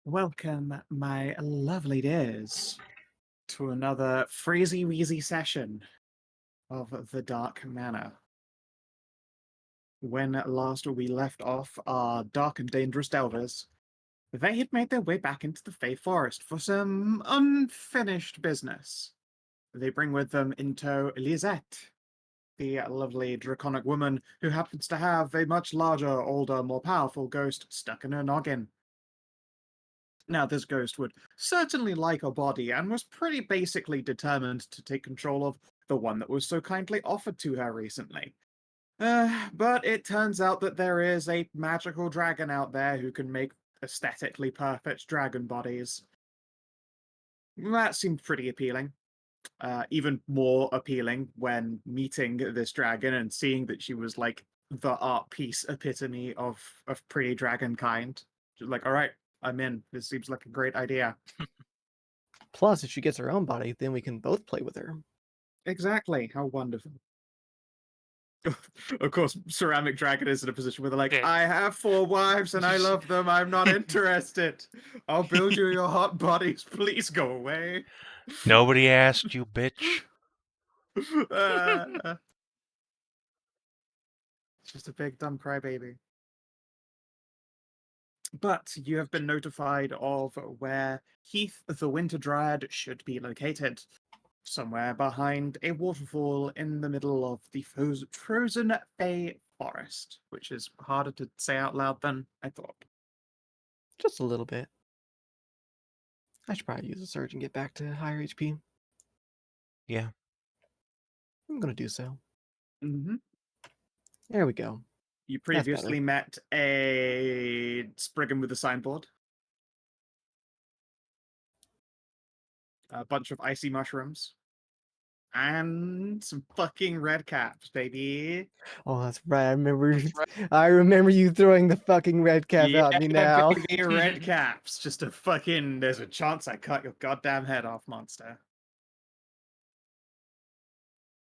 Welcome, my lovely dears, to another freezy weezy session of the Dark Manor. When last we left off our dark and dangerous delvers, they had made their way back into the Fey Forest for some unfinished business. They bring with them in tow Lisette, the lovely draconic woman who happens to have a much larger, older, more powerful ghost stuck in her noggin. Now, this ghost would certainly like a body and was pretty basically determined to take control of the one that was so kindly offered to her recently. But it turns out that there is a magical dragon out there who can make aesthetically perfect dragon bodies. That seemed pretty appealing. Even more appealing when meeting this dragon and seeing that she was like the art piece epitome of pretty dragon kind. Just like, all right, I'm in. This seems like a great idea. Plus, if she gets her own body, then we can both play with her. Exactly. How wonderful. Of course, Ceramic Dragon is in a position where they're like, Yeah. I have 4 wives and I love them. I'm not interested. I'll build you your hot bodies. Please go away. Nobody asked you, bitch. It's just a big dumb crybaby. But you have been notified of where Heath the Winter Dryad should be located. Somewhere behind a waterfall in the middle of the frozen Fey Forest, which is harder to say out loud than I thought. Just a little bit. I should probably use a surge and get back to higher HP. Yeah. I'm gonna do so. Mm-hmm. There we go. You That's previously met a Spriggan with a signboard, a bunch of icy mushrooms, and some fucking red caps, baby. Oh, that's right. I remember. That's right. I remember you throwing the fucking red cap Yeah, at me now. baby, red caps. Just a fucking. There's a chance I cut your goddamn head off, monster.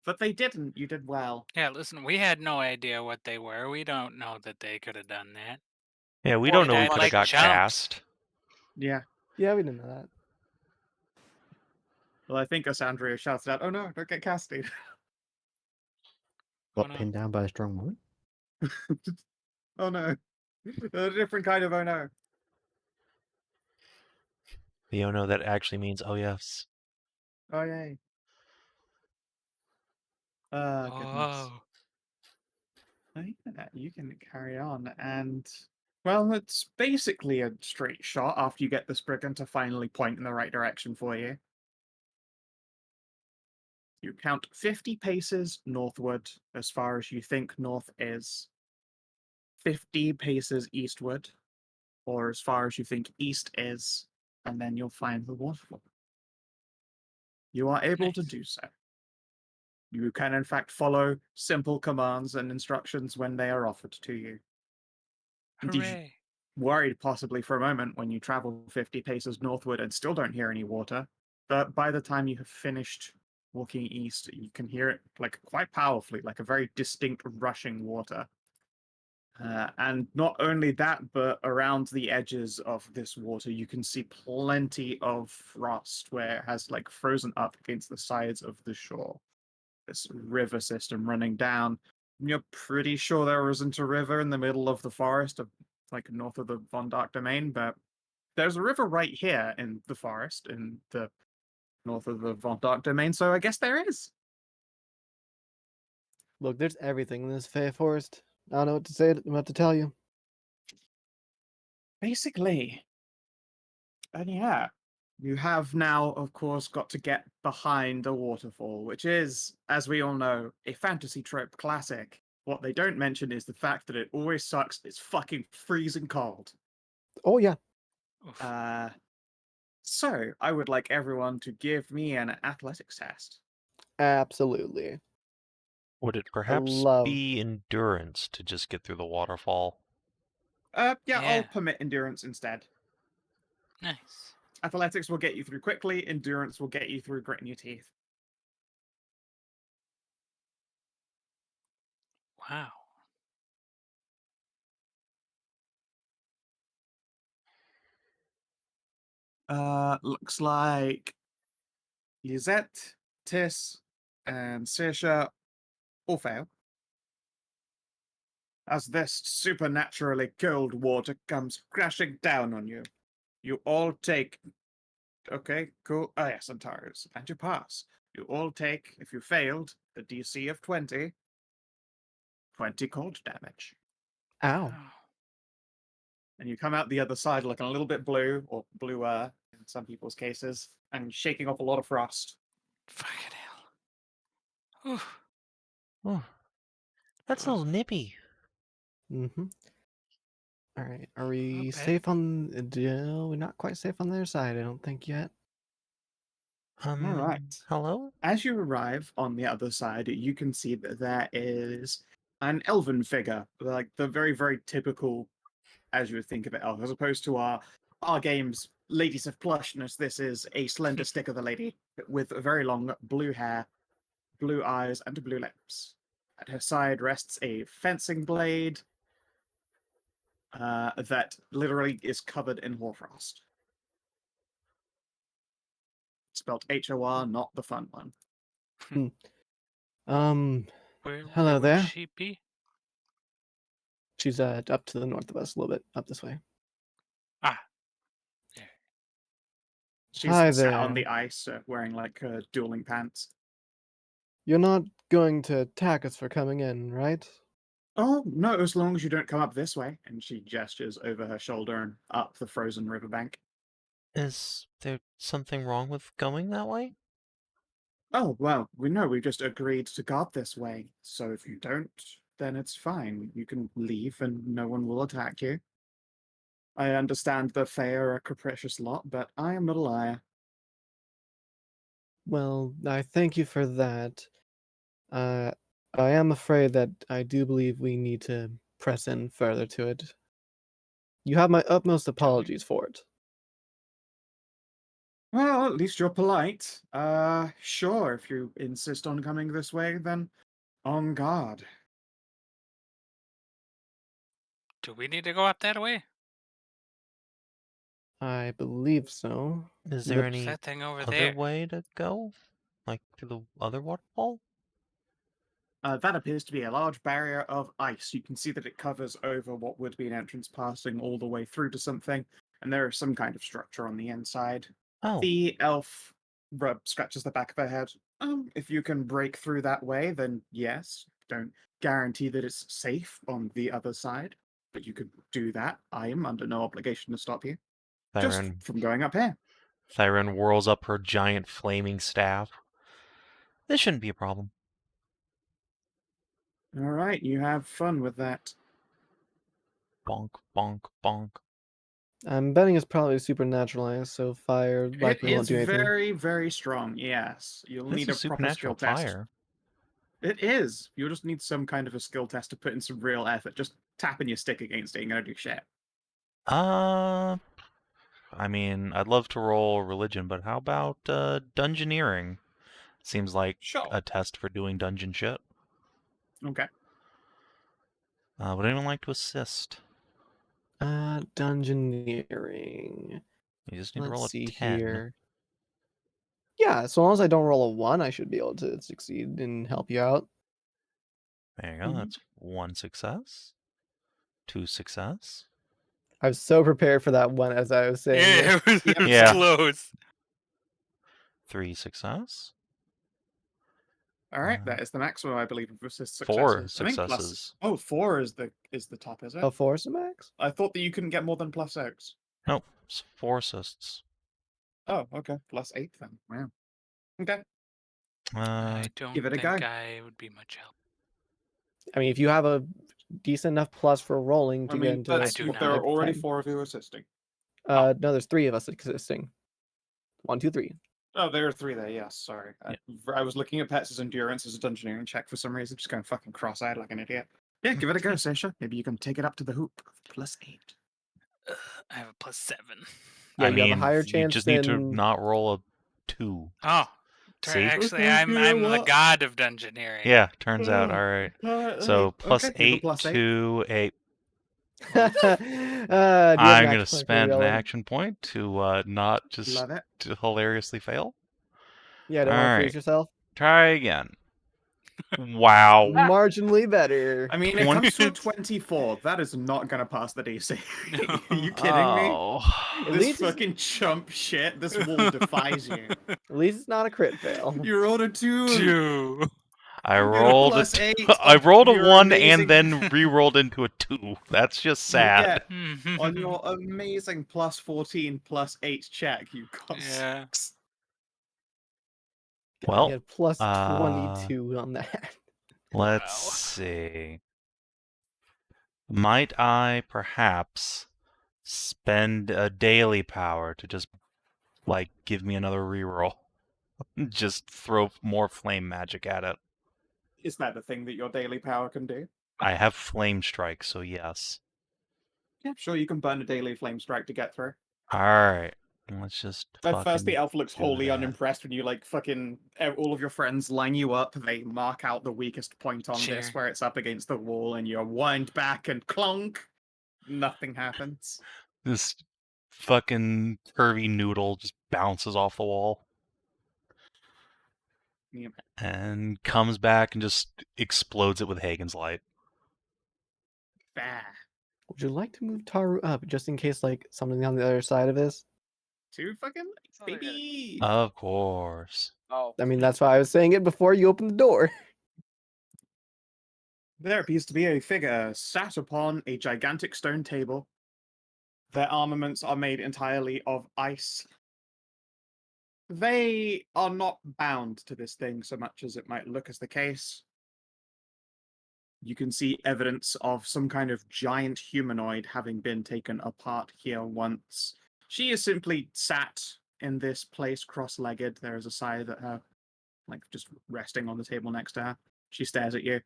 But they didn't. You did well. Yeah, listen, we had no idea what they were. We don't know that they could have done that. Yeah, we Boy, don't know who died could have like got chumps. cast. Yeah. Yeah, we didn't know that. Well, I think Asandria shouted out, "Oh no, don't get casted." Got Oh, no. pinned down by a strong woman? Oh no. A different kind of oh no. The Ono that actually means oh yes. Oh yay. Goodness. Oh. Yeah, you can carry on, and well, it's basically a straight shot after you get the Spriggan to finally point in the right direction for you. You count 50 paces northward as far as you think north is, 50 paces eastward, or as far as you think east is, and then you'll find the waterfall. You are able to Nice. do so. You can, in fact, follow simple commands and instructions when they are offered to you. Indeed, Hooray. worried possibly for a moment when you travel 50 paces northward and still don't hear any water. But by the time you have finished walking east, you can hear it like quite powerfully, like a very distinct rushing water. And not only that, but around the edges of this water, you can see plenty of frost where it has like frozen up against the sides of the shore. This river system running down. You're pretty sure there isn't a river in the middle of the forest, like north of the Von Dark domain, but there's a river right here in the forest, in the north of the Von Dark domain, so I guess there is. Look, there's everything in this Fey Forest. I don't know what to say. What to tell you. Basically. And yeah, you have now, of course, got to get behind a waterfall, which is, as we all know, a fantasy trope classic. What they don't mention is the fact that it always sucks. It's fucking freezing cold. Oh yeah. Oof. So I would like everyone to give me an athletics test. Absolutely. Would it perhaps love- be endurance to just get through the waterfall? Yeah, Yeah. I'll permit endurance instead. Nice. Athletics will get you through quickly. Endurance will get you through gritting your teeth. Wow. Looks like Lisette, Tis, and Saoirse all fail. As this supernaturally cold water comes crashing down on you, you all take. Okay, cool. Oh, yes, and Tahru's. And you pass. You all take, if you failed, the DC of 20 cold damage. Ow. Oh, And you come out the other side looking a little bit blue, or bluer in some people's cases, and shaking off a lot of frost. fucking hell. Ooh. Oh, that's a little nippy. Mm-hmm. All right. Are we bad. safe on? We're not quite safe on their side, I don't think yet. All right. Hello? As you arrive on the other side, you can see that there is an elven figure, like the very, very typical, as you would think of it, elf, as opposed to our game's ladies of plushness. This is a slender stick of a lady with very long blue hair, blue eyes, and blue lips. At her side rests a fencing blade that literally is covered in hoarfrost. Spelled H-O-R, not the fun one. Where Hello would there. she be? She's up to the north of us a little bit, up this way. Ah, She's Hi sat on there. the ice, wearing like dueling pants. You're not going to attack us for coming in, right? Oh, no, as long as you don't come up this way. And she gestures over her shoulder and up the frozen riverbank. Is there something wrong with going that way? Oh, well, we know we just agreed to guard this way. So if you don't, then it's fine. You can leave and no one will attack you. I understand the Fae are a capricious lot, but I am not a liar. Well, I thank you for that. I am afraid that I do believe we need to press in further to it. You have my utmost apologies for it. Well, at least you're polite. Sure, if you insist on coming this way, then on guard. do we need to go up that way? I believe so. Is there The- What's any that thing over other there? way to go? Like through the other waterfall? That appears to be a large barrier of ice. You can see that it covers over what would be an entrance passing all the way through to something, and there is some kind of structure on the inside. Oh, The elf scratches the back of her head. If you can break through that way, then yes. Don't guarantee that it's safe on the other side, but you could do that. I am under no obligation to stop you. Just Thyrenne. from going up here. Thyrenne whirls up her giant flaming staff. This shouldn't be a problem. All right, you have fun with that. Bonk, bonk, bonk. I'm betting it's probably supernaturalized, so fire It likely won't is do anything. very, very strong, yes. You'll This need is a proper skill supernatural test. fire. It is. You'll just need some kind of a skill test to put in some real effort. Just tapping your stick against it ain't gonna do shit. I mean, I'd love to roll religion, but how about dungeoneering? Seems like Sure. a test for doing dungeon shit. Okay. Would anyone like to assist? Dungeoneering. You just need to Let's roll a see 10. here. Yeah, so long as I don't roll a 1, I should be able to succeed and help you out. There you go. Mhm. That's 1 success. 2 success. I was so prepared for that one as I was saying Yeah, it. it was Yeah. close. 3 success. All right, that is the maximum, I believe, of Four successes. I think plus. successes. Oh, 4 is the top, is it? A 4 is the max? I thought that you couldn't get more than +6. Nope, it's 4 assists. Oh, okay. +8 then. Wow. Okay. I don't give it a think go. I would be much help. I mean, if you have a decent enough plus for rolling to I get mean, into that's, do there not. are already 10. 4 of you assisting. No, there's 3 of us existing. 1, 2, 3. Oh, there are 3 there, yes, sorry. I was looking at Pets' endurance as a dungeoneering check for some reason, just going fucking cross-eyed like an idiot. Yeah, give it a go, Saoirse. Maybe you can take it up to the hoop. +8. I have a +7. Yeah, I you mean, have a higher you chance just need to than not roll a 2. Oh, See? actually, Okay, I'm you know the what? god of dungeoneering. Yeah, turns out. All right. So Okay, give a +8 +8. to a Do you have an I'm going to action point for spend an real? action point to not just Love it. to hilariously fail. Yeah, don't All want to right. freeze yourself. Try again. Wow. Marginally better. I mean, it comes to a 24. That is not gonna pass the DC. Are you kidding me? Oh. At This least it's- fucking chump shit. This wall defies you. At least it's not a crit fail. You rolled a 2. 2. I You rolled a plus 8 I on rolled a your 1 amazing- and then re-rolled into a 2. That's just sad. Yeah, on your amazing plus 14 plus 8 check, you got Yeah. 6. Well, You had plus uh, 22 on that. Let's Wow. see. Might I perhaps spend a daily power to just, like, give me another reroll? Just throw more flame magic at it. Is that the thing that your daily power can do? I have flame strike, so yes. Yeah, sure, you can burn a daily flame strike to get through. Alright. Let's just At first, the fucking elf looks do wholly that. unimpressed when you, like, fucking... all of your friends line you up, they mark out the weakest point on Cheer. this, where it's up against the wall, and you wind back and clunk! Nothing happens. This fucking curvy noodle just bounces off the wall Yep. and comes back and just explodes it with Hagen's light. Bah. Would you like to move Tahru up just in case like something on the other side of this? Too fucking So they're gonna- baby! Of course. Oh, I mean, that's why I was saying it before you opened the door. There appears to be a figure sat upon a gigantic stone table. Their armaments are made entirely of ice. They are not bound to this thing so much as it might look as the case. You can see evidence of some kind of giant humanoid having been taken apart here once. She is simply sat in this place cross-legged. There is a scythe at her, like just resting on the table next to her. She stares at you.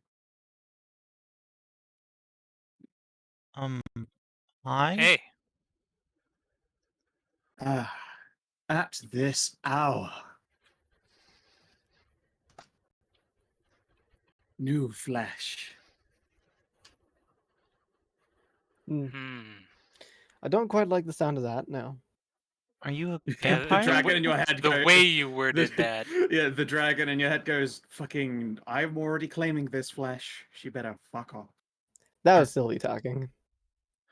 Hi? Hey. Ah, at this hour. New flesh. Hmm. Hmm. I don't quite like the sound of that. No. Are you a Yeah, the The vampire? dragon in your head The goes, way you worded that. Yeah, the dragon in your head goes, fucking, I'm already claiming this flesh. She better fuck off. That was Sylvie talking.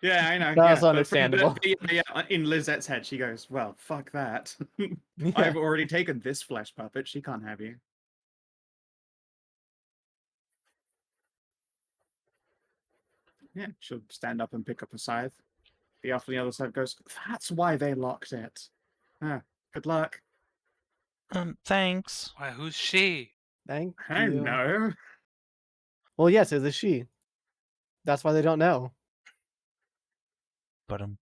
Yeah, I know. That's yeah, understandable. Yeah, in Lizette's head, she goes, well, fuck that. Yeah. I've already taken this flesh puppet. She can't have you. Yeah, she'll stand up and pick up a scythe. The elf on the other side goes, that's why they locked it. Ah, good luck. Thanks. Why, who's she? Thank I you. know. Well, yes, it's a she. That's why they don't know. But Let's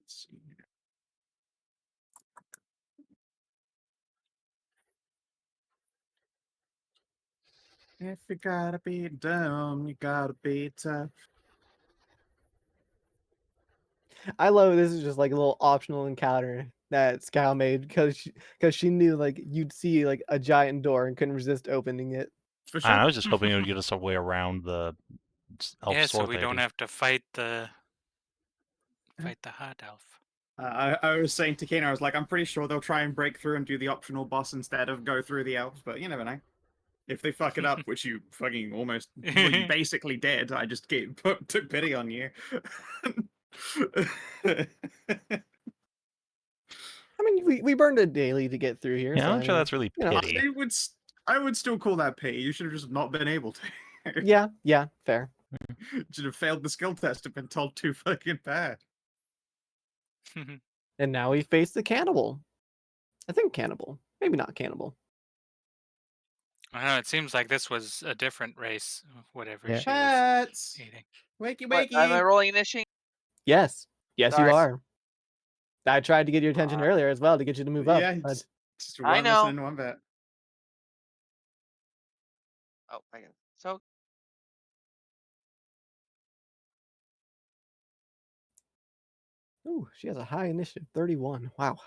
see here. If you gotta be dumb, you gotta be tough. I love this is just like a little optional encounter that Skow made because she knew like you'd see like a giant door and couldn't resist opening it. For sure. I was just hoping it would get us a way around the elf Yeah, so sword we don't lady. have to fight the hot elf. I was saying to Kane, I was like, I'm pretty sure they'll try and break through and do the optional boss instead of go through the elves, but you never know. If they fuck it up, which you fucking almost, well, you basically did, I just took pity on you. I mean, we burned a daily to get through here. Yeah, so, I'm I not sure mean, that's really you know. pity. I would still call that pity. You should have just not been able to. Yeah, fair. Should have failed the skill test and been told too fucking bad. And now we face the cannibal. I think cannibal, maybe not cannibal. I don't know, it seems like this was a different race, whatever Yeah. she was Pets! eating. Wakey, what, am I wakey! rolling initiating? Yes, you Sorry. are. I tried to get your attention earlier as well to get you to move up. Yeah, But just I weren't know. listening one bit. Oh, I got it. So ooh, she has a high initiative, 31. Wow.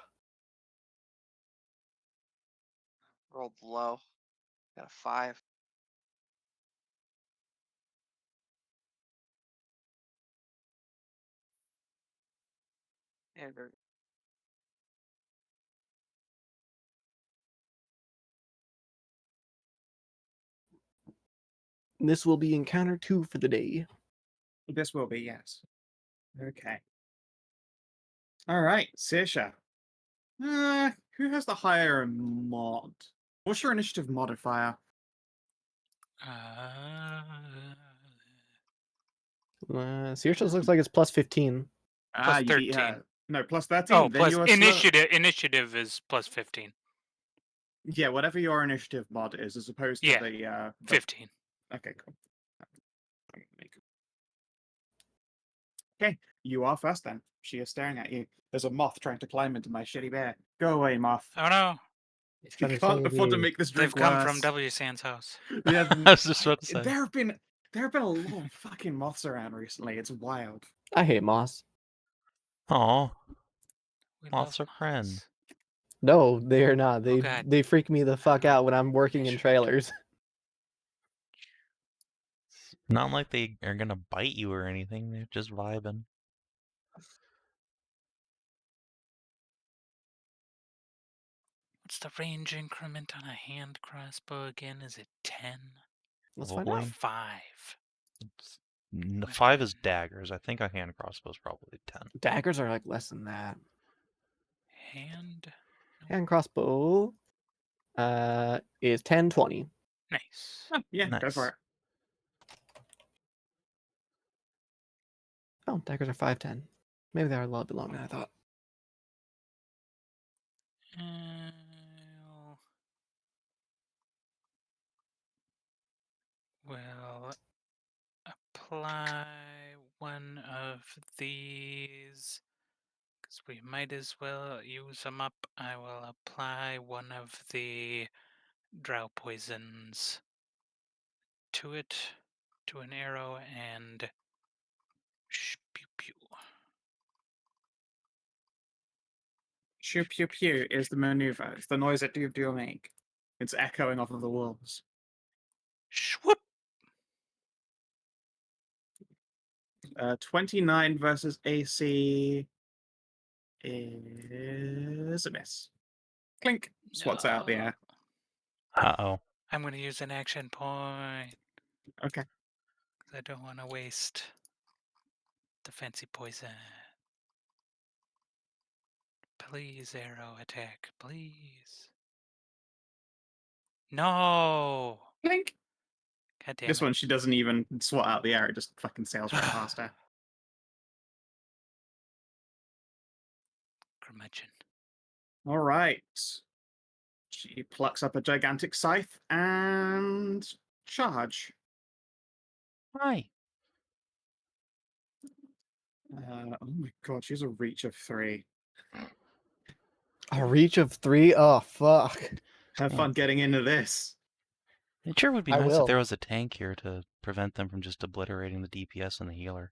rolled low. Got a 5. And This will be encounter 2 for the day. This will be, yes. Okay. All right, Saoirse. Who has the higher mod? What's your initiative modifier? Saoirse looks like it's plus 15. Plus You beat 13. her. No, plus 13. Oh, then plus you are initiative. Initiative is plus 15. Yeah, whatever your initiative mod is, as opposed to Yeah, the 15. Okay, cool. Okay, you are first then. She is staring at you. There's a moth trying to climb into my shitty bear. Go away, moth. Oh no, You trying to can't save afford to you. make this they've drink come worse. from W. Sand's house. Yeah, I was just about to say. there have been a lot of fucking moths around recently. It's wild. I hate moss. Aw, We moths love are friend. moths. No, they are not. Oh, God. They freak me the fuck Oh, out when I'm working they in should. trailers. Not like they are gonna bite you or anything. They're just vibing. What's the range increment on a hand crossbow again? Is it 10? Let's Level find out. blank. 5. 5 is daggers. I think a hand crossbow is probably 10. Daggers are like less than that. Hand. Hand crossbow is 10, 20. Nice. Oh, yeah, go for Nice. it. Oh, daggers are 5, 10. Maybe they're a little bit longer than I thought. We'll apply one of these because we might as well use them up. I will apply one of the drow poisons to it, to an arrow, and pew pew. Shoo pew pew is the maneuver. It's the noise that do make. It's echoing off of the walls. Shwoop! 29 versus AC is a miss. Clink. Swats out the air. Uh-oh. I'm going to use an action point. Okay. 'Cause I don't want to waste the fancy poison. Please, arrow attack, please. No! Clink. God damn This it. one, she doesn't even swat out the air. It just fucking sails right past her. Curmudgeon. All right. She plucks up a gigantic scythe and charge. Hi. Oh my god, she's a reach of 3. A reach of 3? Oh, fuck. Have fun getting into this. It sure would be I nice if there will. was a tank here to prevent them from just obliterating the DPS and the healer.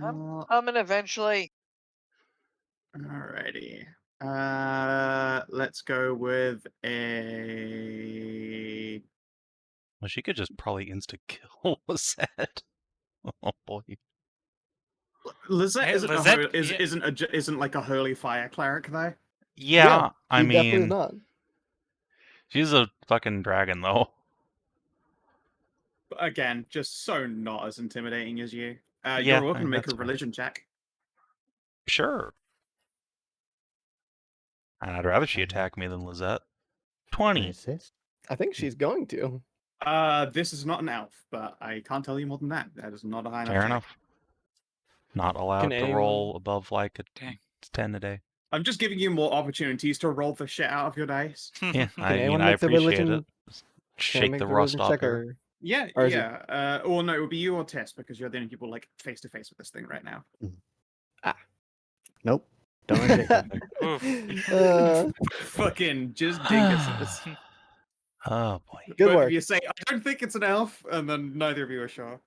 I'm coming eventually. Alrighty. Let's go with a. Well, she could just probably insta-kill Lizette. Oh boy. Lizette Hey, isn't Lizette, isn't like a holy fire cleric though. Yeah, I she definitely is mean, not. she's a fucking dragon though. But again, just so not as intimidating as you. Yeah, You're welcome to make that's a fair. religion check. Sure. And I'd rather she attack me than Lizette. 20. 26. I think she's going to. This is not an elf, but I can't tell you more than that. That is not a high enough Fair check. enough. Not allowed to anyone- roll above like a Dang. 10 a day. I'm just giving you more opportunities to roll the shit out of your dice. Yeah, Can I mean, anyone I make the appreciate religion? it. Can I Shake make the the rust religion off check here. Yeah, Or is it- yeah. Or no, it would be you or Tess because you're the only people like face to face with this thing right now. Nope. Don't want to take that. Fucking just dinguses. Oh boy. Good Both work. of you say, I don't think it's an elf, and then neither of you are sure.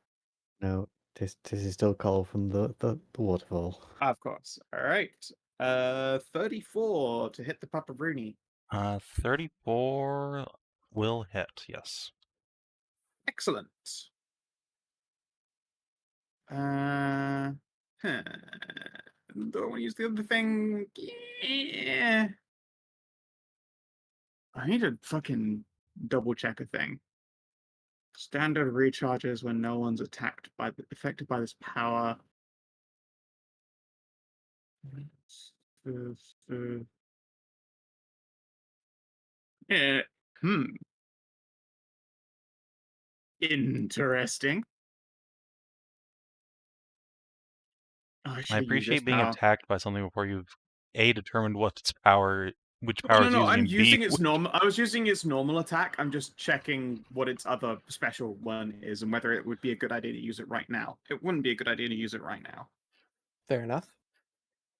No, this is still Cole from the waterfall. Of course. All right. 34 to hit the Paparuni. 34 will hit, yes. Excellent. Uh, huh. don't want to use the other thing. Yeah. I need to fucking double check a thing. Standard recharges when no one's affected by this power. Yeah. Interesting. Oh, I I should use this appreciate being power. attacked by something before you've determined what its power, which Oh, power no, it's no, using, I'm and using B, its normal. I was using its normal attack. I'm just checking what its other special one is and whether it would be a good idea to use it right now. It wouldn't be a good idea to use it right now. Fair enough.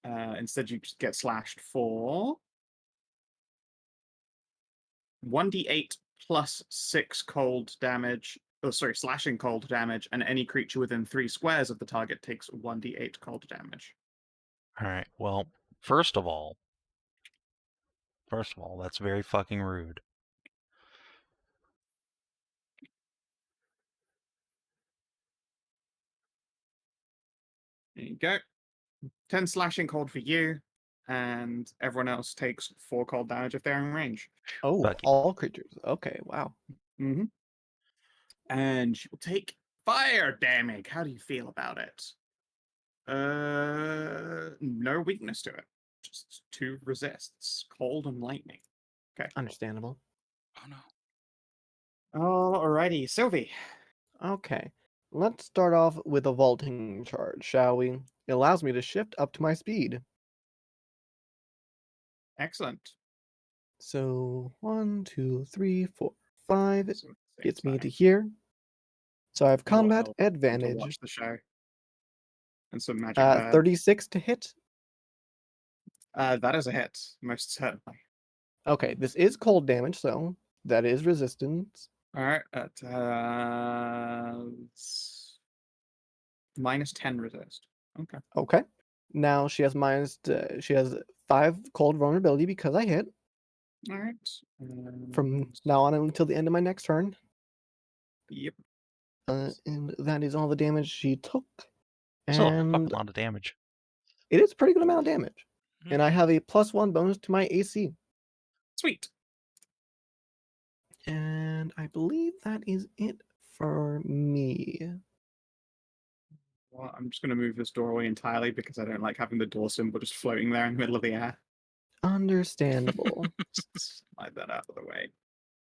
Instead, you just get slashed for 1d8 plus 6 cold damage. Oh, sorry, slashing cold damage, and any creature within 3 squares of the target takes 1d8 cold damage. All right. Well, first of all, that's very fucking rude. There you go. 10 slashing cold for you, and everyone else takes 4 cold damage if they're in range. Oh, Fuck you. all creatures. Okay, wow. Mm-hmm. And she will take fire damage. How do you feel about it? No weakness to it. Just 2 resists, cold and lightning. Understandable. Oh no. Alrighty, Sylvie. Okay. Let's start off with a vaulting charge, shall we? It allows me to shift up to my speed. Excellent. So 1, 2, 3, 4, 5 So, same gets me time. to here. So I have What combat helps to advantage. watch the show. And some magic. 36 to hit. That is a hit, most certainly. Okay, this is cold damage, so that is resistance. Alright, at minus 10 resist. Okay. Okay. Now she has she has 5 cold vulnerability because I hit Alright. from now on until the end of my next turn. Yep. And that is all the damage she took. Still a And fuck lot of damage. it is a pretty good amount of damage. And I have a +1 bonus to my AC. Sweet. And I believe that is it for me. Well, I'm just going to move this doorway entirely because I don't like having the door symbol just floating there in the middle of the air. Understandable. Slide that out of the way.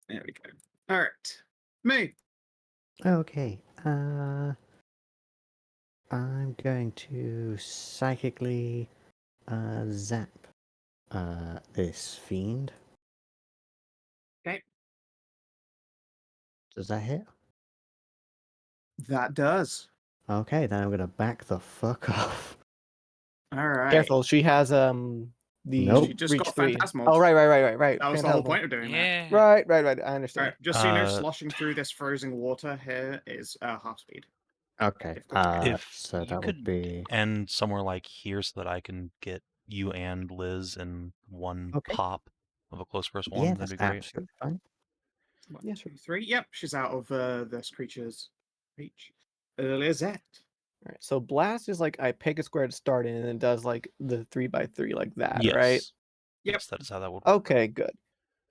There we go. Alright. Me. Okay. I'm going to psychically zap this fiend. Okay. Does that hit? That does. Okay, then I'm gonna back the fuck off. Alright. Careful, she has the Nope. She just reach got 3. Phantasmal. Oh, right. That was the whole Phantasmal. point of doing that. Yeah. Right. I understand. Alright, just so you know, Uh, sloshing through this frozen water here is half speed. Okay. Difficult to get. If So you that could would be end somewhere like here so that I can get you and Liz in one Okay. pop of a close first one, yeah, that'd that's be great. absolutely fine. 1, Yeah, 2, 3. Yep, she's out of this creature's reach. Lizette. Right. So blast is like I pick a square to start in, and it does like the 3x3 like that, Yes. right? Yep. Yes, that is how that would work. Okay, good.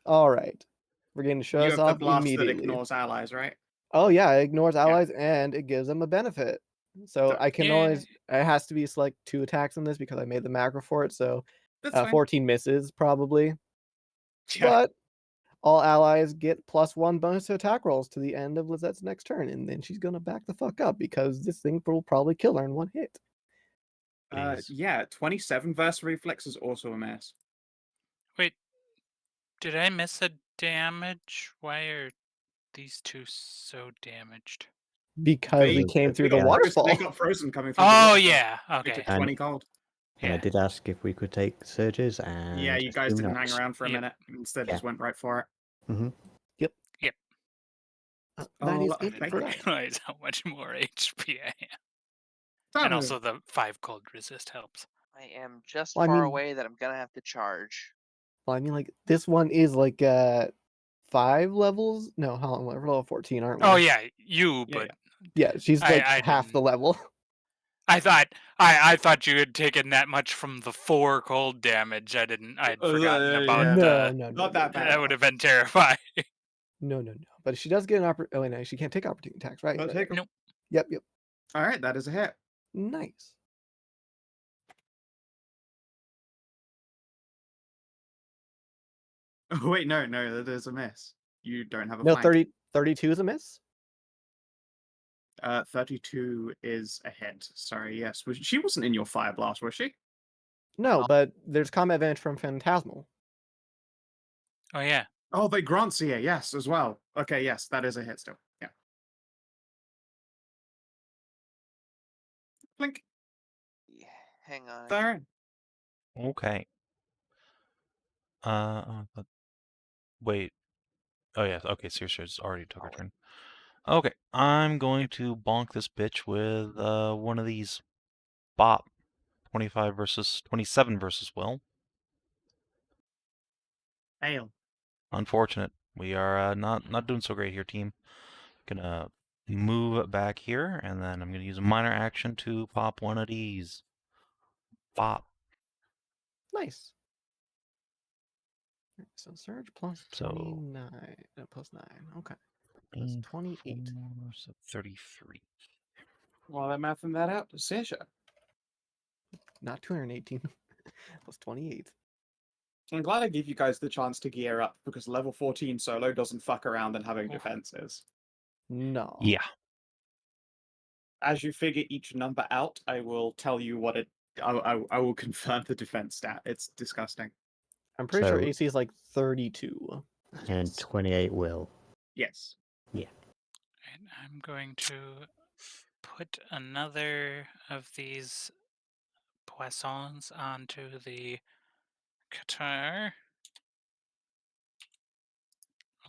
All right. We're going to show You us have the off blast that immediately. ignores allies, right? Oh yeah, it ignores allies and it gives them a benefit. So So- I can Yay. always it has to be select 2 attacks on this because I made the macro for it. So That's fine. 14 misses probably. Yeah. But all allies get +1 bonus to attack rolls to the end of Lizette's next turn, and then she's gonna back the fuck up because this thing will probably kill her in 1 hit. Please. Yeah, 27 verse reflex is also a miss. Wait, did I miss a damage? Why are these 2 so damaged? Because we They- came they through the got frozen- waterfall. They got frozen coming from the Oh water. yeah, They okay. took And- 20 cold. And I Yeah. did ask if we could take surges, and Yeah, you guys assume didn't hang not. around for a Yep. minute. Instead, Yeah. just went right for it. That Oh, is look, I it didn't for that. realize how much more HP I am. Tahru. And also the 5 cold resist helps. I am just Well, I far mean- away that I'm gonna have to charge. Well, I mean, like this one is like 5 levels. No, how long? We're level 14, aren't we? Oh yeah, you, Yeah, but Yeah, she's I- like I half the didn't- level. I thought you had taken that much from the 4 cold damage. I'd forgotten about yeah. No, the. no, no, Not no, that no, bad. That would have been terrifying. no, no, no. But she does get an opportunity. Oh, wait, no, she can't take opportunity attacks, right? I'll Right, take right. them. Nope. Yep, yep. All right, that is a hit. Nice. Oh, wait, no, that is a miss. You don't have a No, flank. 32 is a miss? 32 is a hit. Sorry, yes. She wasn't in your fire blast, was she? No, Oh. but there's combat advantage from Phantasmal. Oh yeah. Oh, they grant Seer, yes, as well. Okay, yes, that is a hit still. Yeah. Blink. Yeah, hang on. Thyrenne. Okay. Wait. Oh yeah. Okay, Saoirse already took her turn. Okay, I'm going to bonk this bitch with one of these. Bop. 25 versus 27 versus will. Hail. Unfortunate. We are not doing so great here, team. Gonna move back here, and then I'm gonna use a minor action to pop one of these. Bop. Nice. So surge plus So 29, plus 9. Okay. That's 28. 4, so 33. While I'm mathing that out, Saoirse. Not 218. Plus 28. I'm glad I gave you guys the chance to gear up because level 14 solo doesn't fuck around and having Oof. defenses. No. Yeah. As you figure each number out, I will tell you what it. I will confirm the defense stat. It's disgusting. I'm pretty sure So- AC is like 32. And 28 will. Yes. And I'm going to put another of these poissons onto the guitar.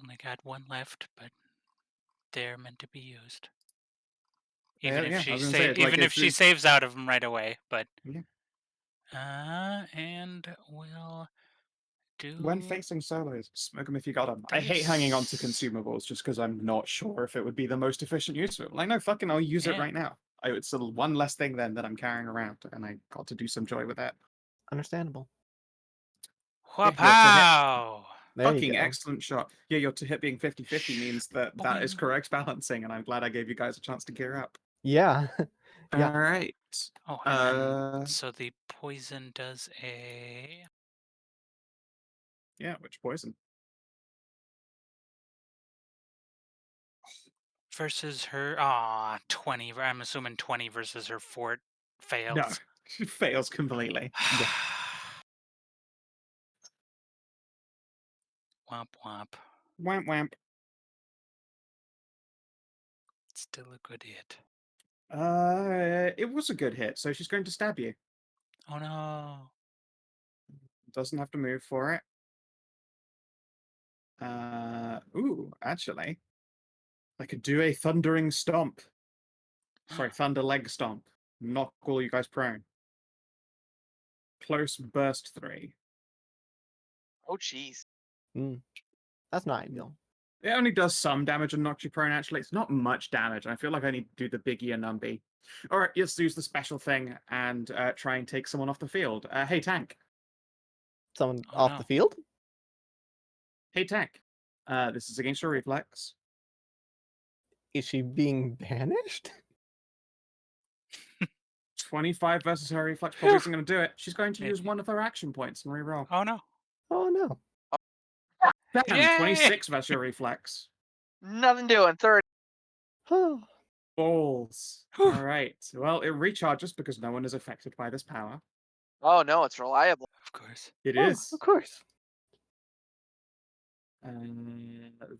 Only got one left, but they're meant to be used. Even Yeah, if I was she gonna say, like, even if she it's- saves out of them right away, but Yeah. And we'll do When facing solos, smoke them if you got them. I hate hanging on to dice. consumables just because I'm not sure if it would be the most efficient use of it. Like, no, fucking, I'll use it Yeah. right now. It's one less thing then that I'm carrying around, and I got to do some joy with that. Understandable. Yeah, you're to hit. Wha-pow! There you Fucking go. excellent shot. Yeah, your to hit being 50-50 means that that is Boing. correct balancing, and I'm glad I gave you guys a chance to gear up. Yeah. Yeah. All right. Oh, and then so the poison does a Yeah, which poison? versus her 20. I'm assuming 20 versus her fort fails. No, she fails completely. Yeah. Womp womp. Wamp wamp. Still a good hit. It was a good hit, so she's going to stab you. Oh no. Doesn't have to move for it. Ooh, actually, I could do a thundering stomp. Sorry, thunder leg stomp. Knock all you guys prone. Close burst 3. Oh, jeez. That's not ideal. It only does some damage and knocks you prone, actually. It's not much damage. I feel like I need to do the biggie and numby. Alright, let's use the special thing and try and take someone off the field. Hey, tank. Someone Oh, off no. the field? Hey, tank. This is against your reflex. Is she being banished? 25 versus her reflex probably isn't going to do it. She's going to use one of her action points and reroll. Oh no. Oh no. Damn, Yay! 26 versus your reflex. Nothing doing. 30. Oh. Balls. Whew. Alright. Well, it recharges because no one is affected by this power. Oh, no, it's reliable. Of course. It Oh, is. of course.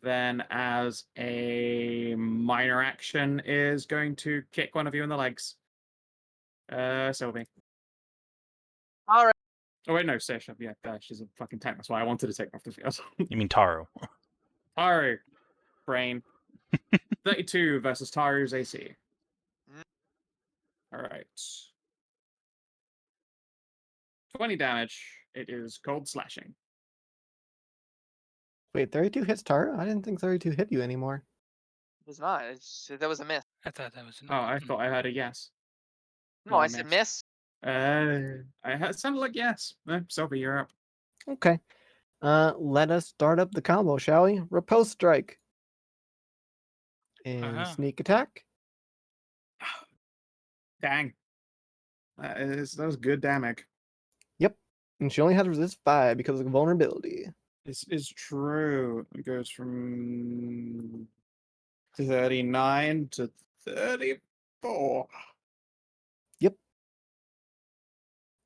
Then, as a minor action, is going to kick one of you in the legs. Sylvie. All right. Oh wait, no, Saoirse. Yeah, she's a fucking tank. That's why I wanted to take her off the field. You mean Tahru? Tahru, brain. 32 versus Tahru's AC. Mm. All right. 20 damage. It is cold slashing. Wait, 32 hits Tara? I didn't think 32 hit you anymore. It was not. That was a miss. I thought that was an Oh, I thought I heard a yes. No, I said miss. It sounded like yes. Sylvie, you're up. Okay. Let us start up the combo, shall we? Riposte strike. And Uh-huh. sneak attack. Dang. That was good damage. Yep. And she only had to resist 5 because of vulnerability. This is true. It goes from 39 to 34. Yep.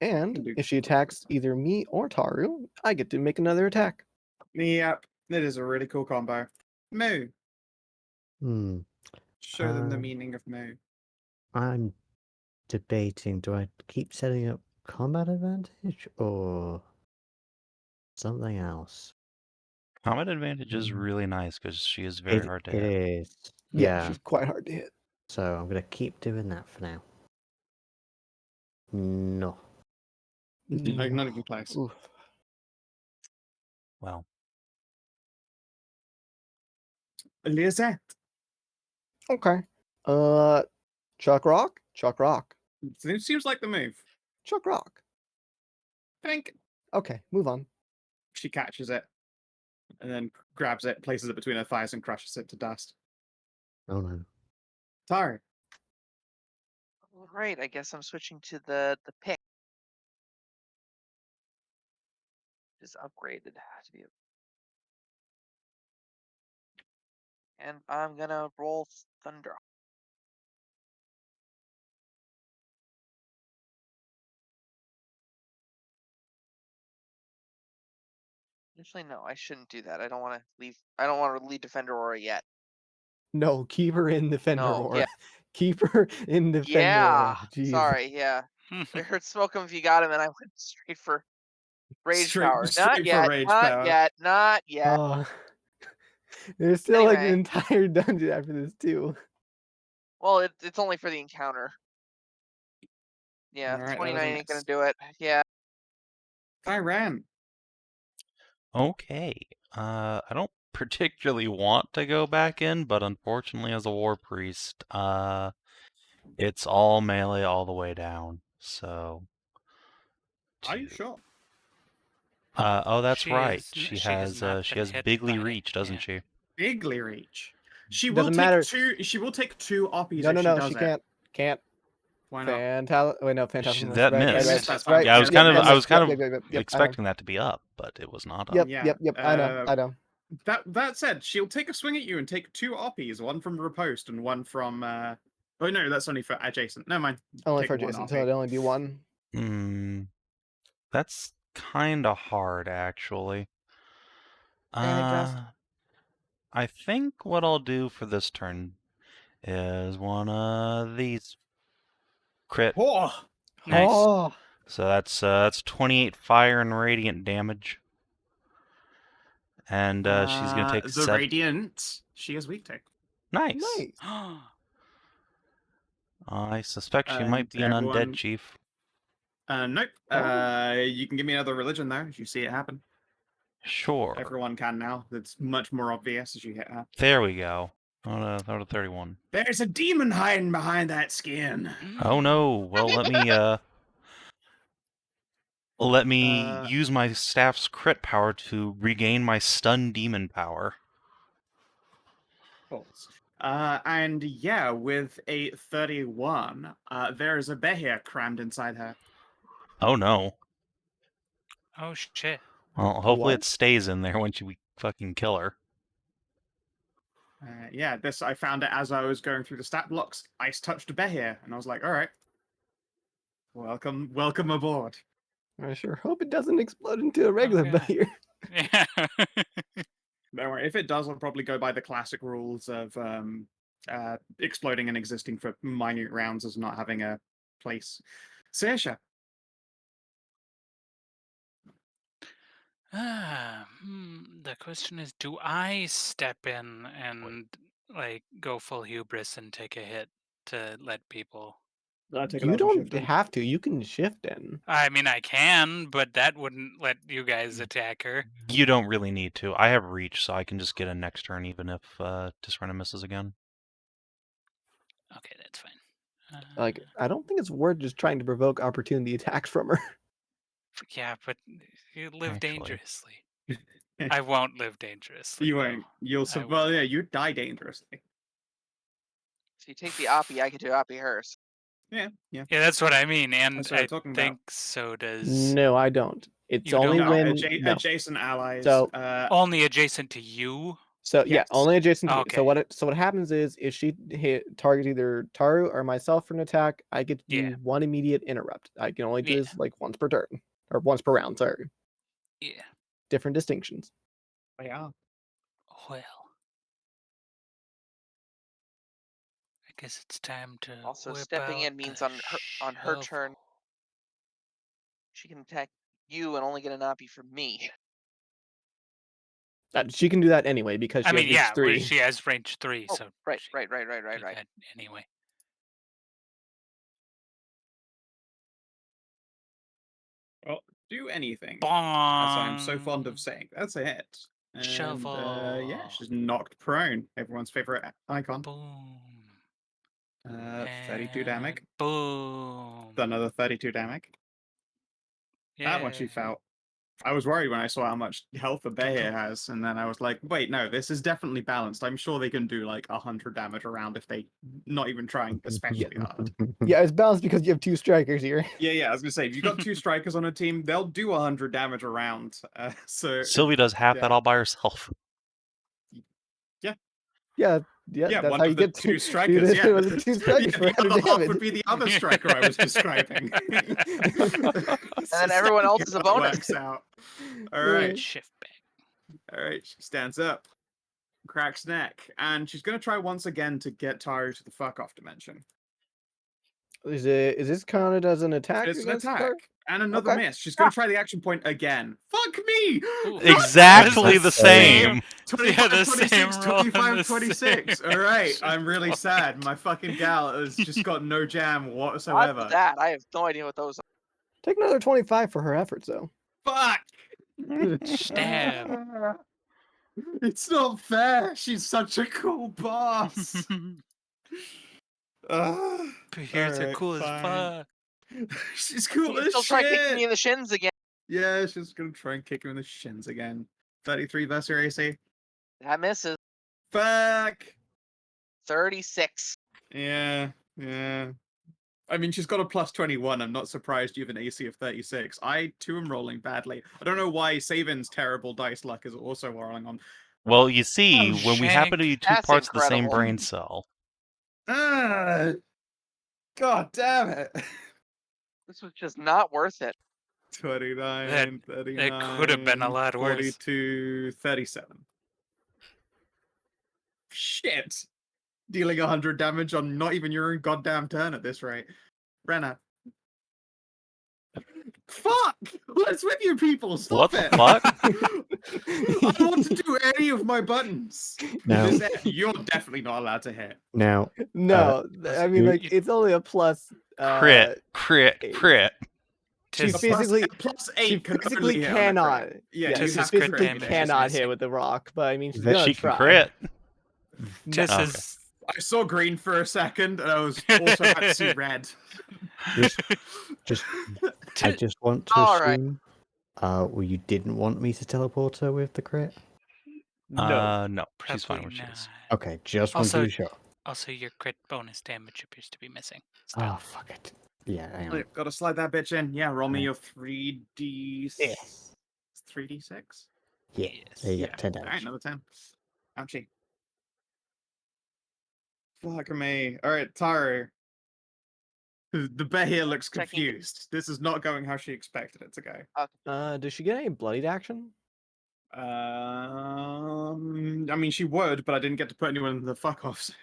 Can And do if she attacks either me or Tahru, I get to make another attack. Yep. That is a really cool combo. Moo. Hmm. Show them the meaning of moo. I'm debating, do I keep setting up combat advantage or something else? Combat advantage is really nice because she is very hard to It hit. is. Yeah, Yeah. she's quite hard to hit. So I'm going to keep doing that for now. No. Not even close. Oof. Well, Lizette. Okay. Chuck Rock? Chuck Rock. It seems like the move. Chuck Rock. Think Okay, move on. she catches it and then grabs it, places it between her thighs, and crushes it to dust. Oh no. All Tahru. right, I guess I'm switching to the pick. Is upgraded to be. And I'm gonna roll thunder. Actually, no, I shouldn't do that. I don't want to leave. I don't want to lead Defender Aura yet. No, keep her in Defender No, Aura. yeah. Keep her in Defender Yeah. Aura. Jeez. Sorry, yeah. I heard smoke him if you got him, and I went straight for rage power. Straight Not for yet. rage Not power. yet. Not yet. Oh. There's still like an Anyway. entire dungeon after this too. Well, it's only for the encounter. Yeah, All right, that was a 29 ain't gonna miss. do it. Yeah. Thyrenne. okay. I don't particularly want to go back in, but unfortunately, as a Warpriest, it's all melee all the way down. So. Are you sure? Oh, that's She right. is- She she has has not she been has hit bigly by- reach, doesn't yeah. she? Bigly reach. She will Doesn't take matter. two. She will take 2 oppies No, if no, she no, does she it. can't. Can't. Why not? Wait, no, Phantasm. That right, missed. right. That's Right. fine. Yeah, I was Yep, kind of yep, I was kind yep, of yep, I know. expecting that to be up, but it was not up. Yep, Yeah, yep. I know. That said, she'll take a swing at you and take 2 oppies, one from riposte and one from. Oh no, that's only for adjacent. Never mind. Only Take for 1 adjacent, so oppie. it'd only be one. That's kind of hard, actually. Just. I think what I'll do for this turn is one of these. Crit. Oh, Nice. Oh. So that's 28 fire and radiant damage. And she's gonna take the 7. radiant. She is weak to. Nice. Nice. I suspect she might And be an everyone- undead chief. Nope. Oh. You can give me another religion though, if you see it happen. Sure. Everyone can now. It's much more obvious as you hit her. There we go. Out of 31. There's a demon hiding behind that skin. Oh no. Well, let me Uh, use my staff's crit power to regain my stun demon power. And yeah, with a 31, there is a behir crammed inside her. Oh no. Oh shit. Well, hopefully What? it stays in there when we fucking kill her. Yeah, this I found it as I was going through the stat blocks. Ice touched a behir, and I was like, all right, welcome aboard. I sure hope it doesn't explode into a regular Okay. bear. Yeah. Don't worry, if it does, I'll probably go by the classic rules of exploding and existing for minute rounds as not having a place. Saoirse. The question is, do I step in and like go full hubris and take a hit to let people? You don't have to. You can shift in. I mean, I can, but that wouldn't let you guys attack her. You don't really need to. I have reach, so I can just get a next turn even if Tisrena misses again. Okay, that's fine. Like, I don't think it's worth just trying to provoke opportunity attacks from her. Yeah, but you live Actually. dangerously. I won't live dangerously. You though. won't. You'll I survive. will. Yeah, you die dangerously. If you take the Oppie, I could do Oppie hers. Yeah. Yeah, that's what I mean, and That's what I'm I talking about. think so does No, I don't. It's You only don't? No, when no. adjacent allies. So- only adjacent to you. So yeah, Yes. only adjacent to me. So Okay. what happens is if she targets either Tahru or myself for an attack, I get to do Yeah. one immediate interrupt. I can only do Yeah. this like once per turn or once per round. Sorry, Yeah. different distinctions. Yeah. Well, I guess it's time to Also, whip stepping out in means the on her turn, shovel. she can attack you and only get an Oppie from me. She can do that anyway because she I mean, has reach yeah, well, 3. she has range 3, Oh, so right, she right. can do that anyway. Well, do anything. Bong. As I'm so fond of saying. That's a hit. And, Shovel. yeah, she's knocked prone. Everyone's favorite icon. Boom. 32 damage. And boom. Another 32 damage. That one she Yeah. felt. I was worried when I saw how much health the bear here has, and then I was like, wait, no, this is definitely balanced. I'm sure they can do like 100 damage around if they not even trying especially hard. Yeah, it's balanced because you have 2 strikers here. Yeah, I was gonna say, if you've got 2 strikers on a team, they'll do 100 damage around. So Sylvie does half yeah. that all by herself. Yeah, that's one how of you the get 2 strikers. It was 2 strikers for the other 100 half damage. would be the other striker I was describing. And then everyone else is a bonus. Works out. All right. Shift back. All right, she stands up, cracks neck, and she's gonna try once again to get Tahru to the fuck off dimension. Is this counted as an attack? It's an against attack her? and another Okay. miss. She's gonna try the action point again. Fuck me! Ooh. Exactly the Same. same. 25, the 26, same roll and 25, the 26. same All right, action I'm really point. sad. My fucking gal has just got no jam Not whatsoever. that. I have no idea what those are. Take another 25 for her efforts, though. Fuck! Stab. It's not fair. She's such a cool boss. Here's are Alright, cool fine. as fuck. She's You cool can as still try kicking me shit. in the shins again. Yeah, she's gonna try and kick him in the shins again. 33 versus your AC. That misses. Fuck. 36. Yeah. I mean, she's got a plus 21. I'm not surprised you have an AC of 36. I too am rolling badly. I don't know why Savin's terrible dice luck is also rolling on. Well, you see, Oh, when we happen to be 2 That's parts of the same incredible. brain cell. Ah, God damn it. This was just not worth it. 29, 39. That could have been a lot worse. 42, 37. Shit. Dealing 100 damage on not even your own goddamn turn at this rate. Renna. Fuck! What's with you people? Stop What the it! fuck? I don't want to do any of my buttons. Now, You're definitely not allowed to hit. now, No, I mean, you- like, it's only a plus. Crit. She Tis- physically, plus she 8 can physically only hit on a cannot. crit. Yeah, Yeah, you Tis she is have crit to physically damage is cannot hit missing. with the rock, but I mean, she's That gonna She try. can crit. This Okay. is I saw green for a second, and I was also about to see red. just I just want to All right. assume, well, you didn't want me to teleport her with the crit? No. No, she's fine where probably she is. not. Okay, just want Also- to be sure. Also, your crit bonus damage appears to be missing. Oh, fuck it. Yeah, hang on. Gotta slide that bitch in. Yeah, roll me Yeah. your 3d... Yeah. 3d6? Yeah, there you Yeah. go, 10 Alright, damage. another 10. Ouchie. Fuck me. Alright, Tahru. The bear here looks Checking. confused. This is not going how she expected it to go. Does she get any bloodied action? I mean, she would, but I didn't get to put anyone in the fuck off zone.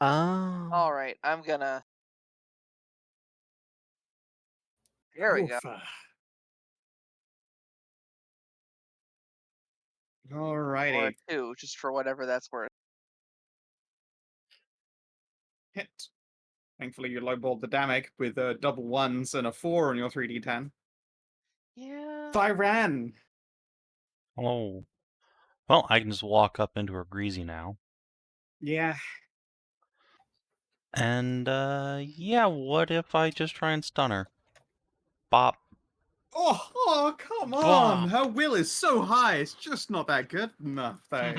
Oh. All right. I'm gonna. There we go. Oof. Alrighty. Or a 2, just for whatever that's worth. Hit. Thankfully, you lowballed the damage with double 1s and a 4 on your 3d10. Yeah. Thyrenne. Oh. Well, I can just walk up into her greasy now. Yeah. And yeah, what if I just try and stun her? Bop. Oh, come on! Bomb. Her will is so high, it's just not that good enough, though.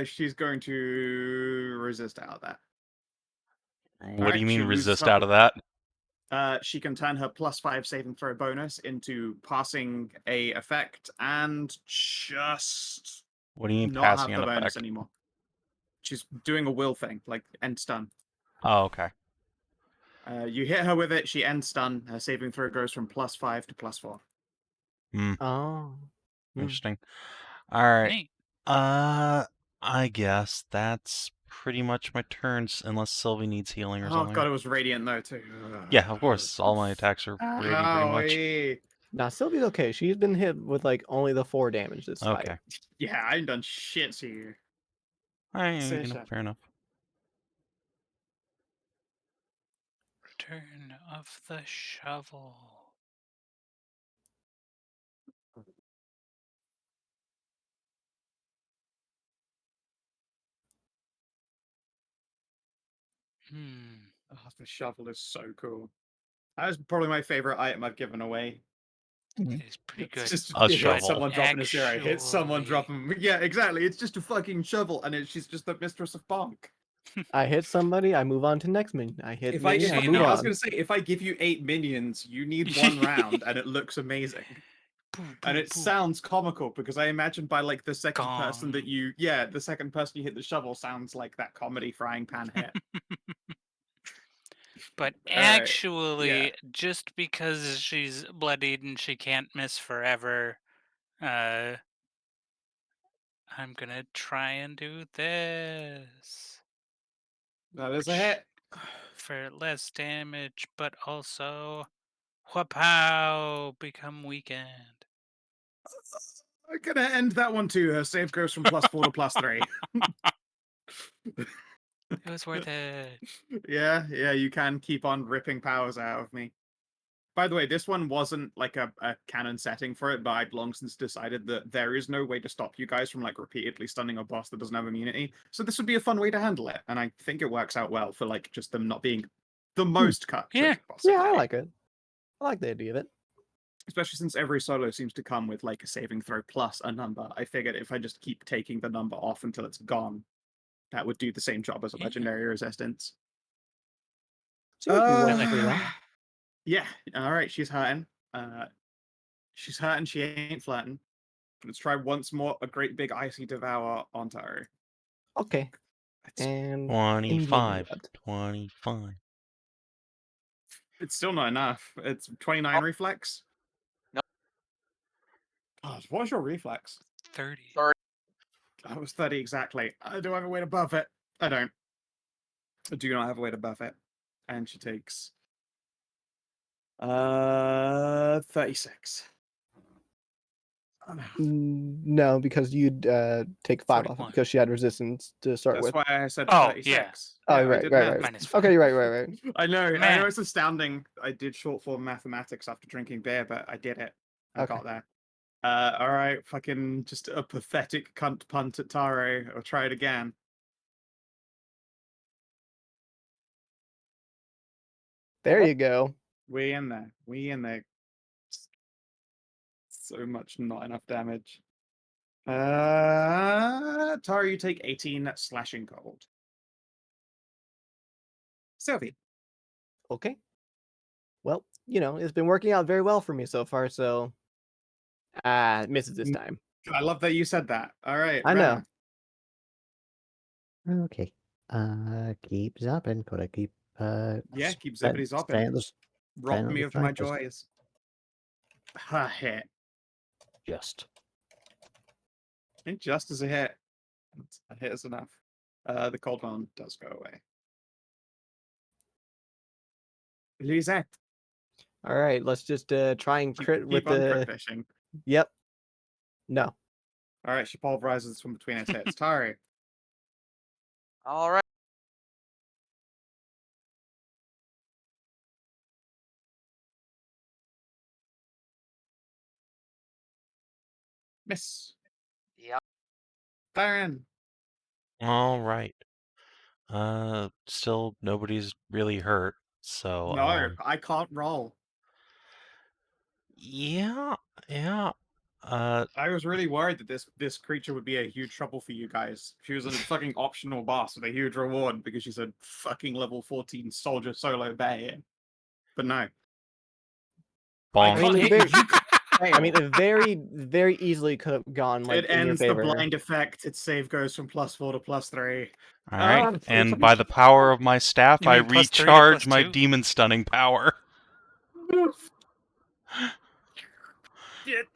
She's going to resist out of that. What do you she mean loses resist her- out of that? She can turn her +5 saving throw bonus into passing a effect and just What do you mean not passing have an the bonus effect? anymore. She's doing a will thing, like end stun. Oh, okay. You hit her with it, she ends stun. Her saving throw goes from +5 to +4. Oh. Interesting. All right. Neat. I guess that's pretty much my turns, unless Sylvie needs healing or Oh something. god, it was radiant though too. Yeah, of course. All my attacks are radiant pretty much. Owie. Nah, Sylvie's okay. She's been hit with like only the 4 damage this Okay. fight. Yeah, I ain't done shit to you. Saoirse. Fair enough. Return of the shovel. Oh, the shovel is so cool. That was probably my favorite item I've given away. It's pretty It's good. just A hit shovel. someone dropping a zero, hit someone Actually- dropping. Yeah, exactly. It's just a fucking shovel, and she's just the mistress of bonk. I hit somebody, I move on to next minion. I hit minion, I you move know- I was on. gonna say, if I give you 8 minions, you need 1 round, and it looks amazing. Boo, And boo, it boo. sounds comical because I imagine by like the second person that Gong. the second person you hit the shovel sounds like that comedy frying pan hit. But All right, actually, just because she's bloodied and she can't miss forever, I'm gonna try and do this That is a hit. for less damage, but also, whapow, become weakened. I'm gonna end that one too. Her save goes from +4 to +3. It was worth it. Yeah, you can keep on ripping powers out of me. By the way, this one wasn't like a canon setting for it, but I'd long since decided that there is no way to stop you guys from like repeatedly stunning a boss that doesn't have immunity. So this would be a fun way to handle it, and I think it works out well for like just them not being the most cut. Yeah. Possibly. Yeah, I like it. I like the idea of it. Especially since every solo seems to come with like a saving throw plus a number. I figured if I just keep taking the number off until it's gone, that would do the same job as a Yeah. legendary resistance. Seems to be working pretty well. Yeah, all right, she's hurting. She's hurting, she ain't flirting. Let's try once more a great big icy devour on Tahru. Okay. It's, And 25. Indian 25. it's still not enough. It's 29 reflex. Nope. God, what was your reflex? 30. That was 30 exactly. Do I have a way to buff it? I don't. I do not have a way to buff it. And she takes 36. No, because you'd take 5 off it 41. because she had resistance to start That's with. why I said Oh, 36. yeah. Oh, I right, did right, math. right. Minus 5. Okay, right. I know Man. it's astounding. I did short form mathematics after drinking beer, but I did it. I Okay. got there. All right, fucking just a pathetic cunt punt at Tahru. I'll try it again. There you go. We in there. So much not enough damage. Tahru, you take 18 slashing cold. Sylvie. Okay. Well, it's been working out very well for me so far, so it misses this time. I love that you said that. All right. I know. Renna. Okay. Keep zapping. Gotta keep. Yeah, keep zippity zopping. Staying Rob on me the of my track, joys. Ha hit. just. I think just as a hit. A hit is enough. The cold one does go away. Lisette. All right, let's just try and crit with Keep on crit the. fishing. Yep. No. All right, she pulverizes from between its hits. Tahru. All right. Miss. Yep. Thyrenne. All right. Still nobody's really hurt. So No, I can't roll. yeah. I was really worried that this creature would be a huge trouble for you guys. She was a fucking optional boss with a huge reward because she's a fucking level 14 soldier solo bear here. But no. Bonk. I mean, can't- it's very, you could I mean, fail. it very easily could have gone like It in your ends the favor. blind effect. Its save goes from +4 to +3. All right, Ah, and by the power of my staff, You I mean +3 to recharge my +2? demon stunning power. Shit.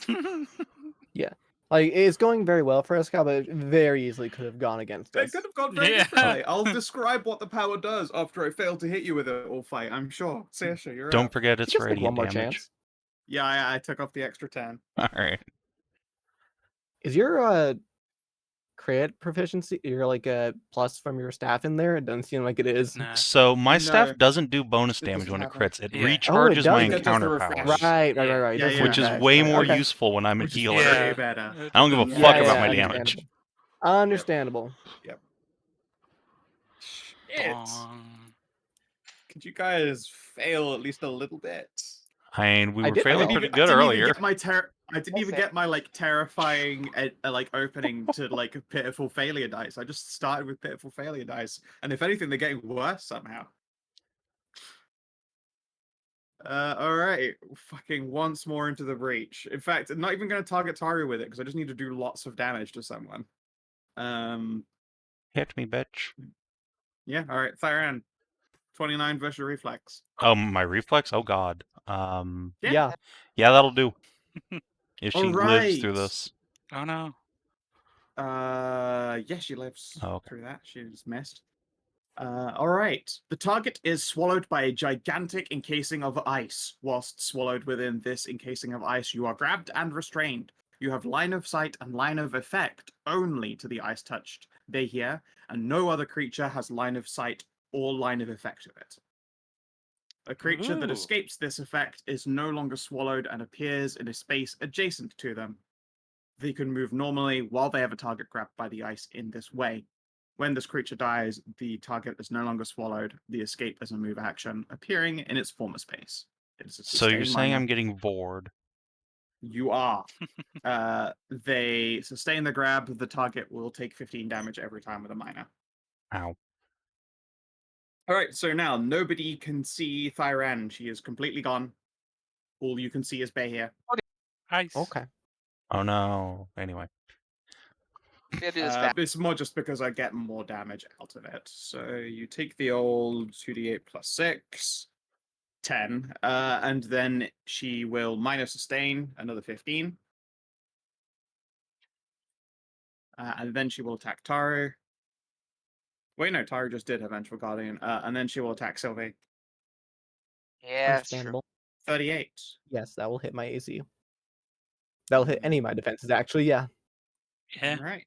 Like it's going very well for Skow, but it very easily could have gone against It us. could have gone very Yeah. differently. I'll describe what the power does after I fail to hit you with it all fight, I'm sure. Saoirse, you're Don't up. forget You it's just take one radiant more damage. chance. Yeah, I took off the extra 10. All right. Is your crit proficiency, your like plus from your staff in there? It doesn't seem like it is. Nah. So my No. staff doesn't do bonus It damage doesn't when it happen. crits. It Yeah. recharges Oh, my it does? It does the encounter power, refresh. Right. Yeah. It Yeah, does yeah. which is refresh, way right, more okay. useful when I'm a Which is healer. way Yeah. better. I don't give a Yeah, fuck yeah, about my understandable. damage. Understandable. Shit. Bong. Could you guys fail at least a little bit? I mean, we I were did failing fail. pretty I good didn't earlier. even get my I didn't We'll even fail. get my like terrifying like opening to like pitiful failure dice. I just started with pitiful failure dice, and if anything, they're getting worse somehow. All right, fucking once more into the breach. In fact, I'm not even going to target Tahru with it because I just need to do lots of damage to someone. Hit me, bitch. Yeah. All right, Thyrenne, 29 versus reflex. Oh, my reflex? Oh god. Yeah. Yeah, that'll do. If she All lives through right. this. Oh no. Yeah, she lives Oh, okay. through that. She's missed. All right. The target is swallowed by a gigantic encasing of ice. Whilst swallowed within this encasing of ice, you are grabbed and restrained. You have line of sight and line of effect only to the ice touched they hear, and no other creature has line of sight or line of effect to it. A creature that Ooh. escapes this effect is no longer swallowed and appears in a space adjacent to them. They can move normally while they have a target grabbed by the ice in this way. When this creature dies, the target is no longer swallowed. The escape is a move action, appearing in its former space. It is a So you're sustain saying minor. I'm getting bored. You are. They sustain the grab. The target will take 15 damage every time with a minor. Ow. All right, so now nobody can see Thyrenne. She is completely gone. All you can see is Behir. Ice. Okay. Oh no. Anyway. We gotta do this fast. It's more just because I get more damage out of it. So you take the old 2d8 plus 6, 10, and then she will minor sustain another 15. And then she will attack Tahru. Wait, no, Tahru just did her Vengeful Guardian. And then she will attack Sylvie. Yeah, that's true. Understandable. 38. Yes, that will hit my AC. That'll hit any of my defenses, actually. Yeah. Yeah. All right.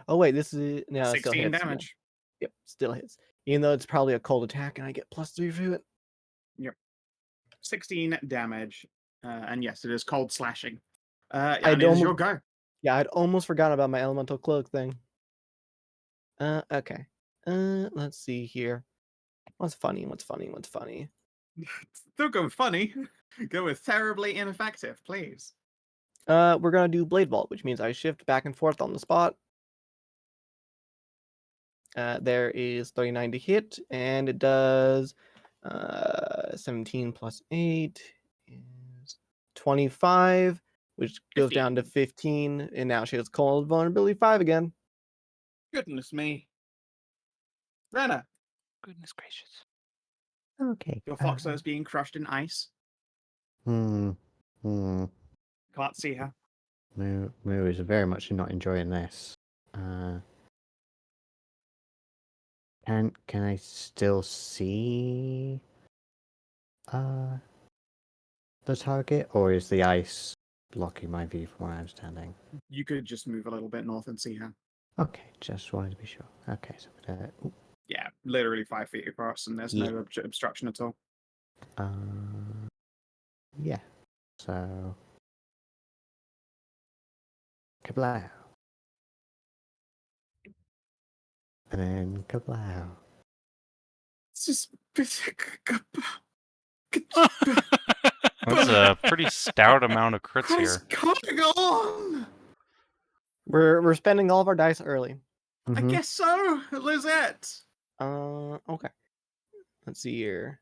Oh wait, this is no, it still 16 hits. Yeah. damage. Yep, still hits. Even though it's probably a cold attack, and I get +3 for it. 16 damage. And yes, it is cold slashing. And I'd it is almo- your go. Yeah, I'd almost forgotten about my elemental cloak thing. Okay. Let's see here. What's funny? Don't go with funny. Go with terribly ineffective, please. We're gonna do Blade Vault, which means I shift back and forth on the spot. There is 39 to hit, and it does 17 plus 8 is 25, which goes 15. down to 15, and now she has cold vulnerability 5 again. Goodness me. Rena, Goodness gracious. Okay. your Foxer is being crushed in ice. Hmm. Can't see her. Moo is very much not enjoying this. Can I still see the target, or is the ice blocking my view from where I'm standing? You could just move a little bit north and see her. Okay, just wanted to be sure. Okay, so Yeah, literally 5 feet across, and there's no obstruction at all. yeah. So kablow. And then kablow. It's just. That's a pretty stout amount of crits What is here. going on? We're spending all of our dice early. I guess so, Lizette. Okay. Let's see here.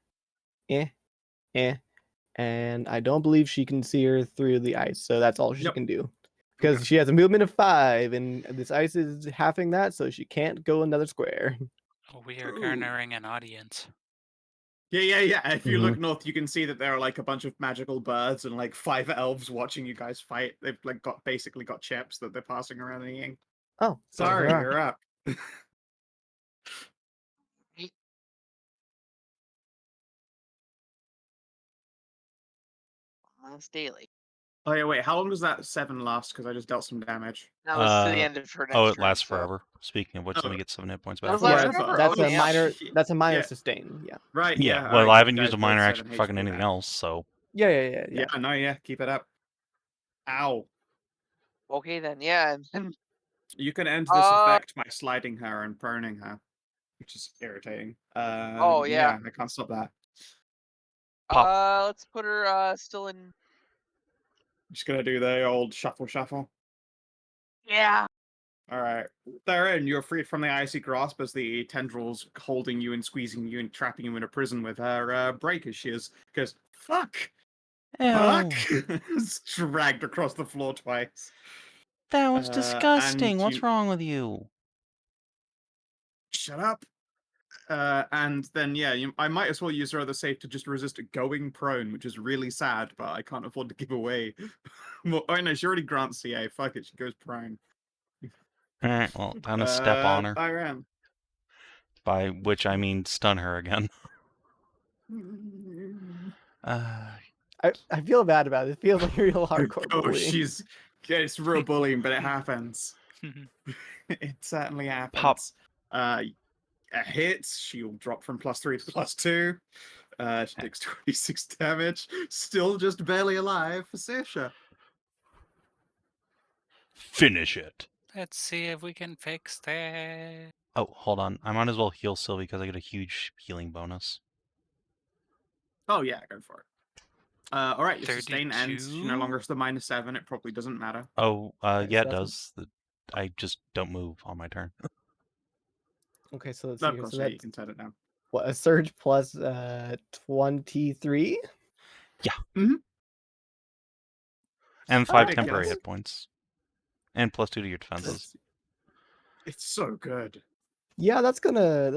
And I don't believe she can see her through the ice, so that's all she Nope. can do. Because Okay. she has a movement of 5, and this ice is halving that, so she can't go another square. We are Ooh. garnering an audience. Yeah. If you look north, you can see that there are like a bunch of magical birds and like 5 elves watching you guys fight. They've like basically got chips that they're passing around and eating. Oh, so Sorry, there are. you're up. That's daily. Oh yeah, wait. How long does that 7 last? Because I just dealt some damage. That was to the end of her next Oh, it turn, lasts so- forever. Speaking of which, let me get 7 hit points back. Does last Forever. forever? That's Okay, a yeah. minor. That's a minor Yeah. sustain. Yeah. Right. Yeah, Yeah. well, alright, I you haven't guys used a both minor 7 action for fucking HP anything back. else, so. Yeah. Yeah, no, yeah. Keep it up. Ow. Okay then, yeah, and then You can end this effect by sliding her and proning her, which is irritating. Oh, yeah. I can't stop that. let's put her still in. Just gonna do the old shuffle. Yeah. All right, Thyrenne, you're freed from the icy grasp as the tendrils holding you and squeezing you and trapping you in a prison with her break as she goes, fuck! It's dragged across the floor twice. That was and disgusting. What's you- wrong with you? Shut up. And then, I might as well use her other save to just resist going prone, which is really sad, but I can't afford to give away. Well, oh no, she already grants CA. Fuck it, she goes prone. Alright, well, time to step on her. Thyrenne. By which I mean stun her again. I feel bad about it. It feels like real hardcore Oh, bullying. it's real bullying, but it happens. It certainly happens. A hit, she'll drop from +3 to +2. She takes 26 damage. Still just barely alive for Saoirse. Finish it. Let's see if we can fix that. Oh, hold on. I might as well heal Sylvie because I get a huge healing bonus. Oh yeah, go for it. All right, your sustain 32? ends. She no longer has the -7. It probably doesn't matter. Oh, Okay, yeah, so it that's- does. I just don't move on my turn. Okay, so let's No, see of here. course, So yeah, that's you can turn it down. what, a surge plus 23? And 5 Ridiculous. temporary hit points. And +2 to your defenses. It's so good. Yeah, that's gonna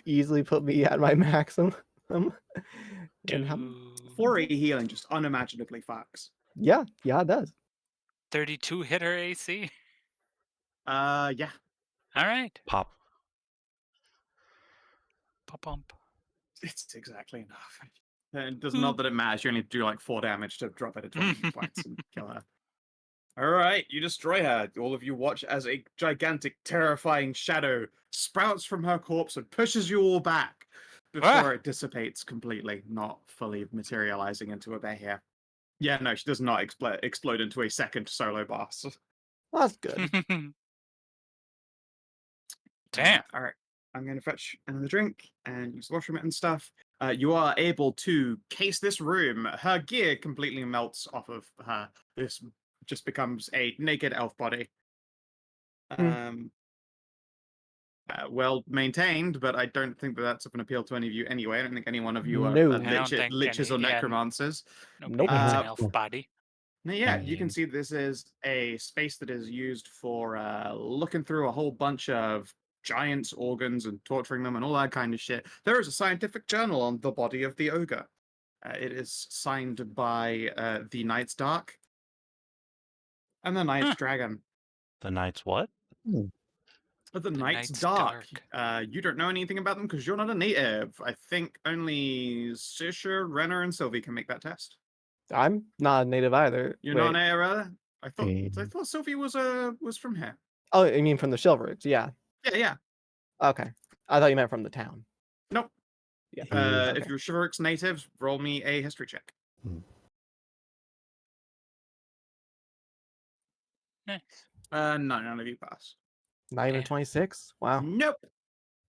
easily put me at my maximum. And how, 4A healing just unimaginably fucks. yeah, it does. 32 hit her AC? Yeah. Alright. Pop. Pop-pump. It's exactly enough. It does not that it matters. You only do like 4 damage to drop it to 20 hit points and kill her. All right, you destroy her. All of you watch as a gigantic, terrifying shadow sprouts from her corpse and pushes you all back before it dissipates completely, not fully materializing into a bear here. Yeah, no, she does not explode into a second solo boss. Well, that's good. Damn. All right, I'm going to fetch another drink and use the washroom and stuff. You are able to case this room. Her gear completely melts off of her. This just becomes a naked elf body. Well maintained, but I don't think that that's of an appeal to any of you anyway. I don't think any one of you are No. I don't think liches or any- yeah, necromancers. Nobody Nope. needs Uh, an elf body. Now, yeah, you can see this is a space that is used for looking through a whole bunch of giants' organs and torturing them and all that kind of shit. There is a scientific journal on the body of the ogre. It is signed by the Knight's Dark and the Knight's Dragon. The Knight's what? The Knight's Dark. You don't know anything about them because you're not a native. I think only Saoirse, Renner, and Sylvie can make that test. I'm not a native either. You're Wait. not a native either? I thought Sylvie was from here. Oh, you mean from the Chivalrics? Yeah. Yeah. Okay. I thought you meant from the town. Nope. Yeah. If Okay. you're Chivalrics natives, roll me a history check. Nice. No, none of you pass. Not even Yeah. 26? Wow. Nope.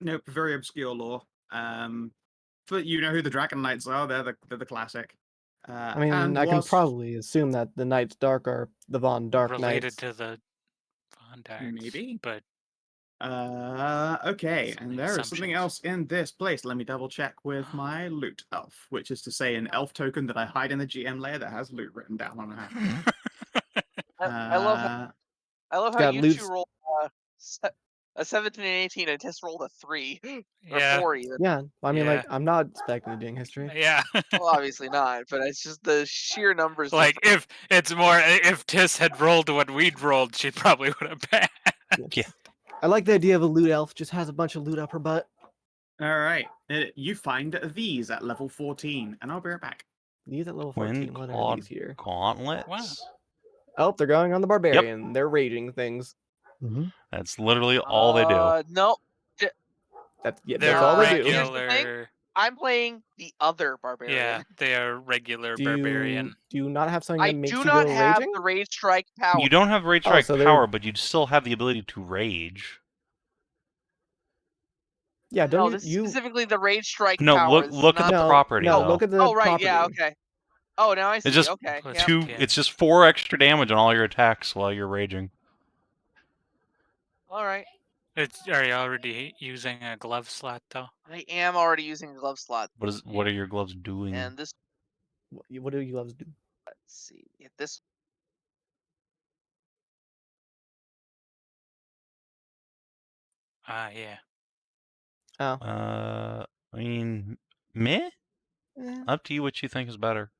Nope, very obscure lore. But you know who the Dragon Knights are? They're the classic. I mean, and I can whilst- probably assume that the Knights Dark are the Von Dark related Knights. to the Von Darks, Maybe. but Okay, Some and there is something assumptions. else in this place. Let me double check with my loot elf, which is to say an elf token that I hide in the GM layer that has loot written down on it. I love It's how got you loot. two rolled a 17 and 18 and Tis rolled a 3 or Yeah. 4 even. Yeah, I mean, Yeah. like, I'm not expecting to doing history. Yeah. Well, obviously not, but it's just the sheer numbers. Like if it's more, if Tis had rolled what we'd rolled, she probably would have passed. Yeah. I like the idea of a loot elf just has a bunch of loot up her butt. All right, you find these at level 14, and I'll be right back. These at level Twin 14. What are clawed these here? gauntlets. Wow. Oh, they're going on the Barbarian. They're raging things. Mm-hmm. That's literally all they do. No, That's They're all they do. Here's the thing. regular. I'm playing the other Barbarian. Yeah, they are regular Do Barbarian. you not have something I that makes do you not go have raging? the Rage Strike power. You don't have Rage Oh, Strike so they're- power, but you still have the ability to rage. Yeah, No, don't this is you? specifically the Rage Strike No, power. This is look at not the No, property. no, though. look at the Oh, right, property. yeah, okay. Oh, now I see. just Okay, Plus yeah. two. Yeah. It's just 4 extra damage on all your attacks while you're raging. All right. Are you already using a glove slot though? I am already using a glove slot, What are your gloves doing? and this. What do you gloves do? Let's see. If this. Yeah. Oh, I mean, meh. eh. Up to you what you think is better.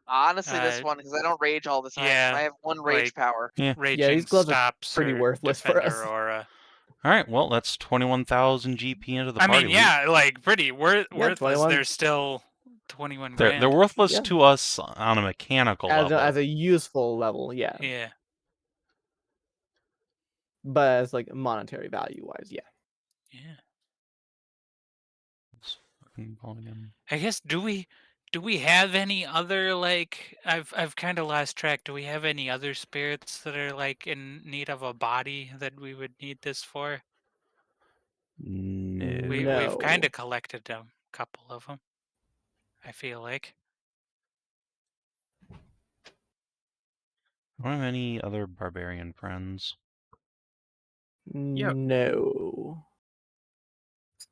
Honestly, this Uh, one because I don't rage all the time. yeah, I have one rage like- power. Raging these gloves are stops pretty or worthless for defender us. aura. All right, well, that's 21,000 GP into the I party. mean, yeah, like pretty worthless. 21. They're still 21 They're grand. worthless Yeah. to us on a mechanical level. As a useful level, yeah. Yeah. But as like monetary value wise, yeah. Yeah. Let's fucking call it again. I guess do we have any other like I've kind of lost track. Do we have any other spirits that are like in need of a body that we would need this for? No. We've kind No. of collected a couple of them. I feel like. I don't have any other barbarian friends. Yep. No.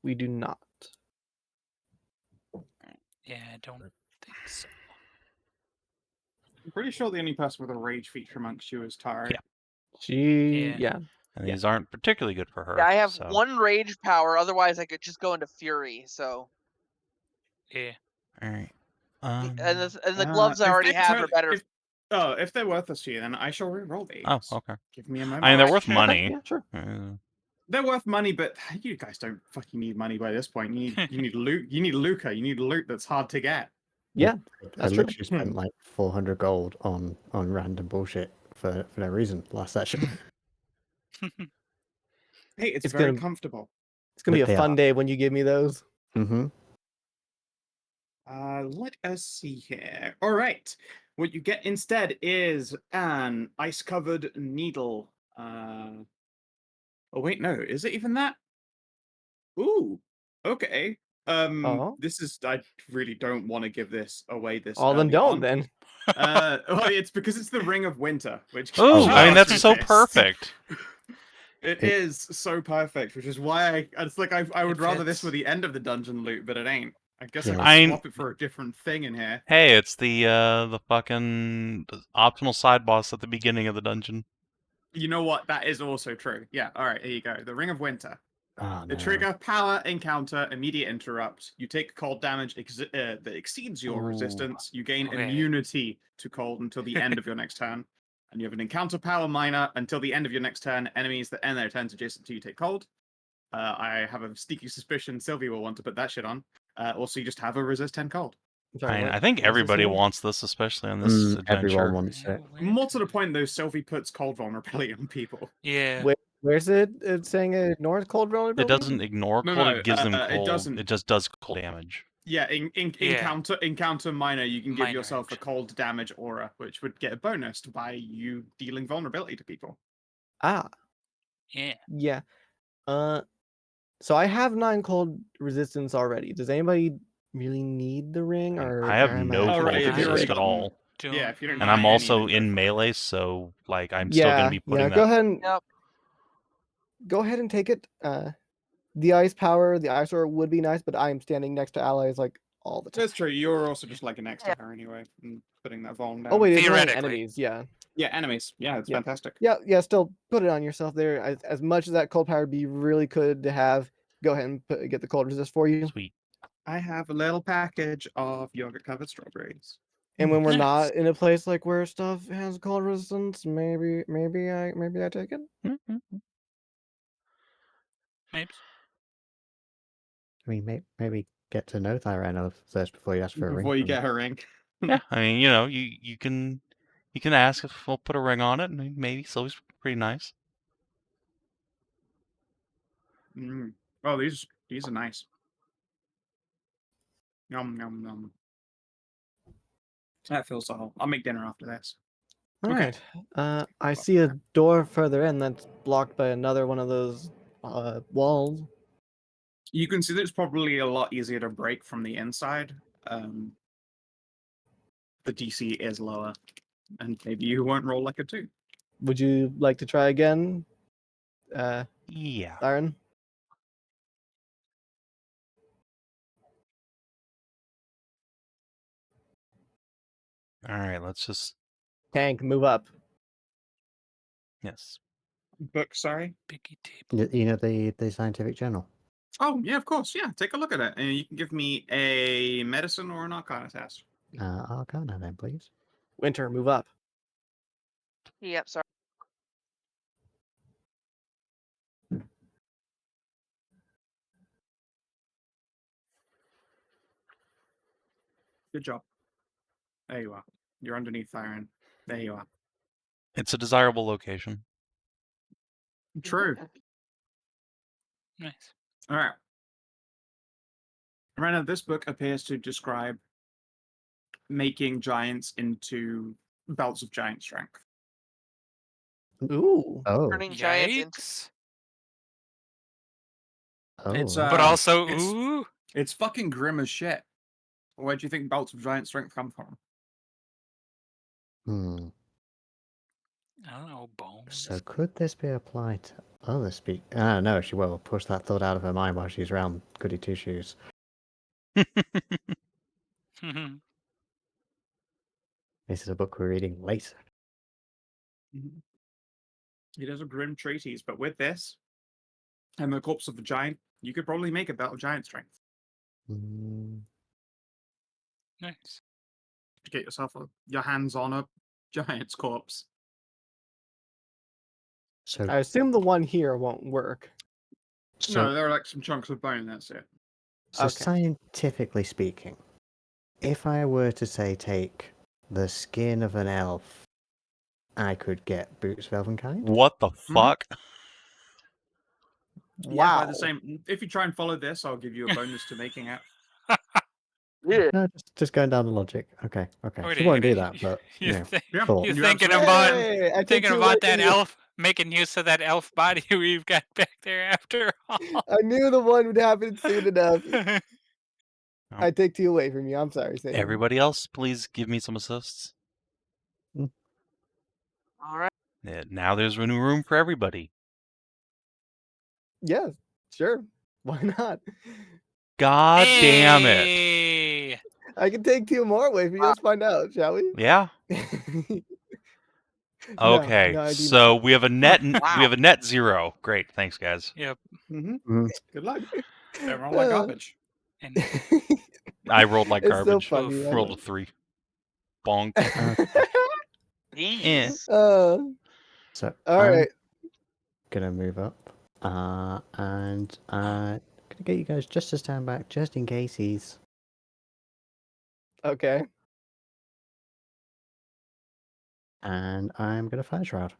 We do not. Yeah, I don't think so. I'm pretty sure the only person with a rage feature amongst you is Tahru. Yeah. Yeah. And Yeah. these aren't particularly good for her. Yeah, I have so. one rage power. Otherwise, I could just go into fury. So, Yeah. All right. and the gloves I if already they have turn- are better. if they're worthless to you, then I shall re-roll these. Oh, okay. Give me a moment. I mean, they're Alright, worth sure. money. Yeah, sure. They're worth money, but you guys don't fucking need money by this point. You need loot. You need Luca. You need loot that's hard to get. Yeah. I That's true. literally spent like 400 gold on random bullshit for no reason last session. Hey, it's It's very gonna- comfortable. It's gonna be But a they fun are. day when you give me those. Mm-hmm. Let us see here. All right. What you get instead is an ice-covered needle. Oh wait, no. Is it even that? Ooh. Okay. Oh. This is. I really don't want to give this away. This. All then early don't on. then. It's because it's the Ring of Winter, which. Oh, I mean, that's charges so this. perfect. It is so perfect, which is why it's like I would It rather this fits. were the end of the dungeon loot, but it ain't. I guess Yeah. I could swap it for a different thing in here. Hey, it's the fucking optional side boss at the beginning of the dungeon. You know what? That is also true. Yeah. All right. Here you go. The Ring of Winter. Oh, The no. trigger power encounter immediate interrupt. You take cold damage that exceeds your Ooh. resistance. You gain Okay. immunity to cold until the end of your next turn. And you have an encounter power minor until the end of your next turn. Enemies that end their turns adjacent to you take cold. I have a sneaky suspicion Sylvie will want to put that shit on. Also, you just have a resist 10 cold. Sorry, I mean, what- I think what was this everybody again? wants this, especially on this adventure. Everyone wants it. More to the point, though, Sylvie puts cold vulnerability on people. Yeah. Where's it? It's saying it ignores cold It vulnerability? doesn't ignore No, cold, no, it gives them it cold. doesn't. It just does cold damage. Yeah, Yeah. encounter minor, you can give Minor yourself a action. cold damage aura, which would get a bonus by you dealing vulnerability to people. Ah, Yeah. yeah. So I have 9 cold resistance already. Does anybody really need the ring, or I have am no I Oh, cold right, if you've already resist at gotten- all. Yeah, if you don't And buy I'm any, also then go in for it. melee, so like I'm still Yeah, gonna be putting go that. ahead and Yep. go ahead and take it. The ice power, the ice aura would be nice, but I am standing next to allies like all the time. That's true. You're also just like next to her anyway, and putting that volume down. Oh wait, it's only Theoretically. enemies. Yeah, Yeah, enemies. Yeah, it's Yeah. fantastic. yeah. Still put it on yourself there. As much as that cold power would be really good to have, go ahead and get the cold resist for you. Sweet. I have a little package of yogurt-covered strawberries. And when we're Nice. not in a place like where stuff has cold resistance, maybe I take it. Maybe. I mean, maybe get to know Thyrenne first before you ask for a ring. Before you from her. get her ring. Yeah, I mean, you can ask if we'll put a ring on it, and maybe Sylvie's pretty nice. Mm. Oh, these are nice. Yum yum yum. That feels so whole. I'll make dinner after this. All Okay. right. I see a door further in that's blocked by another one of those walls. You can see that it's probably a lot easier to break from the inside. The DC is lower, and maybe you won't roll like a 2. Would you like to try again, Yeah. Thyrenne? All right, let's just Tank, move up. yes. Book, sorry. Biggie table. You know the scientific journal. Oh yeah, of course. Yeah, take a look at it, and you can give me a medicine or an arcana test. Arcana then, please. Winter, move up. Yep. Sorry. Good job. There you are. You're underneath Thyrenne. There you are. It's a desirable location. True. Nice. All right. Right now, this book appears to describe making giants into belts of giant strength. Ooh. Oh, Turning giants into. Yikes. It's But Uh, also, it's- ooh. It's fucking grim as shit. Where do you think belts of giant strength come from? I don't know, bones. So could this be applied to other speak? No, she will push that thought out of her mind while she's around Goody Two Shoes. This is a book we're reading later. It is a grim treatise, but with this and the corpse of the giant, you could probably make a belt of giant strength. Nice. To get yourself your hands on a giant's corpse. So, I assume the one here won't work. No, there are like some chunks of bone. That's it. So Okay. scientifically speaking, if I were to say take the skin of an elf, I could get boots of elvenkind. What the fuck? Yeah, by the same. If you try and follow this, I'll give you a bonus to making it. Yeah. No, just going down the logic. Okay. What She are you won't do gonna- that, but you you know, think- Yeah, thought. You You're thinking absolutely about Hey, I take thinking two about away that from you. elf, making use of that elf body we've got back there after all. I knew the one would happen soon enough. Oh. I take 2 away from you. I'm sorry, Savin. Everybody else, please give me some assists. All right. Yeah, now there's new room for everybody. Yes, sure. Why not? God damn it. Hey! I can take 2 more away from you. Let's find out, shall we? Yeah. No, Okay. no, I do So we have a net Wow. we have a net 0. Great. Thanks, guys. Yep. Good luck. Don't roll like garbage. And I rolled like It's so garbage. funny. I Rolled know. a 3. Bonk. Jeez. So All I'm right. gonna move up, and gonna get you guys just to stand back, just in case he's. Okay. And I'm gonna fire shroud.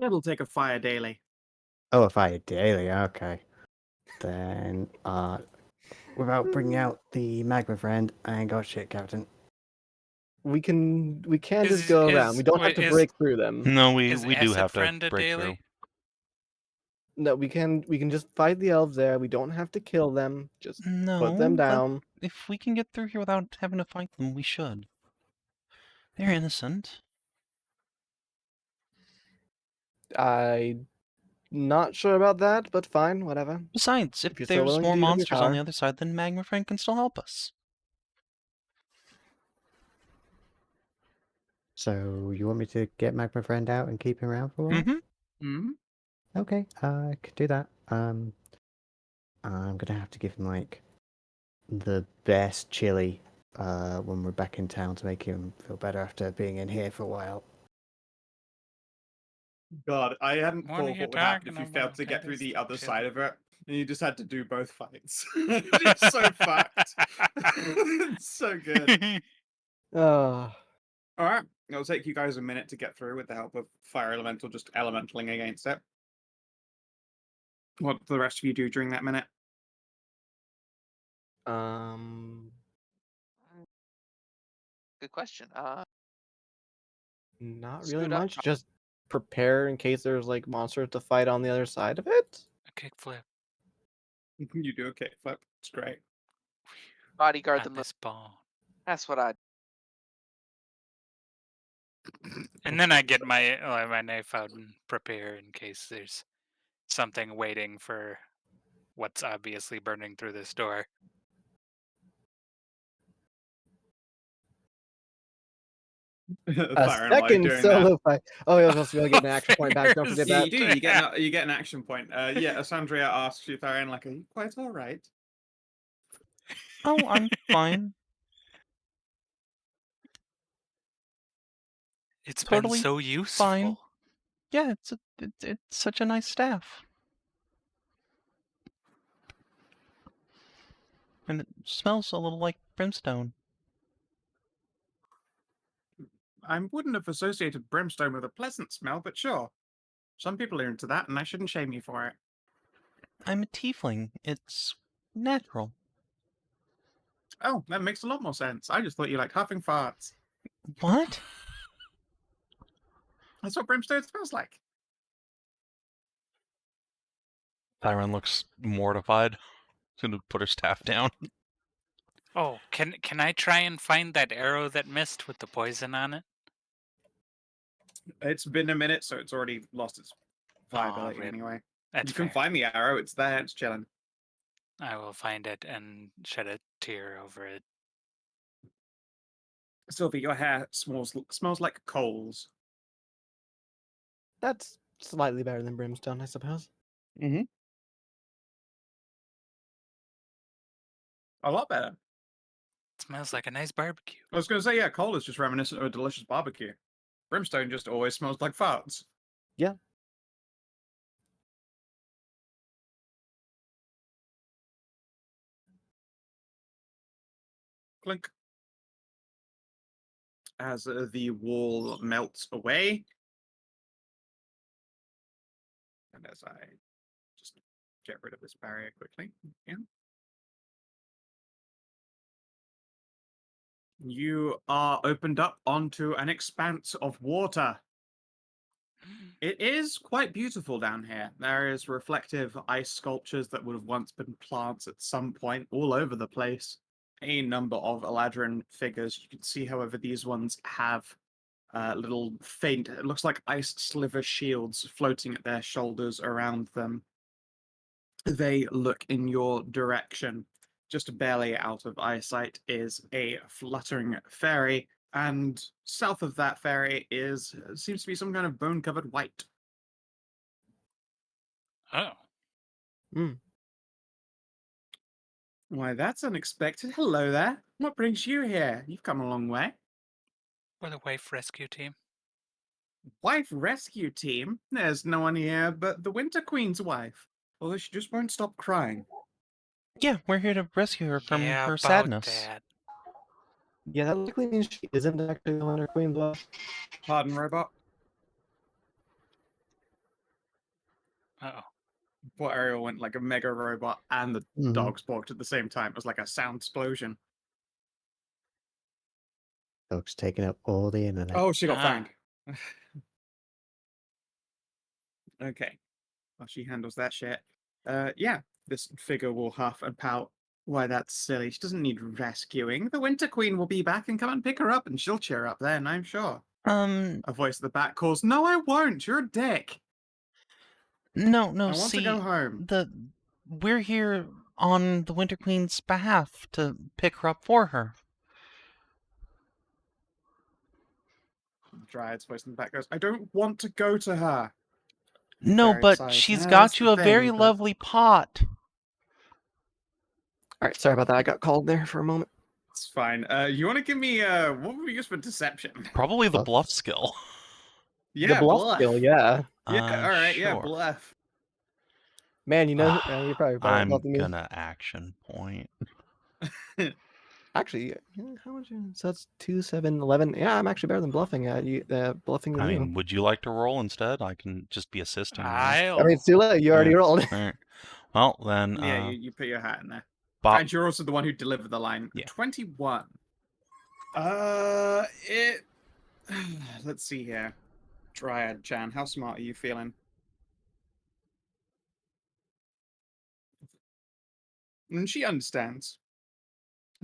It'll take a fire daily. Oh, a fire daily. Okay. Then, without bringing out the magma friend, I ain't got shit, Captain. We can just Is- go around. We don't have wait, to is- break through them. No, we Is do Acid have to Friend a break daily? through. No, we can just fight the elves there. We don't have to kill them. Just put them No, but down. if we can get through here without having to fight them, we should. They're innocent. I'm not sure about that, but fine, whatever. Besides, If you're if so there's willing to more do it in your monsters on the power. other side, then Magma Friend can still help us. So you want me to get Magma Friend out and keep him around for a while? Mm-hmm. Okay, I could do that. I'm gonna have to give him like the best chili when we're back in town to make him feel better after being in here for a while. God, I hadn't What are thought you what would happen if talking you failed about? to get That through is the the other side chili. of it, and you just had to do both fights. It's so fucked. It's so good. Uh, All right, it'll take you guys a minute to get through with the help of Fire Elemental, just elementaling against it. What do the rest of you do during that minute? Good question. not Scoot really up, much. Just prepare in case there's like monsters to fight on the other side of it. A kickflip You do a kickflip. It's great. bodyguard the on moon. this ball. That's what I. And then I get my knife out and prepare in case there's something waiting for what's obviously burning through this door. A Fire and Light second doing that. solo fight. Oh, you'll also be able to get an action point back. Don't Fingers. forget Yeah, that. you do. You get an action point. Yeah, Asandria asks you, Thyrenne, like, are you quite all right? Oh, I'm fine. It's Totally been so useful. fine. Yeah, it's such a nice staff. And it smells a little like brimstone. I wouldn't have associated brimstone with a pleasant smell, but sure. Some people are into that, and I shouldn't shame you for it. I'm a tiefling. It's natural. Oh, that makes a lot more sense. I just thought you liked huffing farts. What? That's what brimstone smells like. Thyrenne looks mortified. She's gonna put her staff down. Oh, can I try and find that arrow that missed with the poison on it? It's been a minute, so it's already lost its viability rip. anyway. That's You can fair. find the arrow. It's there. It's chilling. I will find it and shed a tear over it. Sylvie, your hair smells like coals. That's slightly better than brimstone, I suppose. Mm-hmm. A lot better. It smells like a nice barbecue. I was going to say, yeah, coal is just reminiscent of a delicious barbecue. Brimstone just always smells like farts. Yeah. Clink. As the wall melts away. And as I just get rid of this barrier quickly. Yeah. You are opened up onto an expanse of water. It is quite beautiful down here. There is reflective ice sculptures that would have once been plants at some point all over the place. A number of Eladrin figures. You can see, however, these ones have little faint, it looks like ice sliver shields floating at their shoulders around them. They look in your direction. Just barely out of eyesight is a fluttering fairy, and south of that fairy seems to be some kind of bone-covered white. Oh, Why, that's unexpected. Hello there. What brings you here? You've come a long way. we're the wife rescue team. Wife rescue team? There's no one here but the Winter Queen's wife. Although she just won't stop crying. Yeah, we're here to rescue her from Yeah, her about sadness. that. Yeah, that likely means she isn't actually the Winter Queen's wife. Pardon, robot? Uh-oh. Poor Ariel went like a mega robot and the Mhm. dogs barked at the same time. It was like a sound explosion. Dog's taking up all the internet. Oh, she got Ah. found. Okay. Well, she handles that shit. Yeah, this figure will huff and pout. Why, that's silly. She doesn't need rescuing. The Winter Queen will be back and come and pick her up, and she'll cheer up then, I'm sure. A voice at the back calls, "No, I won't. You're a dick. No, I want to go home." we're here on the Winter Queen's behalf to pick her up for her. Dryad's voice in the back goes, "I don't want to go to her." No, Fairy but sighs, she's "Yeah, got that's you the a very thing, but-" lovely pot. All right, sorry about that. I got called there for a moment. It's fine. You want to give me what would we use for deception? Probably the Bluff. bluff skill. Yeah, the bluff skill, yeah. Yeah, all right, yeah, Sure. bluff. Man, you know, you're probably better I'm above than me. gonna action point. Actually, yeah, how much? So that's 2, 7, 11. Yeah, I'm actually better than bluffing at you. Bluffing than I you. mean, would you like to roll instead? I can just be assisting you. I mean, it's too late. You already Yeah. rolled. All right. Well, then, Yeah, you put your hat in there. Bob. And you're also the one who delivered the line. Yeah. 21. Let's see here. Dryad Chan, how smart are you feeling? And she understands.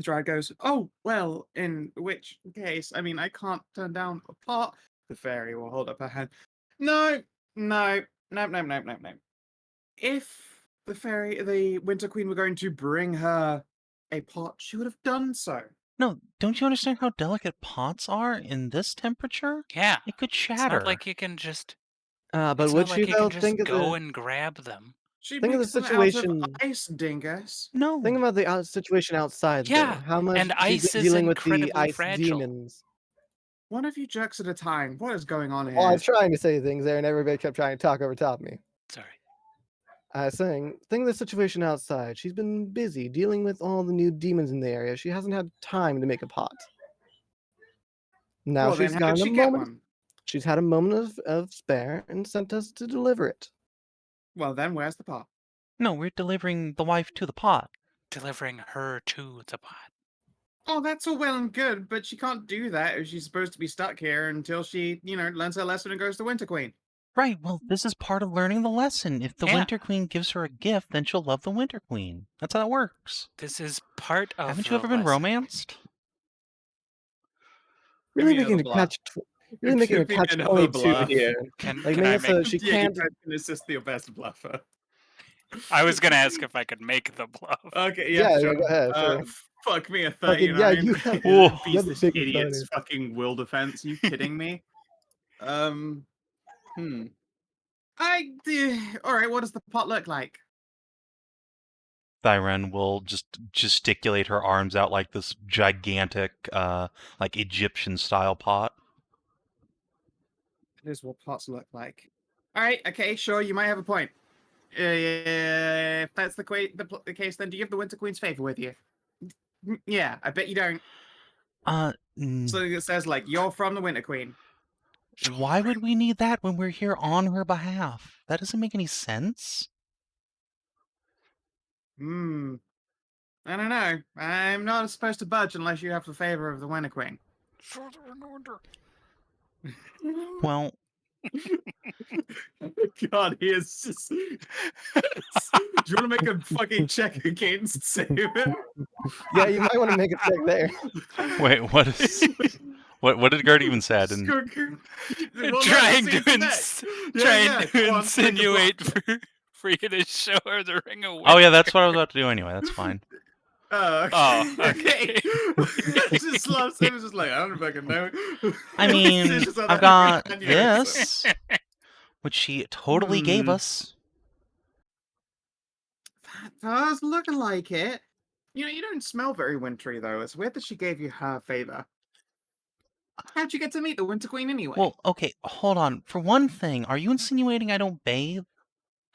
Dryad goes, "Oh, well, in which case, I mean, I can't turn down a pot." The fairy will hold up her hand. No. If the Winter Queen were going to bring her a pot, she would have done so. No, don't you understand how delicate pots are in this temperature? Yeah. It could It's shatter. not like you can just. But It's would not you like you though can think just of go the and grab them. She think of the makes them out situation? of ice, dingus. No. Think about the situation outside. Yeah, though. How much and she's ice been is dealing with the incredibly ice fragile. demons. One of you jerks at a time. What is going on here? Well, I was trying to say things there, and everybody kept trying to talk over top me. Sorry. I was saying, think of the situation outside. She's been busy dealing with all the new demons in the area. She hasn't had time to make a pot. Now Well, then she's how got did a she get moment. one? She's had a moment of spare and sent us to deliver it. Well, then where's the pot? No, we're delivering the wife to the pot. Delivering her to the pot. Oh, that's all well and good, but she can't do that if she's supposed to be stuck here until she, learns her lesson and goes to Winter Queen. Right, well, this is part of learning the lesson. If the Yeah. Winter Queen gives her a gift, then she'll love the Winter Queen. That's how it works. This is part of Haven't the you ever been lesson. romanced? Give Really me making another a bluff. really making a Give me catch another 22 bluff. here. Can Like, I make it so make? she Yeah, can't. you guys can assist your best bluffer. I was gonna ask if I could make the bluff. Okay, yeah, Yeah, sure. go ahead, sure. Fuck me a Fucking 39. yeah, you have, Whoa. Beats you have this big idiot's bonus. fucking will defense. You kidding me? All right, what does the pot look like? Thyrenne will just gesticulate her arms out like this gigantic, like Egyptian-style pot. Here's what pots look like. All right, okay, sure, you might have a point. If that's the case, then do you have the Winter Queen's favor with you? Yeah, I bet you don't. Something that says, like, you're from the Winter Queen. Why would we need that when we're here on her behalf? That doesn't make any sense. I don't know. I'm not supposed to budge unless you have the favor of the Winter Queen. Well, God, he is just... Do you want to make a fucking check against Savin? Yeah, you might want to make a check there. wait, what is... What did Gard even say? I didn't... Trying to insinuate for you to show her the ring of. Oh yeah, that's what I was about to do anyway. That's fine. Oh, okay. It's just loves him. It's just like, I don't fucking know. I mean, It's just on I've that got fucking this, which she totally gave us. That does look like it. You don't smell very wintry, though. It's weird that she gave you her favor. How'd you get to meet the Winter Queen anyway? Well, okay, hold on. For one thing, are you insinuating I don't bathe?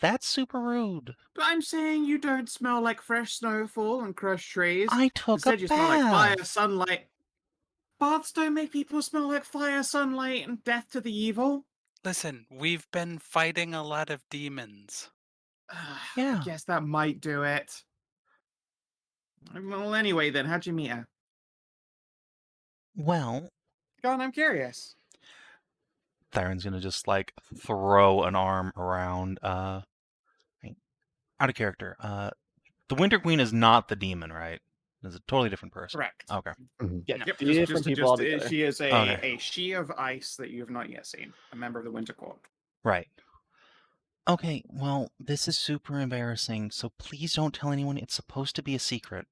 That's super rude. But I'm saying you don't smell like fresh snowfall and crushed trees. I took Instead, a you smell like fire, bath. sunlight. Baths don't make people smell like fire, sunlight, and death to the evil. Listen, we've been fighting a lot of demons. Yeah. I guess that might do it. Well, anyway, then, how'd you meet her? Well, Go on, I'm curious. Thyrenne's gonna just like throw an arm around wait, out of character. The Winter Queen is not the demon, right? It's a totally different person. Correct. Okay. Yeah, No. Yep, different people altogether. she is Okay. a she of ice that you have not yet seen. A member of the Winter Court. Right. Okay, well, this is super embarrassing, so please don't tell anyone. It's supposed to be a secret.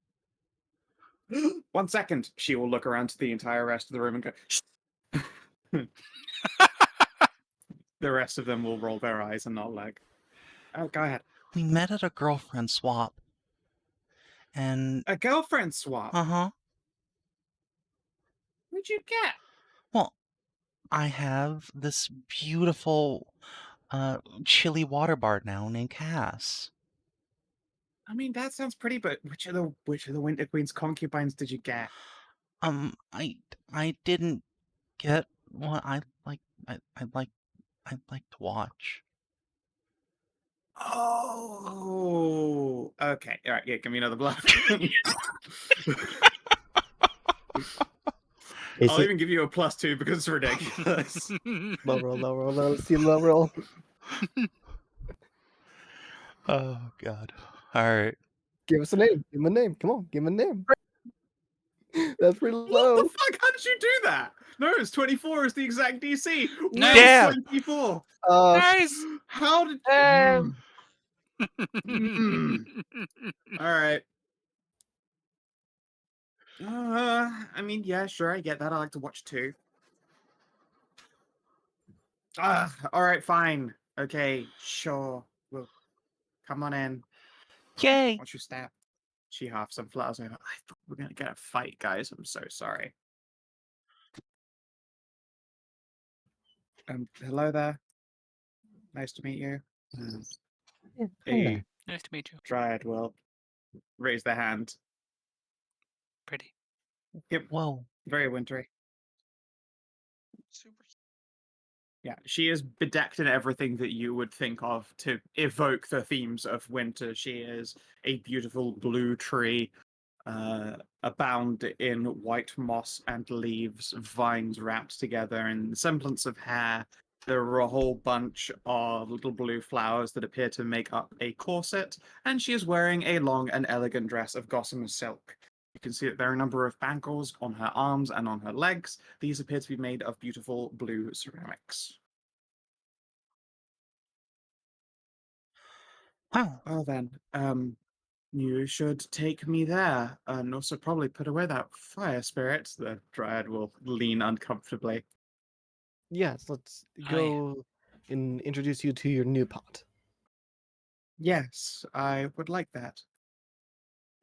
1 second. She will look around to the entire rest of the room and go, "Shh." The rest of them will roll their eyes and not lag. Oh, go ahead. We met at a girlfriend swap. And A girlfriend swap. uh-huh. What'd you get? Well, I have this beautiful chilly water bard now named Cass. I mean, that sounds pretty, but which of the Winter Queen's concubines did you get? I didn't get what I like. I'd like to watch. Oh, okay. All right, yeah, give me another bluff. Is I'll it? even give you a +2 because it's ridiculous. Low roll, low roll, low. Let's see low roll. Oh God! All right. Give us a name. Give him a name. Come on, give him a name. That's pretty What low. the fuck? How did you do that? No, it's 24 is the exact DC. No. Damn. 24. Nice. How did? Damn. All right. I mean, yeah, sure, I get that. I like to watch too. All right, fine. Okay, sure. Well, come on in. Yay! Watch your step. She huffs and flutters over. I thought we were gonna get a fight, guys. I'm so sorry. Hello there. Nice to meet you. Yeah, A hello. Nice to meet you. Dryad will raise their hand. Pretty. Yep, Whoa! very wintry. Super. Yeah, she is bedecked in everything that you would think of to evoke the themes of winter. She is a beautiful blue tree, abound in white moss and leaves, vines wrapped together in the semblance of hair. There are a whole bunch of little blue flowers that appear to make up a corset, and she is wearing a long and elegant dress of gossamer silk. You can see that there are a number of bangles on her arms and on her legs. These appear to be made of beautiful blue ceramics. Wow! Well then, you should take me there, and also probably put away that fire spirit. The Dryad will lean uncomfortably. Yes, let's Oh, yeah. go and introduce you to your new pot. Yes, I would like that.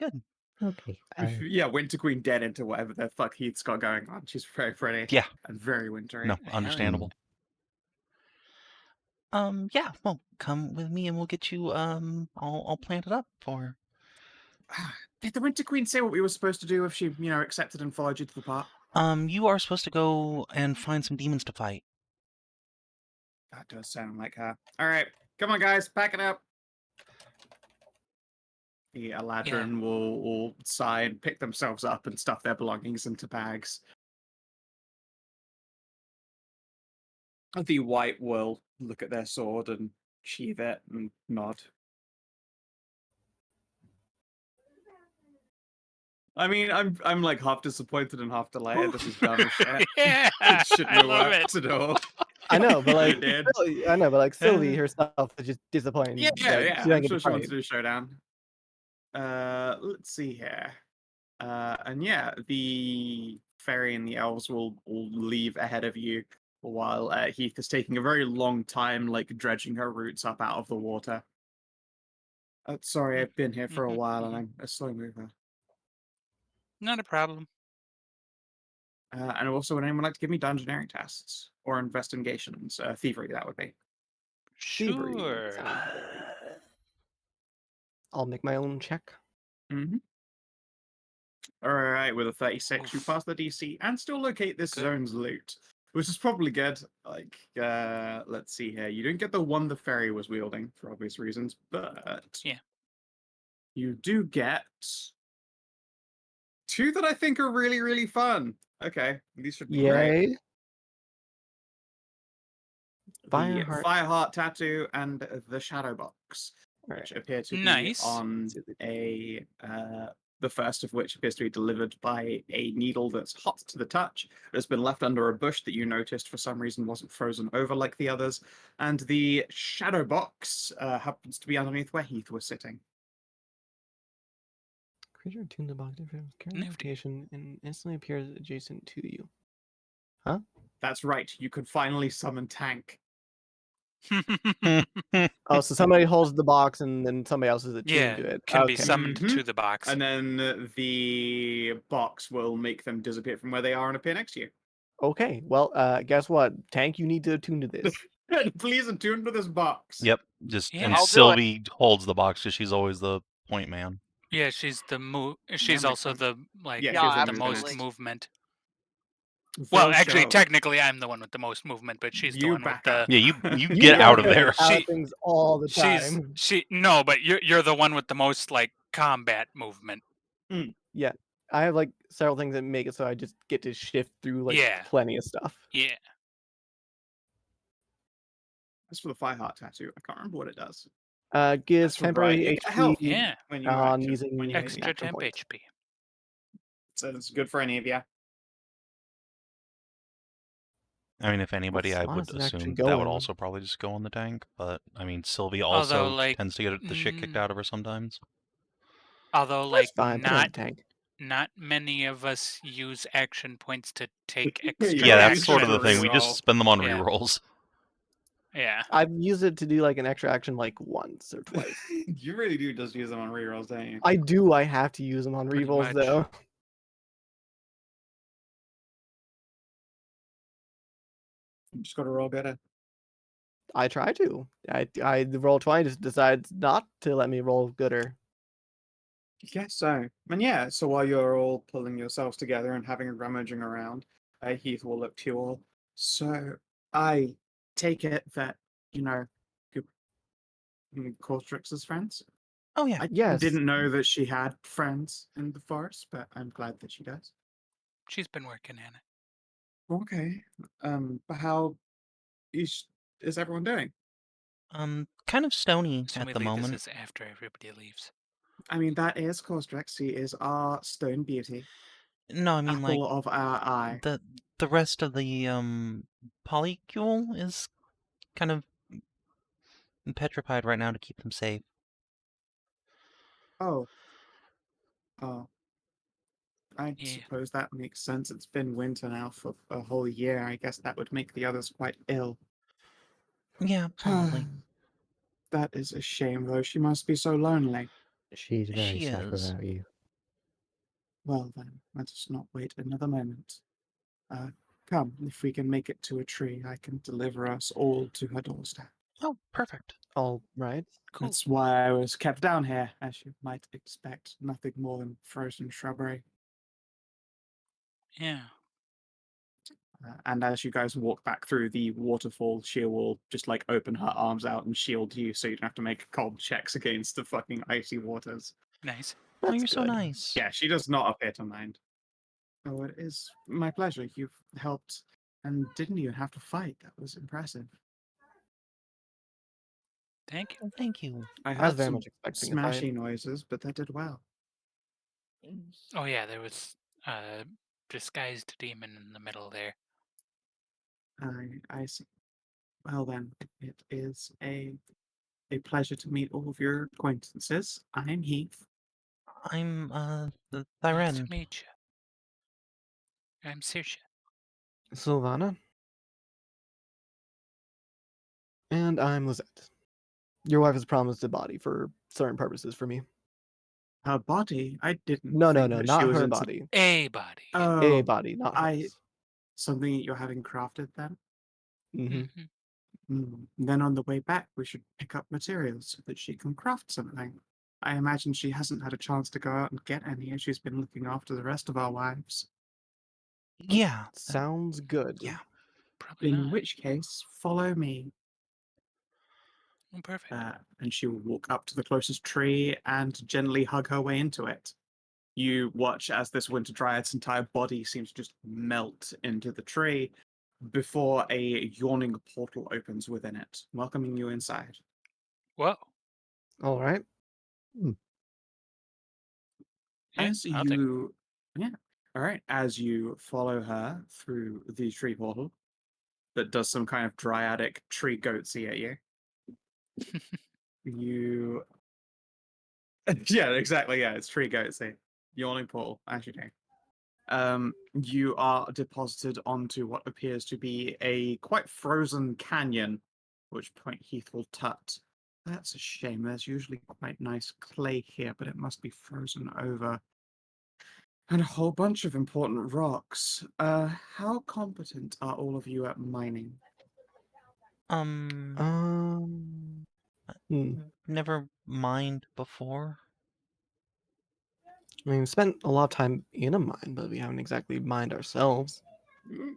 Good. Okay. Yeah, Winter Queen dead into whatever the fuck Heath's got going on. She's very pretty. Yeah. And very wintry. No, understandable. Yeah. Well, come with me and we'll get you. I'll plant it up for. Did the Winter Queen say what we were supposed to do if she, accepted and followed you to the park? You are supposed to go and find some demons to fight. That does sound like her. All right, come on, guys, pack it up. The Eladrin will sigh and pick themselves up and stuff their belongings into bags. The White will look at their sword and sheathe it and nod. I mean, I'm like half disappointed and half delighted. This is dumb as shit. Yeah, It shouldn't I have love worked it. at all. I know, but like, It did. Sylvie herself is just disappointed. Yeah, that I'm she didn't get sure to she wants fight. to do a showdown. Let's see here. And yeah, the fairy and the elves will leave ahead of you while Heath is taking a very long time, like dredging her roots up out of the water. Sorry, I've been here for a while and I'm a slow mover. Not a problem. And also, would anyone like to give me dungeoneering tests or investigations? Thievery, that would be. Thievery Sure. sounds better. I'll make my own check. Mm-hmm. All right, with a 36, you Oof. pass the DC and still locate this Good. zone's loot, which is probably good. Like, let's see here. You didn't get the one the fairy was wielding for obvious reasons, but Yeah. you do get two that I think are really, really fun. Okay, these should be great. Yay. The Fireheart. Fireheart tattoo and the Shadow Box, All which right. appear to be Nice. on the first of which appears to be delivered by a needle that's hot to the touch. It has been left under a bush that you noticed for some reason wasn't frozen over like the others. And the Shadow Box happens to be underneath where Heath was sitting. Creature attuned to box current Nifty. location and instantly appears adjacent to you. That's right, you could finally summon Tank. Oh, so somebody holds the box and then somebody else is attuned yeah, to it. can be Okay. summoned Mhm. to the box. And then the box will make them disappear from where they are and appear next to you. Okay. Well, guess what? Tank, you need to attune to this. Please attune to this box. Yep. Just Yeah. and I'll do it. Sylvie holds the box because she's always the point man. Yeah, she's the She's makes also sense. the like Yeah, Yeah, she has the the most absolutely. movement. They'll Well, actually, show. technically, I'm the one with the most movement, but she's the You one with back the. up. Yeah, you You get out of guys there. get out of She- things all the time. No, but you're the one with the most like combat movement. Yeah. I have like several things that make it so I just get to shift through like Yeah. plenty of stuff. Yeah. As for the Fireheart tattoo, I can't remember what it does. Gives That's right, temporary you get HP health. Yeah. When you on action, using when you Action Extra temp points. HP. So it's good for any of you. I mean, if anybody, I Savannah's would actually assume that would going. also probably just go on the tank. But I mean, Sylvie Although, also like, tends to get the shit kicked out of her sometimes. Although, That's like, fine. Put it on the tank. not many of us use action points to take extra. Yeah, that's Extra sort of the thing. We reroll. just spend them on Yeah. rerolls. Yeah. I've used it to do like an extra action like once or twice. You really do just use them on rerolls, don't you? I do. I have to use them on Pretty rerolls much. though. You just gotta roll better. I try to. I roll 20 just decides not to let me roll gooder. Guess so. And yeah, so while you're all pulling yourselves together and having a rummaging around, Heath will look to you all. So I take it that, you Cortrix's friends? Oh yeah. I Yes. didn't know that she had friends in the forest, but I'm glad that she does. She's been working on it. Okay. But how is everyone doing? Kind of stony at Assuming the moment. this is after everybody leaves. I mean, that is Cortrix. He is our stone beauty. No, I mean like Apple of our eye. the rest of the polycule is kind of petrified right now to keep them safe. Oh. Oh. I Yeah. suppose that makes sense. It's been winter now for a whole year. I guess that would make the others quite ill. Yeah, probably. That is a shame, though. She must be so lonely. She's very She sad is. without you. Well, then, let us not wait another moment. Come, if we can make it to a tree, I can deliver us all to her doorstep. Oh, perfect. All right. Cool. That's why I was kept down here, as you might expect. Nothing more than frozen shrubbery. Yeah. And as you guys walk back through the waterfall, she will just like open her arms out and shield you so you don't have to make cold checks against the fucking icy waters. Nice. Oh, That's you're so good. nice. Yeah, she does not appear to mind. Oh, it is my pleasure. You've helped and didn't even have to fight. That was impressive. Thank you. Oh, thank you. I I was heard very some much expecting a fight. smashy noises, but that did well. Oh yeah, there was a disguised demon in the middle there. I see. Well then, it is a pleasure to meet all of your acquaintances. I'm Heath. I'm the Nice Thyrenne. to meet you. I'm Saoirse. Silvannah. And I'm Lizette. Your wife has promised a body for certain purposes for me. Her body? I didn't No, think that she not was her into body. A body. Oh, A body, not I hers. something that you're having crafted then? Mm-hmm. Then on the way back, we should pick up materials so that she can craft something. I imagine she hasn't had a chance to go out and get any as she's been looking after the rest of our wives. Yeah. Sounds good. Yeah. Probably In not. which case, follow me. Oh, perfect. And she will walk up to the closest tree and gently hug her way into it. You watch as this Winter Dryad's entire body seems to just melt into the tree before a yawning portal opens within it, welcoming you inside. Whoa. All right. Yeah, As I'll take it. you, yeah, all right. As you follow her through the tree portal, that does some kind of dryadic tree goatsy at you. You, yeah, exactly. Yeah, it's tree goatsy. Yawning portal, as you do. You are deposited onto what appears to be a quite frozen canyon, which point Heath will tut. That's a shame. There's usually quite nice clay here, but it must be frozen over. And a whole bunch of important rocks. How competent are all of you at mining? Hmm. Never mined before. I mean, we spent a lot of time in a mine, but we haven't exactly mined ourselves.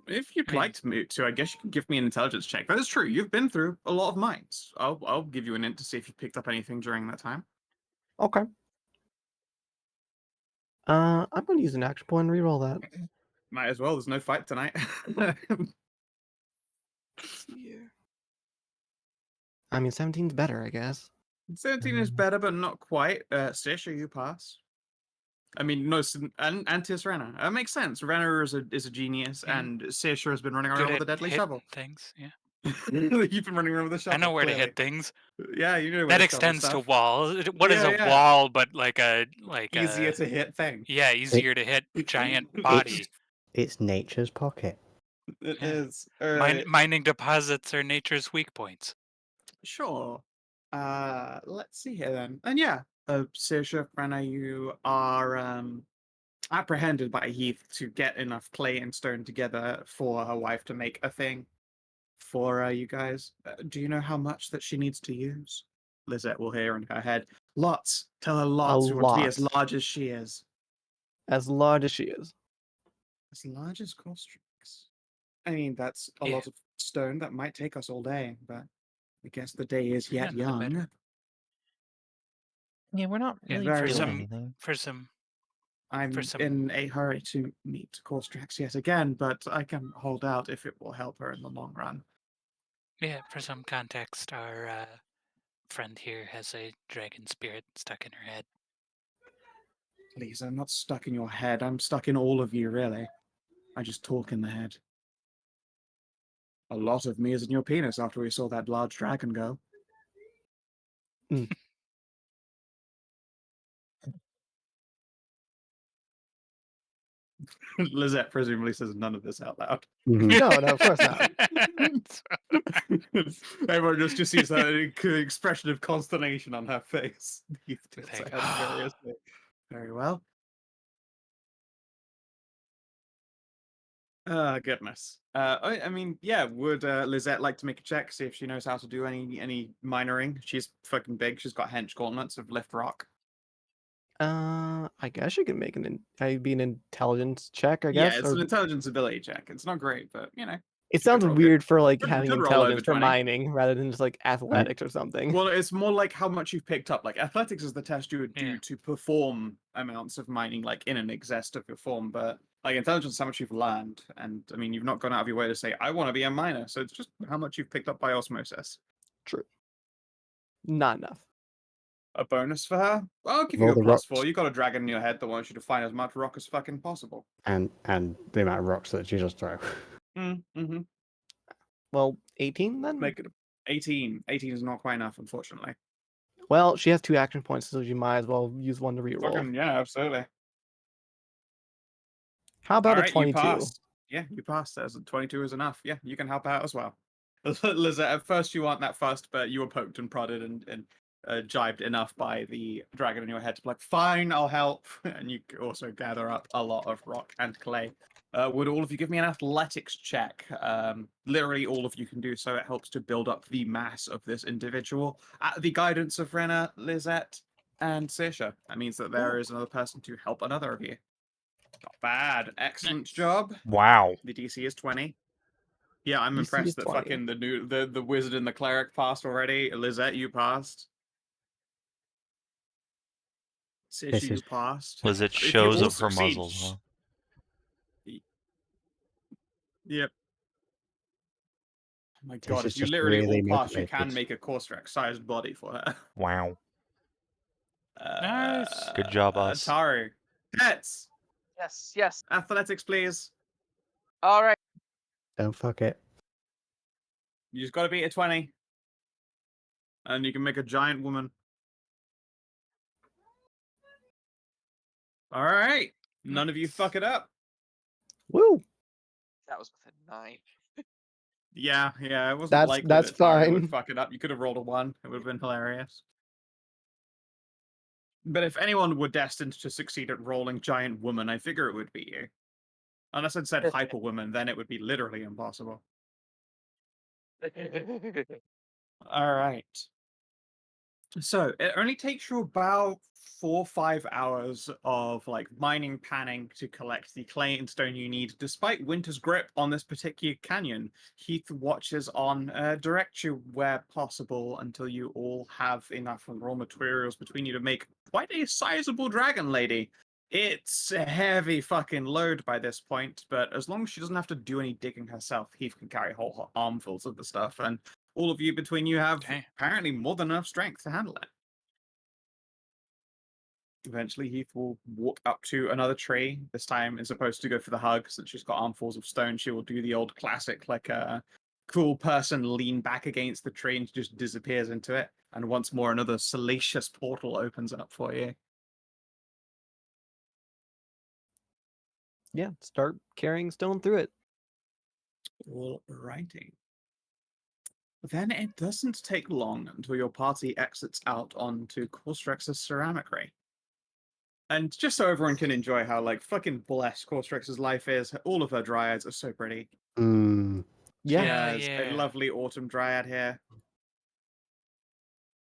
If you'd I mean- like to, I guess you can give me an intelligence check. That is true. You've been through a lot of mines. I'll give you an int to see if you picked up anything during that time. Okay. I'm going to use an action point and reroll that. Might as well. There's no fight tonight. Let's see here. I mean, 17's better, I guess. 17 is better, but not quite. Saoirse, you pass. I mean, no, and Tisrena. That makes sense. Renner is a genius, Yeah. and Saoirse has been running around Good with a at deadly hitting shovel. things. Yeah. You've been running around with a shovel. I know where to clearly. hit things. Yeah, you know where That to shovel extends to stuff. walls. What is Yeah, a yeah. wall but like Easier to hit thing. yeah, easier to hit giant body. It's nature's pocket. It Yeah. is. All right. Mining deposits are nature's weak points. Sure. Let's see here then. And yeah, Saoirse, Brenna, you are apprehended by Heath to get enough clay and stone together for her wife to make a thing for you guys. Do you know how much that she needs to use? Lizette will hear in her head. Lots. Tell her lots. We want to be as lot. large as she is. As large as she is. As large as Costrix. I mean, that's a Yeah. lot of stone. That might take us all day, but I guess the day is yet Yeah, no better. young. Yeah, we're not Yeah, really very doing well. anything. For some I'm some- in a hurry to meet Costrix yet again, but I can hold out if it will help her in the long run. for some context, our friend here has a dragon spirit stuck in her head. Please, I'm not stuck in your head. I'm stuck in all of you, really. I just talk in the head. A lot of me is in your penis after we saw that large dragon go. Lizette presumably says none of this out loud. No, of course not. Everyone just sees that expression of consternation on her face. Heath tilts her Like, head furiously. Very well. Goodness. I mean, yeah, would Lizette like to make a check, see if she knows how to do any minoring? She's fucking big. She's got hench gauntlets of lift rock. I guess you can make an intelligence check, I Yeah, guess. it's Or an intelligence ability check. It's not great, but you know. it she could sounds roll good. weird for like Could- having could roll over intelligence for 20. mining rather than just like athletics or something. Well, it's more like how much you've picked up. Like athletics is the test you would do Yeah. to perform amounts of mining, like in an exest of your form. But like intelligence is how much you've learned. And I mean, you've not gone out of your way to say, I want to be a miner. So it's just how much you've picked up by osmosis. True. Not enough. A bonus for her? I'll give Roll you a the plus rocks. 4. You got a dragon in your head that wants you to find as much rock as fucking possible. And the amount of rocks that you just throw. Mm-hmm. Well, 18 then? Make it 18. 18 is not quite enough, unfortunately. Well, she has 2 action points, so you might as well use one to reroll. Fucking, yeah, absolutely. How about All a right, 22? you passed. Yeah, you passed. 22 is enough. Yeah, you can help out as well. Lizette, at first you aren't that fussed, but you were poked and prodded and jibed enough by the dragon in your head to be like, fine, I'll help. And you also gather up a lot of rock and clay. Would all of you give me an athletics check? Literally all of you can do so. It helps to build up the mass of this individual. At the guidance of Renna, Lizette, and Saoirse. That means that there is another person to help another of you. Not bad. Excellent Nice. job. Wow. The DC is 20. Yeah, I'm DC impressed is that 20. fucking the wizard and the cleric passed already. Lizette, you passed. issue This you is- passed. Was it If you shows all of her succeed, muzzle, huh? Yep. Oh my This god, is if you just literally really all pass, you can motivated. make a Korstrak-sized body for her. Wow. Nice. Good job, us. Tahru. Pets! Yes, yes. Athletics, please. All right. Don't fuck it. You just gotta beat a 20. And you can make a giant woman. Alright. None of you fuck it up. Woo! That was with a 9. Yeah, it wasn't That's- likely that's that Tahru would fine. fuck it up. You could have rolled a 1. It would have been hilarious. But if anyone were destined to succeed at rolling giant woman, I figure it would be you. Unless I'd said hyper woman, then it would be literally impossible. Alright. So it only takes you about 4 or 5 hours of like mining, panning to collect the clay and stone you need. Despite Winter's grip on this particular canyon, Heath watches on, direct you where possible until you all have enough raw materials between you to make quite a sizable dragon lady. It's a heavy fucking load by this point, but as long as she doesn't have to do any digging herself, Heath can carry whole armfuls of the stuff, and all of you between you have Okay. apparently more than enough strength to handle it. Eventually, Heath will walk up to another tree. This time, as opposed to go for the hug, since she's got armfuls of stone, she will do the old classic, like a cool person lean back against the tree and just disappears into it. And once more, another salacious portal opens up for you. Yeah, start carrying stone through it. All righty. Then it doesn't take long until your party exits out onto Korstrak's ceramic ray. And just so everyone can enjoy how like fucking blessed Korstrak's life is, all of her dryads are so pretty. Mm, She Yeah. has a Yeah. lovely autumn dryad here.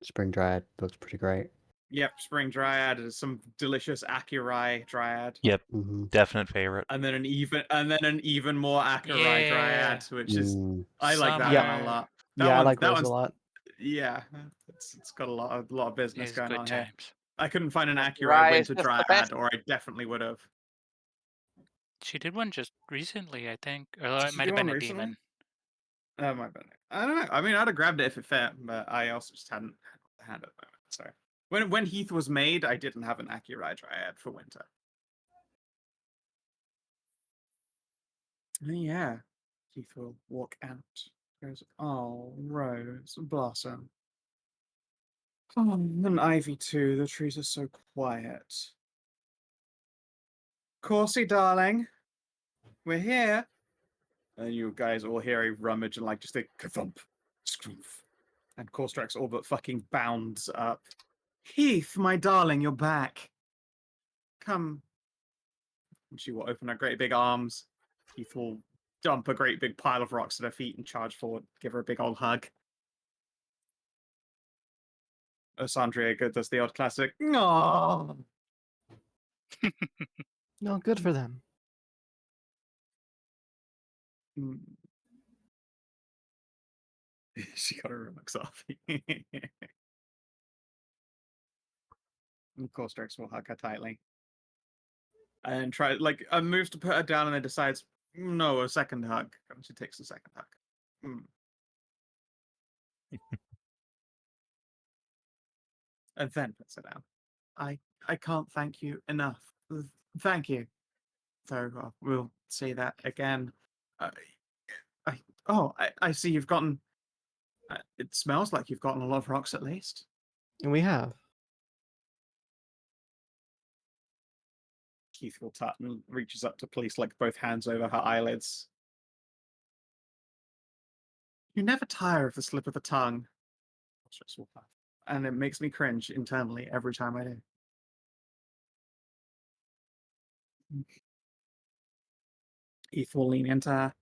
Spring Dryad looks pretty great. Yep, spring dryad is some delicious Akurai dryad. Yep, Mm-hmm. definite favorite. And then an even more Akurai Yeah. dryad, which is I like that Summer. one a lot. That Yeah, I one- like that those a one's lot. yeah, it's got a lot of business Is going good on here. times. I couldn't find an Well, Akurai Dry is winter just the dryad, best. or I definitely would have. She did one just recently, I think. Or Did it she might do have been one a recently? demon. Oh my bad. I don't know. I mean, I'd have grabbed it if it fit, but I also just hadn't had it at the moment. So when Heath was made, I didn't have an Akurai dryad for winter. Yeah, Heath will walk out. Goes, oh, Rose Blossom. Oh, and Ivy too. The trees are so quiet. Coursey, darling, we're here. And you guys all hear a rummage and like just a ka-thump, scroof. And Korstrak's all but fucking bounds up. Heath, my darling, you're back. Come. And she will open her great big arms. Heath will dump a great big pile of rocks at her feet and charge forward, give her a big old hug. Osandria does the odd classic, "Aww." No, good for them. Mm. She got her remix off. And Korstrax will hug her tightly. And try, like, moves to put her down and then decides, no, a second hug. And she takes the second hug. Mm. And then puts her down. I can't thank you enough. Thank you. So we'll say that again. I see you've gotten. It smells like you've gotten a lot of rocks at least. And we have. Keith will tut and reaches up to place like both hands over her eyelids. You never tire of the slip of the tongue. And it makes me cringe internally every time I do. Heath will lean into her.